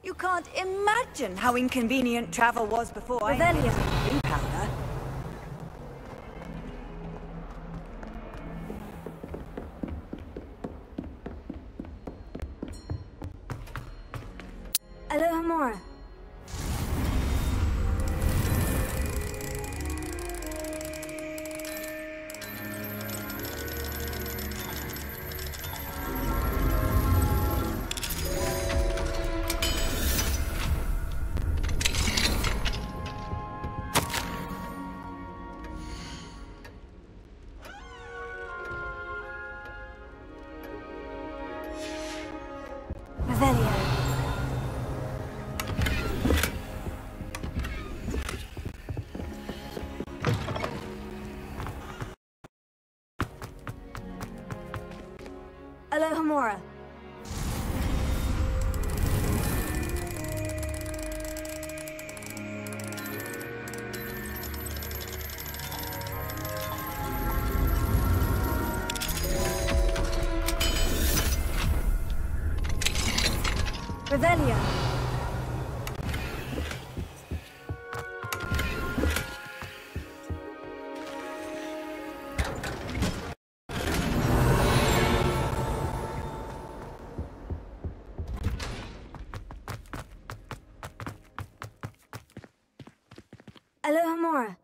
You can't imagine how inconvenient travel was before I had blue powder. Aloha Mora. Aloha Mora. Revelio. Aloha Mora.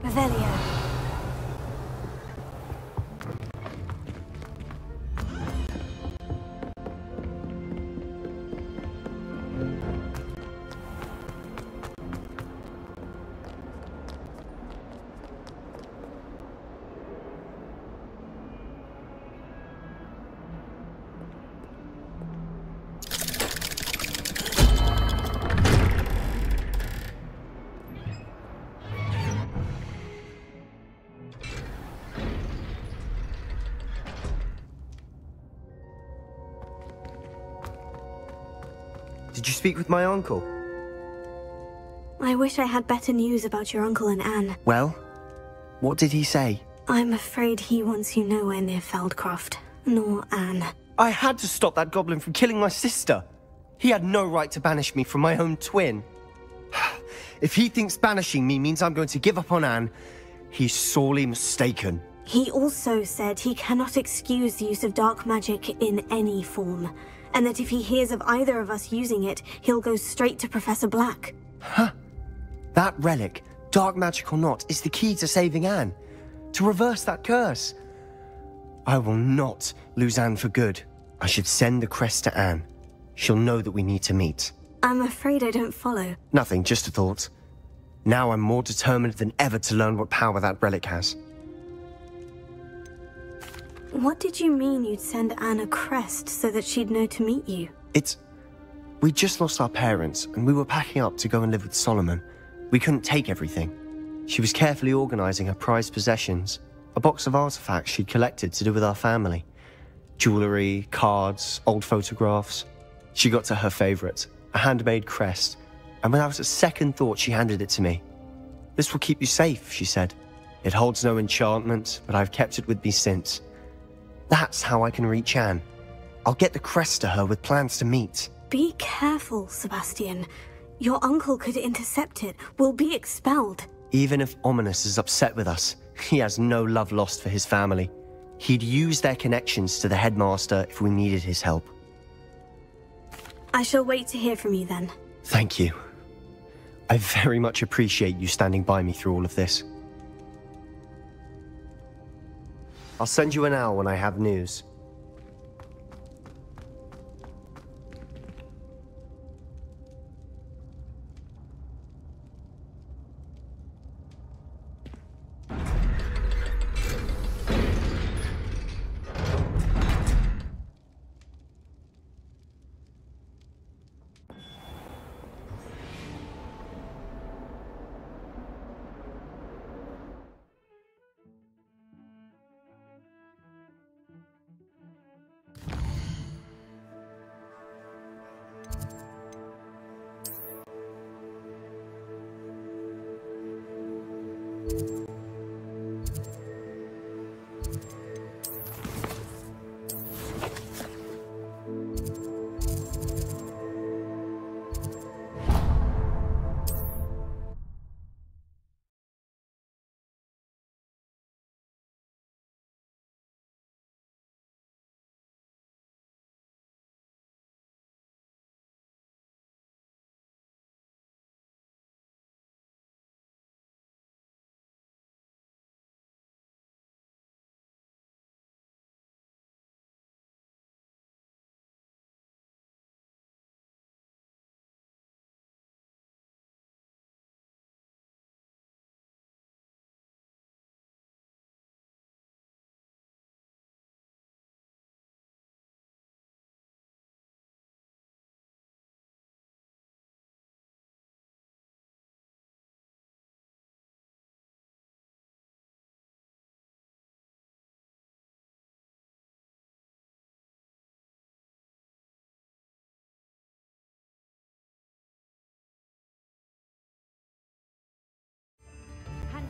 Revelio. Did you speak with my uncle? I wish I had better news about your uncle and Anne. Well, what did he say? I'm afraid he wants you nowhere near Feldcroft, nor Anne. I had to stop that goblin from killing my sister. He had no right to banish me from my own twin. If he thinks banishing me means I'm going to give up on Anne, he's sorely mistaken. He also said he cannot excuse the use of dark magic in any form, and that if he hears of either of us using it, he'll go straight to Professor Black. Huh? That relic, dark magic or not, is the key to saving Anne. To reverse that curse. I will not lose Anne for good. I should send the crest to Anne. She'll know that we need to meet. I'm afraid I don't follow. Nothing, just a thought. Now I'm more determined than ever to learn what power that relic has. What did you mean you'd send Anne a crest so that she'd know to meet you? We just lost our parents, and we were packing up to go and live with Solomon. We couldn't take everything. She was carefully organizing her prized possessions, a box of artifacts she'd collected to do with our family. Jewelry, cards, old photographs. She got to her favorite, a handmade crest, and without a second thought she handed it to me. "This will keep you safe," she said. "It holds no enchantment, but I've kept it with me since. That's how I can reach Anne. I'll get the crest to her with plans to meet." Be careful, Sebastian. Your uncle could intercept it. We'll be expelled. Even if Ominous is upset with us, he has no love lost for his family. He'd use their connections to the headmaster if we needed his help. I shall wait to hear from you then. Thank you. I very much appreciate you standing by me through all of this. I'll send you an owl when I have news.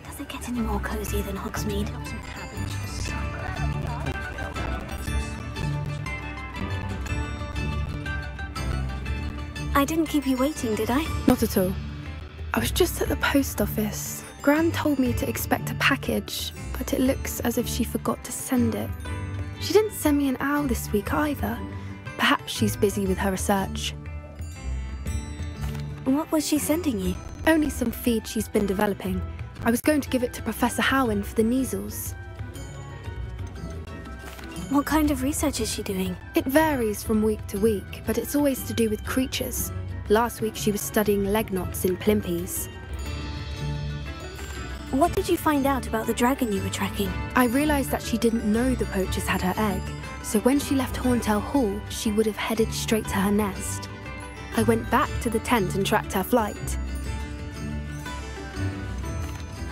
Does it get any more cozy than Hogsmeade? I didn't keep you waiting, did I? Not at all. I was just at the post office. Gran told me to expect a package, but it looks as if she forgot to send it. She didn't send me an owl this week either. Perhaps she's busy with her research. What was she sending you? Only some feed she's been developing. I was going to give it to Professor Howin for the measles. What kind of research is she doing? It varies from week to week, but it's always to do with creatures. Last week she was studying leg knots in plimpies. What did you find out about the dragon you were tracking? I realized that she didn't know the poachers had her egg, so when she left Horntail Hall, she would have headed straight to her nest. I went back to the tent and tracked her flight.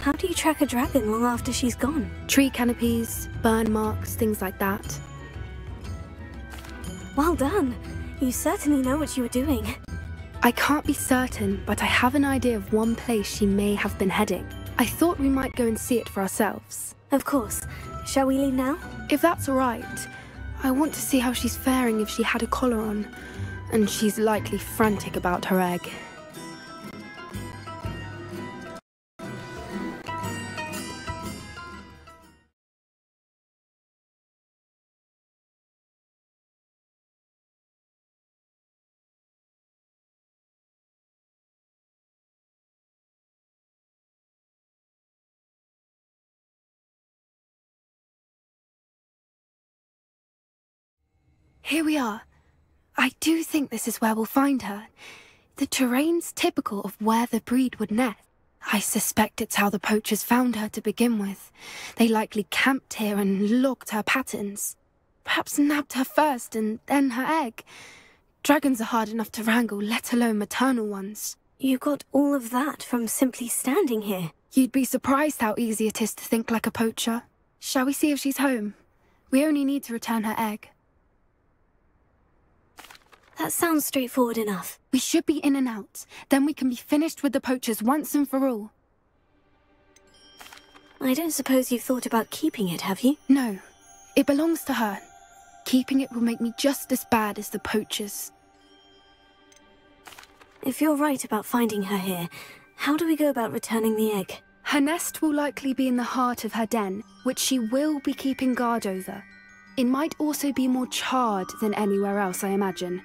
How do you track a dragon long after she's gone? Tree canopies, burn marks, things like that. Well done. You certainly know what you were doing. I can't be certain, but I have an idea of one place she may have been heading. I thought we might go and see it for ourselves. Of course. Shall we leave now? If that's all right. I want to see how she's faring if she had a collar on. And she's likely frantic about her egg. Here we are. I do think this is where we'll find her. The terrain's typical of where the breed would nest. I suspect it's how the poachers found her to begin with. They likely camped here and logged her patterns. Perhaps nabbed her first and then her egg. Dragons are hard enough to wrangle, let alone maternal ones. You got all of that from simply standing here. You'd be surprised how easy it is to think like a poacher. Shall we see if she's home? We only need to return her egg. That sounds straightforward enough. We should be in and out. Then we can be finished with the poachers once and for all. I don't suppose you've thought about keeping it, have you? No. It belongs to her. Keeping it will make me just as bad as the poachers. If you're right about finding her here, how do we go about returning the egg? Her nest will likely be in the heart of her den, which she will be keeping guard over. It might also be more charred than anywhere else, I imagine.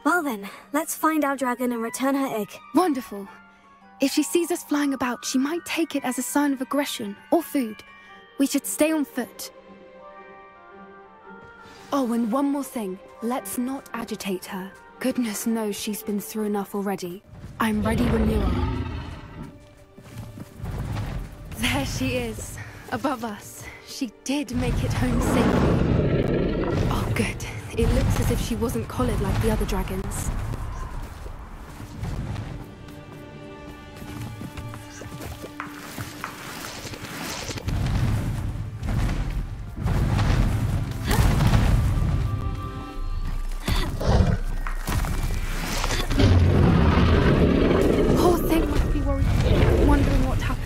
Well then, let's find our dragon and return her egg. Wonderful. If she sees us flying about, she might take it as a sign of aggression or food. We should stay on foot. Oh, and one more thing. Let's not agitate her. Goodness knows she's been through enough already. I'm ready when you are. There she is, above us. She did make it home safely. Oh, good. It looks as if she wasn't collared like the other dragons. Poor thing must be worried, wondering what happened.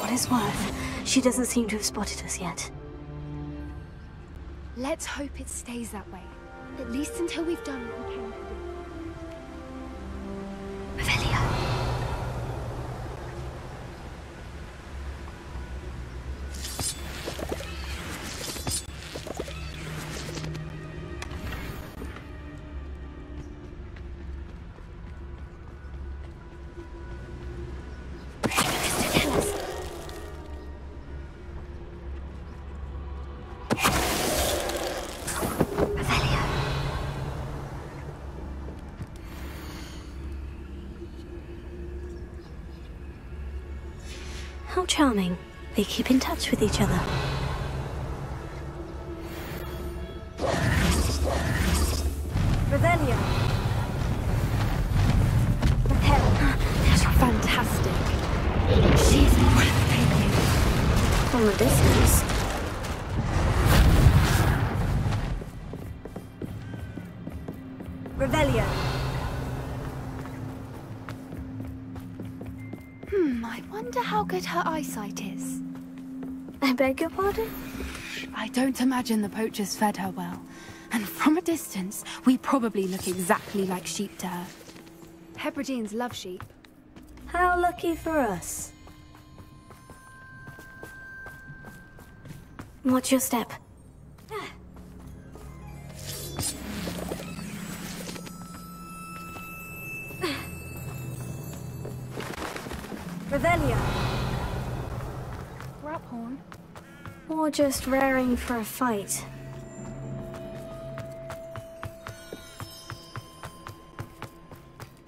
what it's worth, she doesn't seem to have spotted us yet. Let's hope it stays that way. At least until we've done what we came to do. Revelio. How charming. They keep in touch with each other. Revelio. That's fantastic. She's breathtaking. From a distance. Revelio. I wonder how good her eyesight is. I beg your pardon? I don't imagine the poachers fed her well. And from a distance, we probably look exactly like sheep to her. Hebrideans love sheep. How lucky for us. Watch your step. Revelio. We're up, Horn. Or just raring for a fight.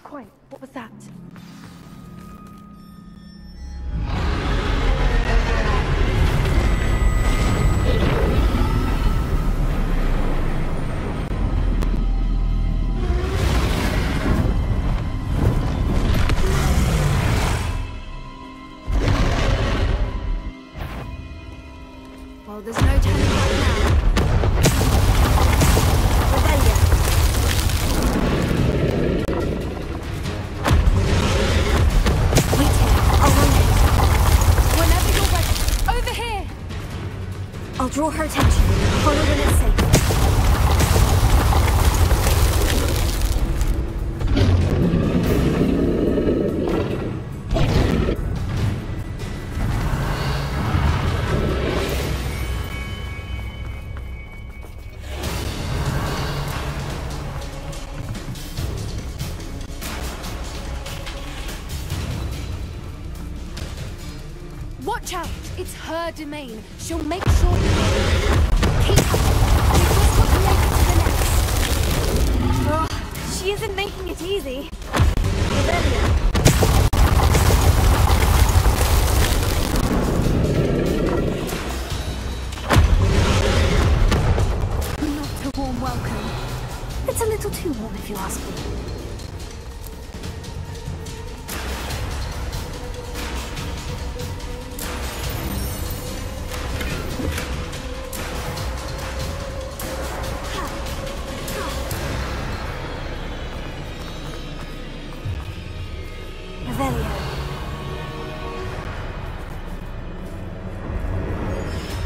Quite. What was that? Well, there's no turning back now. Revelio. Wait here. I'll run it. Whenever you're ready. Over here! I'll draw her attention. Follow when it's safe. Watch out! It's her domain. She'll make sure you keep up. We've just got to make it to the next. Oh, she isn't making it easy. Revelio. Not a warm welcome. It's a little too warm if you ask me. Revelio.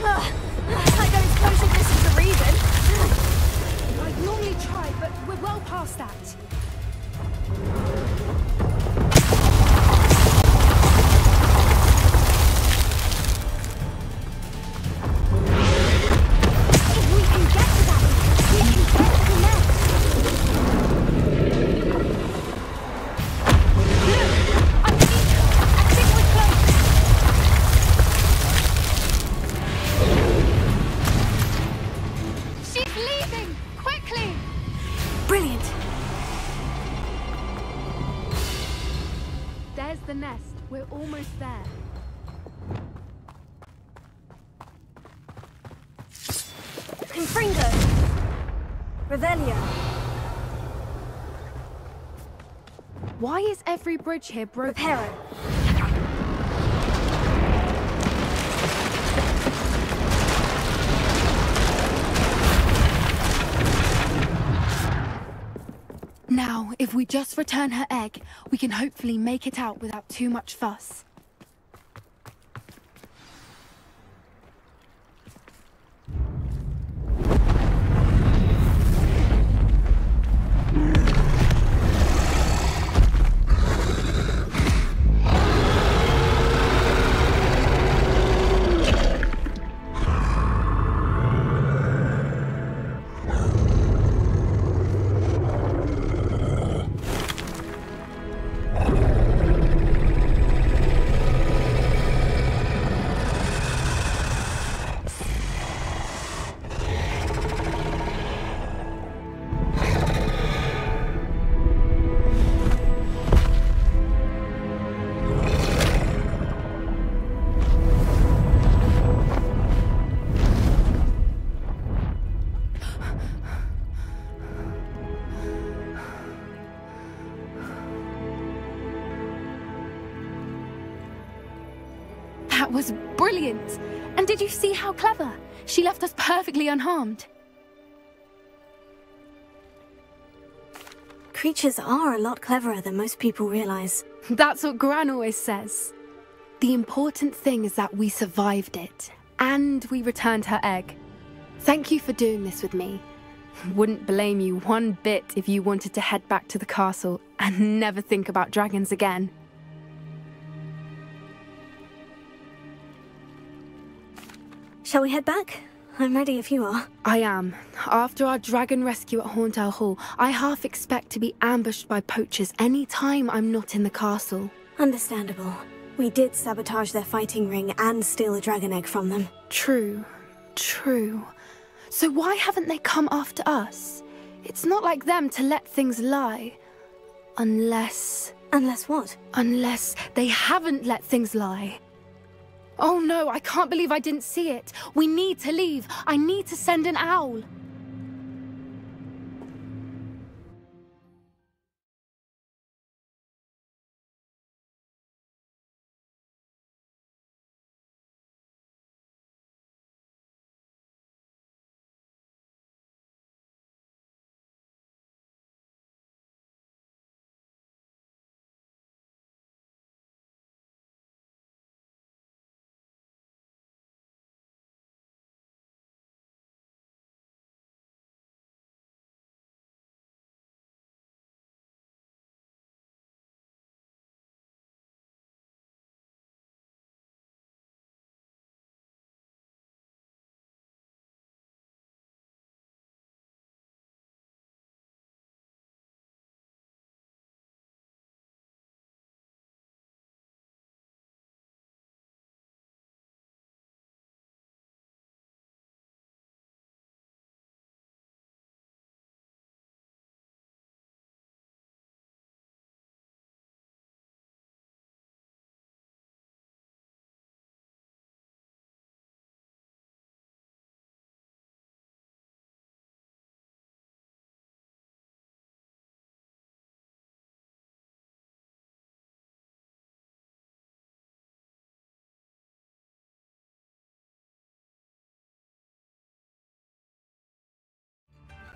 I don't suppose this is the reason. I'd normally try, but we're well past that. If we can get to that, we can get to the next. Look! Underneath her! I think we're close! She's leaving! Quickly! Brilliant. There's the nest. We're almost there. Confringo. Revelio. Why is every bridge here broken? Reparo. Now, if we just return her egg, we can hopefully make it out without too much fuss. was brilliant. And did you see how clever? She left us perfectly unharmed. Creatures are a lot cleverer than most people realize. That's what Gran always says. The important thing is that we survived it, and we returned her egg. Thank you for doing this with me. Wouldn't blame you one bit if you wanted to head back to the castle and never think about dragons again. Shall we head back? I'm ready if you are. I am. After our dragon rescue at Hauntel Hall, I half expect to be ambushed by poachers any time I'm not in the castle. Understandable. We did sabotage their fighting ring and steal a dragon egg from them. True. True. So why haven't they come after us? It's not like them to let things lie. Unless... Unless what? Unless they haven't let things lie. Oh no, I can't believe I didn't see it. We need to leave. I need to send an owl.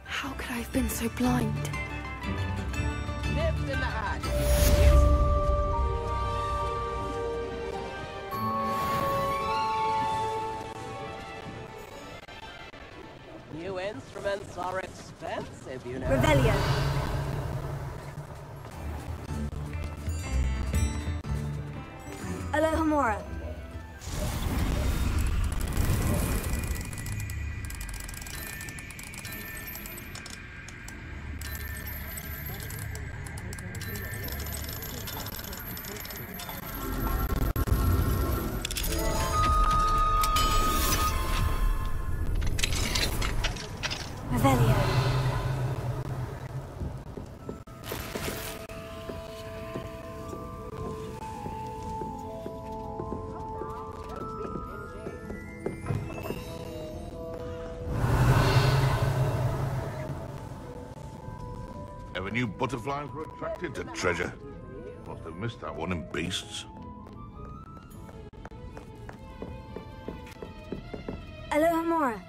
How could I have been so blind? Nipped in the hat. New instruments are expensive, you know. Revelio. Alohomora. Ever knew butterflies were attracted to treasure? Must have missed that one in beasts. Alohomora.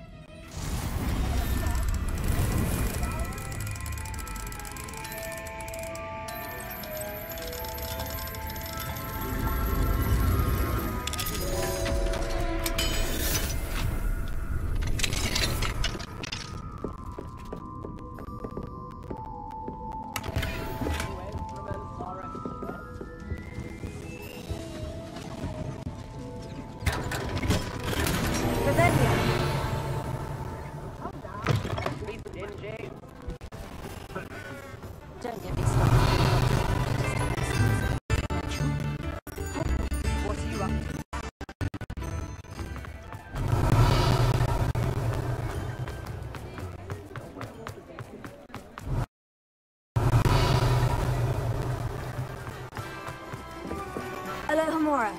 Don't get me started. What are you up to? Alohomora.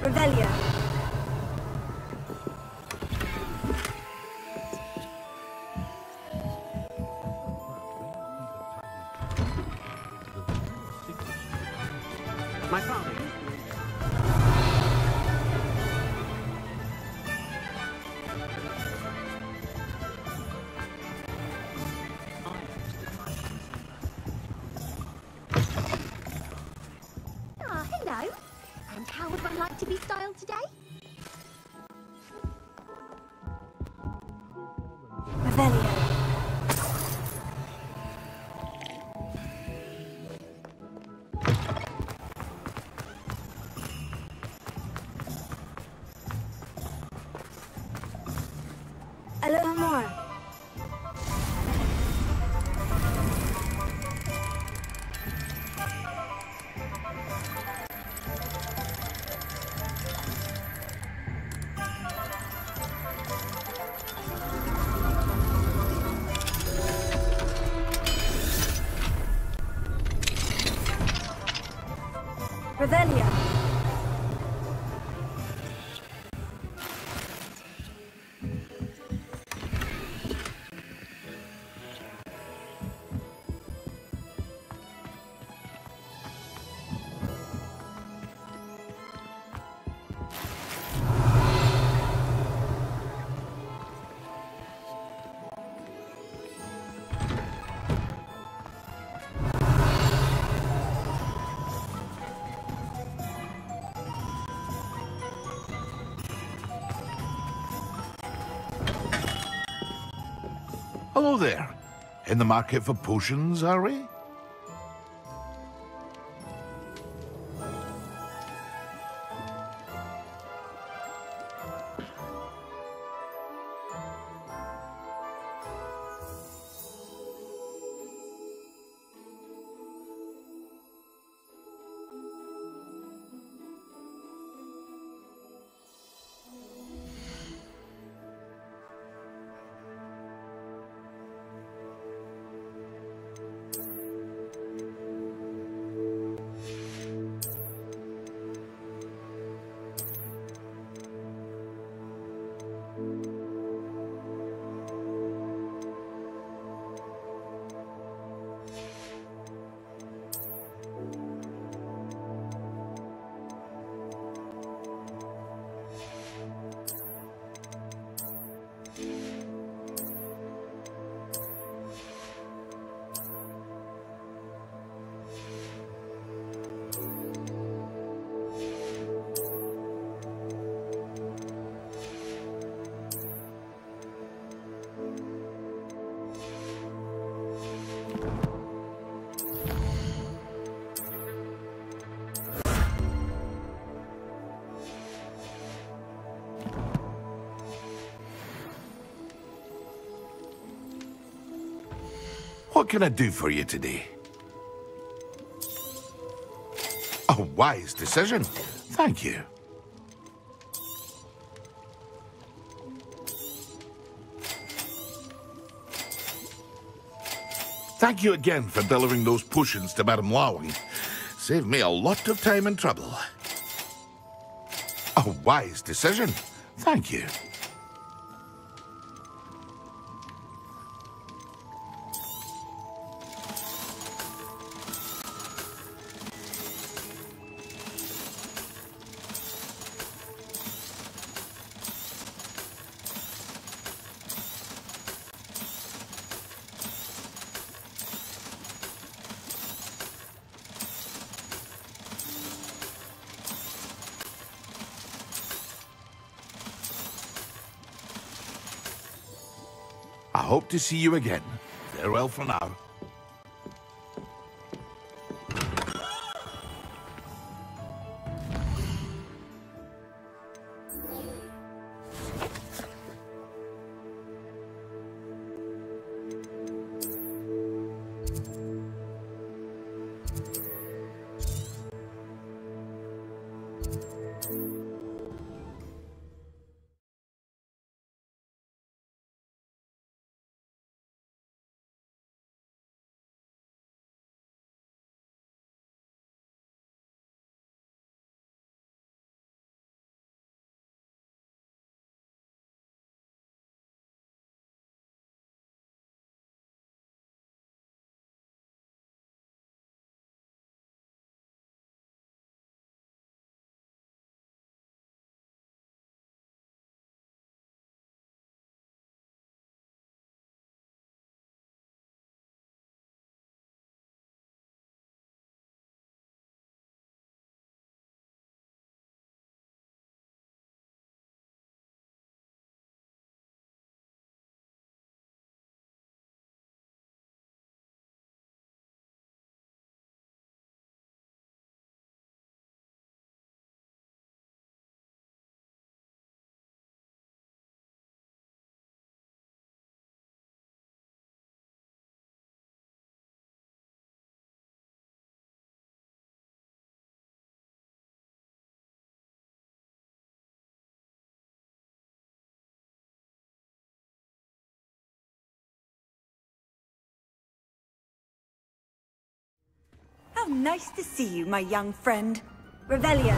Revelio. My father. Hello. And how would one like to be styled today? Revelio. A little more. Revelio. Hello there. In the market for potions, are we? What can I do for you today? A wise decision. Thank you. Thank you again for delivering those potions to Madame Lawing. Saved me a lot of time and trouble. A wise decision. Thank you. I hope to see you again. Farewell for now. How nice to see you, my young friend. Revelio.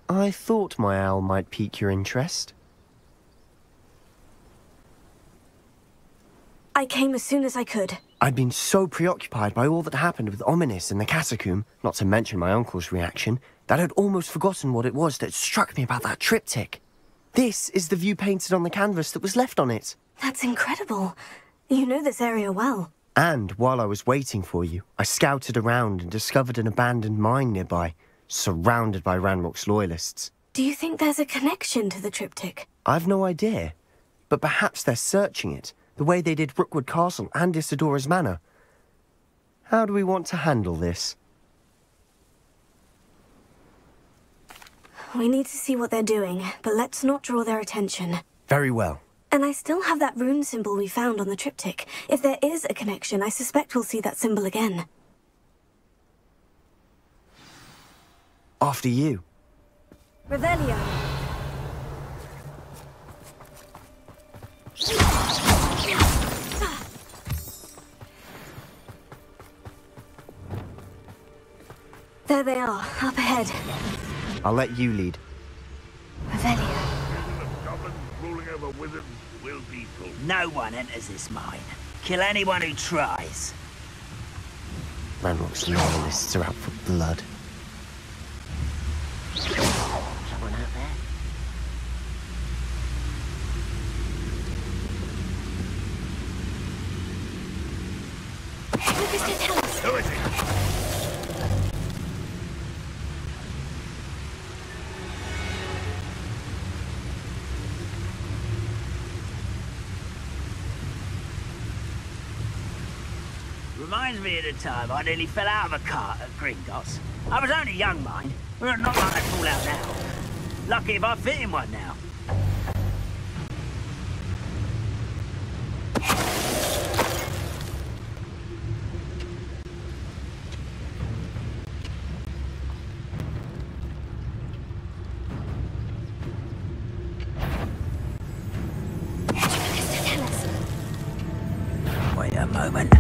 I thought my owl might pique your interest. I came as soon as I could. I'd been so preoccupied by all that happened with Ominis in the catacomb, not to mention my uncle's reaction, that I'd almost forgotten what it was that struck me about that triptych. This is the view painted on the canvas that was left on it. That's incredible. You know this area well. And while I was waiting for you, I scouted around and discovered an abandoned mine nearby, surrounded by Ranrock's loyalists. Do you think there's a connection to the triptych? I've no idea, but perhaps they're searching it, the way they did Rookwood Castle and Isidora's Manor. How do we want to handle this? We need to see what they're doing, but let's not draw their attention. Very well. And I still have that rune symbol we found on the triptych. If there is a connection, I suspect we'll see that symbol again. After you. Revelio. There they are, up ahead. I'll let you lead. Revelio. Ruling over wizards will be full. No one enters this mine. Kill anyone who tries. Ranrock's loyalists are out for blood. Someone out there? Who is it? Reminds me of the time I nearly fell out of a cart at Gringotts. I was only young, mind. Well, not like I'd fall out now. Lucky if I fit in one now. Wait a moment.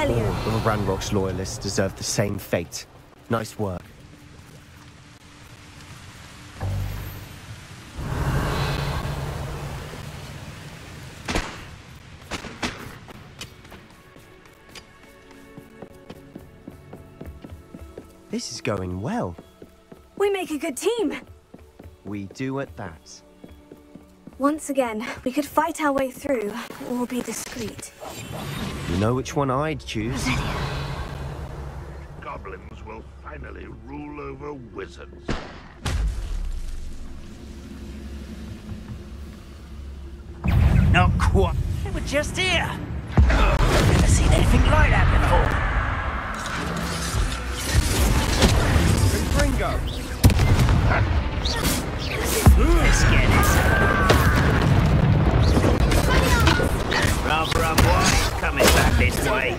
All of Ranrock's loyalists deserve the same fate. Nice work. This is going well. We make a good team. We do at that. Once again, we could fight our way through, or be discreet. You know which one I'd choose. Goblins will finally rule over wizards. Not quite. They were just here. Never seen anything like that before. Ringo! Let's get this. Rather unwise coming back this way.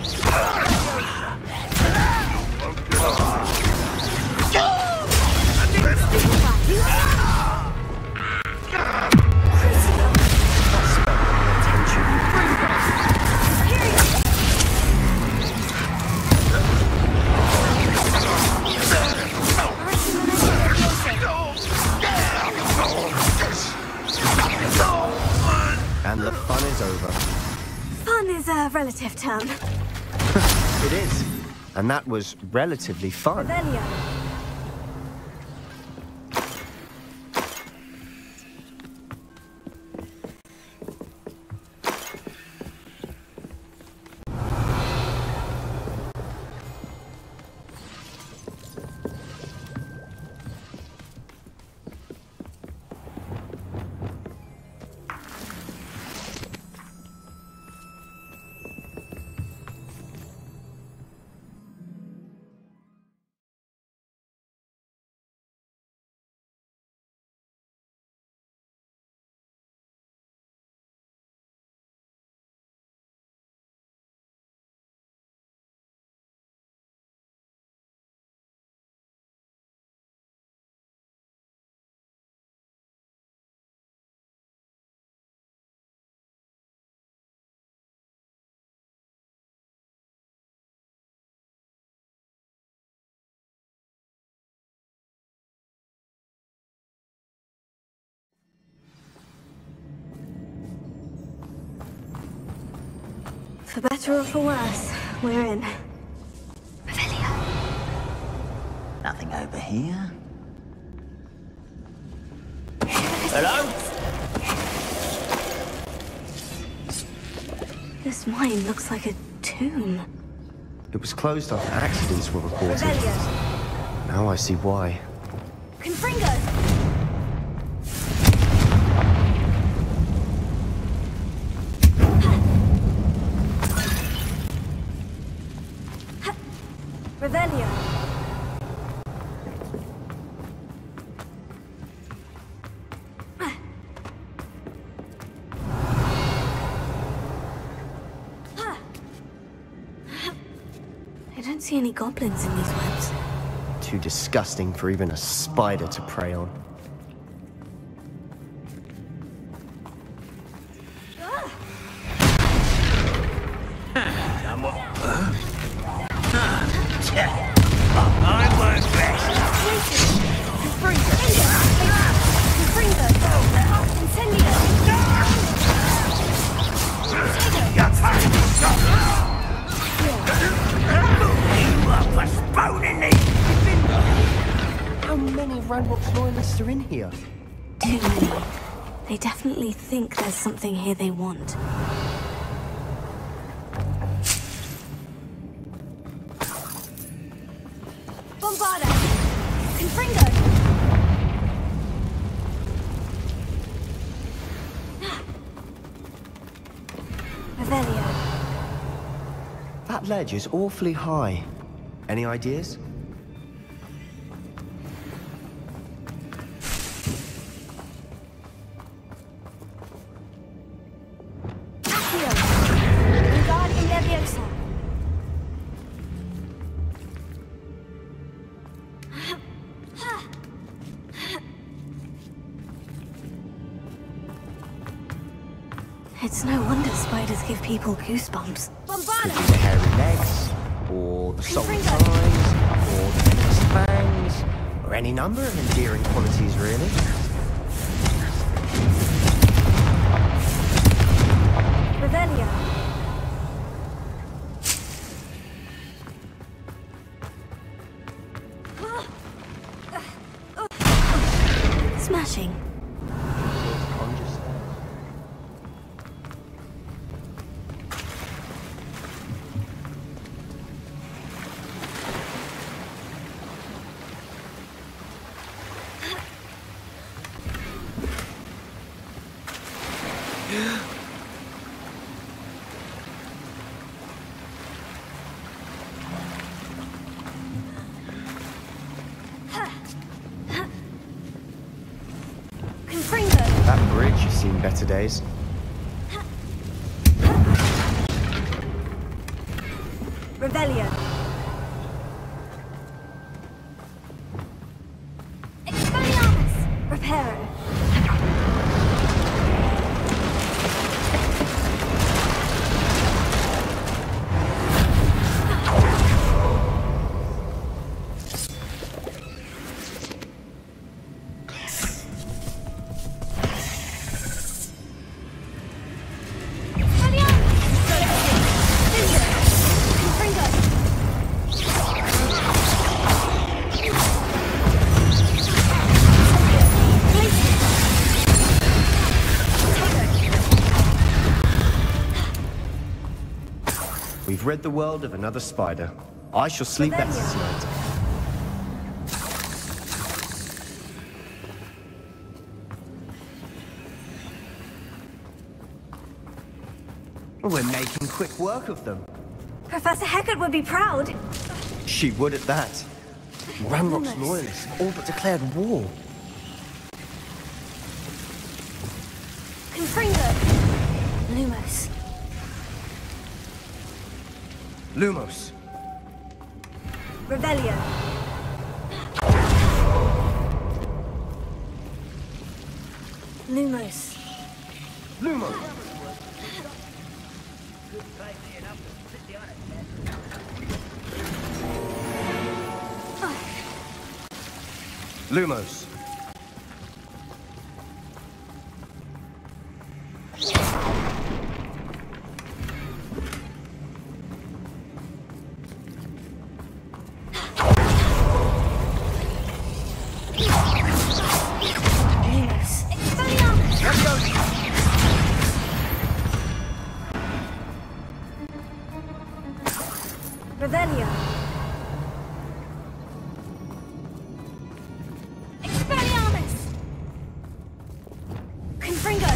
And the fun is over. Fun is a relative term. It is. And that was relatively fun. Revelio. For better or for worse, we're in. Revelio. Nothing over here. Hello? This mine looks like a tomb. It was closed after accidents were reported. Revelio. Now I see why. Confringo! Revelio. I don't see any goblins in these webs. Too disgusting for even a spider to prey on. How many Ranrock's loyalists are in here? Too many. They definitely think there's something here they want. Bombarda! Confringo! Revelio. That ledge is awfully high. Any ideas? It's no wonder spiders give people goosebumps. Could be the hairy legs, or the salty eyes, or the venomous fangs, or any number of endearing qualities, really. Revelio. Smashing. That bridge has seen better days. Revelio. Expelliarmus. Reparo. We've rid the world of another spider. I shall sleep better tonight. We're making quick work of them. Professor Heckard would be proud. She would at that. Ranrock's loyalists all but declared war. Confringo. Lumos. Lumos. Revelio. Lumos. Lumos. Lumos. Revelio. Expelliarmus. Confringo.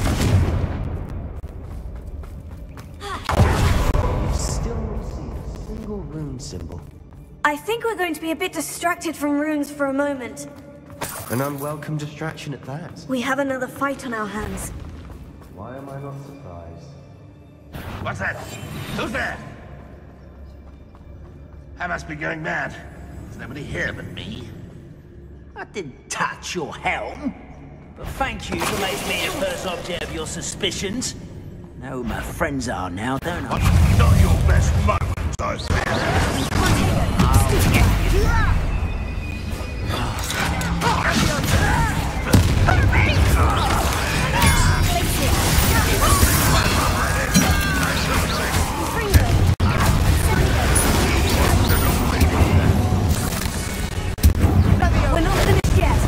We've still not seen a single rune symbol. I think we're going to be a bit distracted from runes for a moment. An unwelcome distraction at that. We have another fight on our hands. Why am I not surprised? What's that? Who's there? I must be going mad. There's nobody here but me. I didn't touch your helm, but thank you for making me the first object of your suspicions. I know who my friends are now, don't I? Not your best moments, I suppose. We're not finished yet.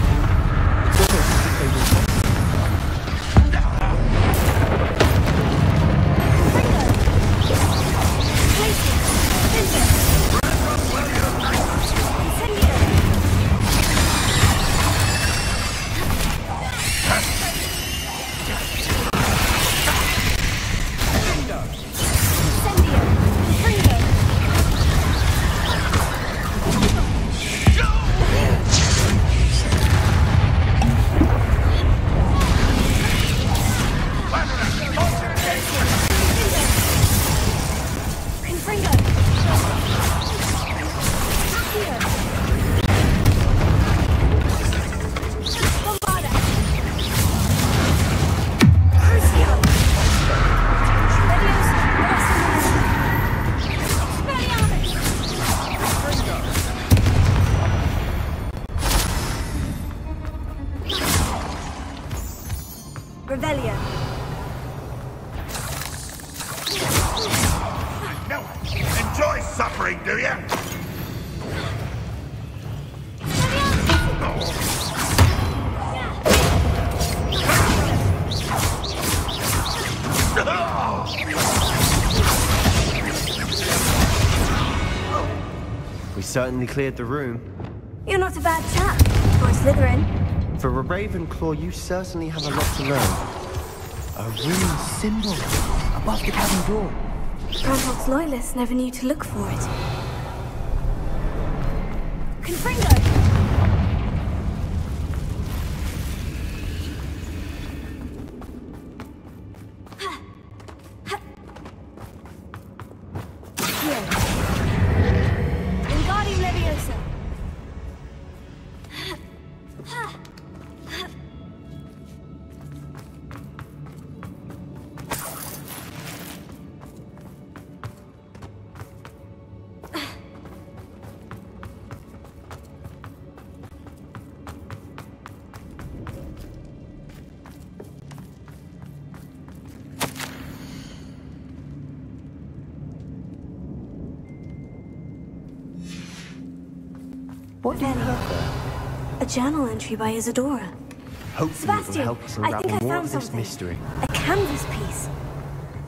Revelio. No, enjoy suffering, do you? We certainly cleared the room. You're not a bad chap, for a Slytherin. For a Ravenclaw, you certainly have a lot to learn. A rune symbol above the cabin door. Ranrock's loyalists never knew to look for it. Confringo! Wingardium Leviosa! What do you have there? A journal entry by Isadora. Hopefully Sebastian, it will help us I unravel think I more found of this something. mystery. A canvas piece.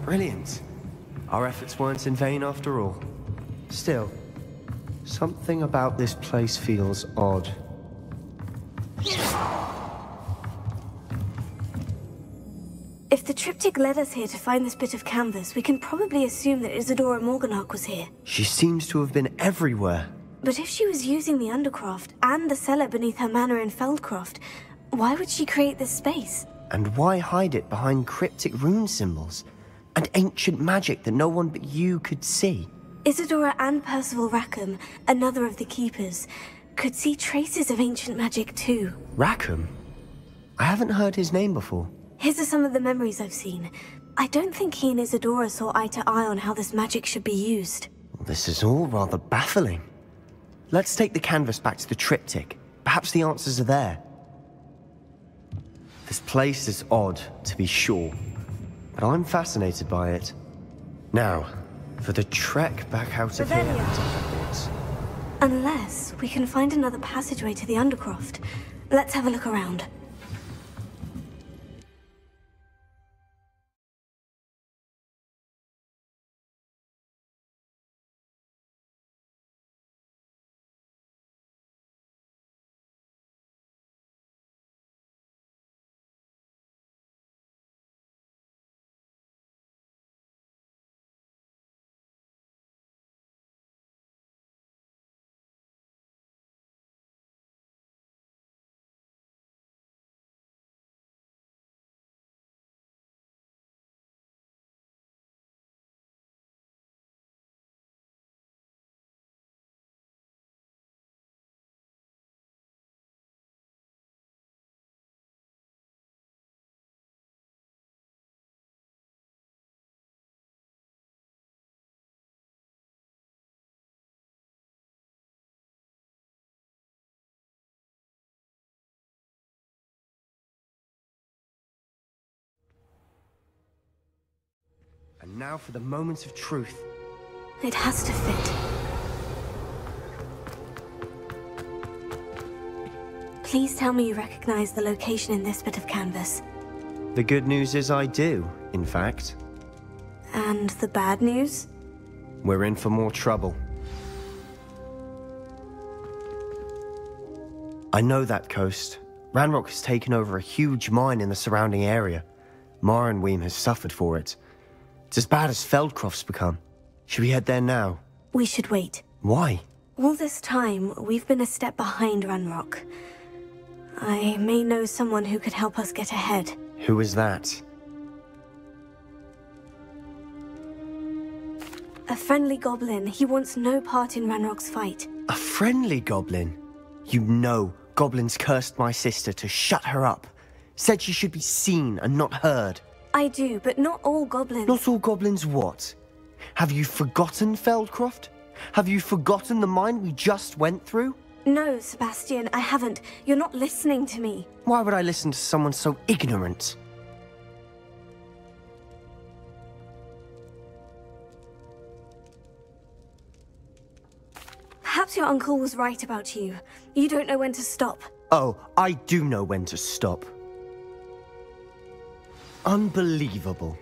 Brilliant. Our efforts weren't in vain after all. Still, something about this place feels odd. If the triptych led us here to find this bit of canvas, we can probably assume that Isadora Morganach was here. She seems to have been everywhere. But if she was using the Undercroft and the cellar beneath her manor in Feldcroft, why would she create this space? And why hide it behind cryptic rune symbols? And ancient magic that no one but you could see? Isadora and Percival Rackham, another of the Keepers, could see traces of ancient magic too. Rackham? I haven't heard his name before. His are some of the memories I've seen. I don't think he and Isadora saw eye to eye on how this magic should be used. This is all rather baffling. Let's take the canvas back to the triptych. Perhaps the answers are there. This place is odd, to be sure, but I'm fascinated by it. Now, for the trek back out of here. Unless we can find another passageway to the Undercroft. Let's have a look around. And now for the moment of truth. It has to fit. Please tell me you recognize the location in this bit of canvas. The good news is I do, in fact. And the bad news? We're in for more trouble. I know that coast. Ranrock has taken over a huge mine in the surrounding area. Mornweem has suffered for it. It's as bad as Feldcroft's become. Should we head there now? We should wait. Why? All this time, we've been a step behind Ranrock. I may know someone who could help us get ahead. Who is that? A friendly goblin. He wants no part in Ranrock's fight. A friendly goblin? You know goblins cursed my sister to shut her up. Said she should be seen and not heard. I do, but not all goblins. Not all goblins what? Have you forgotten Feldcroft? Have you forgotten the mine we just went through? No, Sebastian, I haven't. You're not listening to me. Why would I listen to someone so ignorant? Perhaps your uncle was right about you. You don't know when to stop. Oh, I do know when to stop. Unbelievable.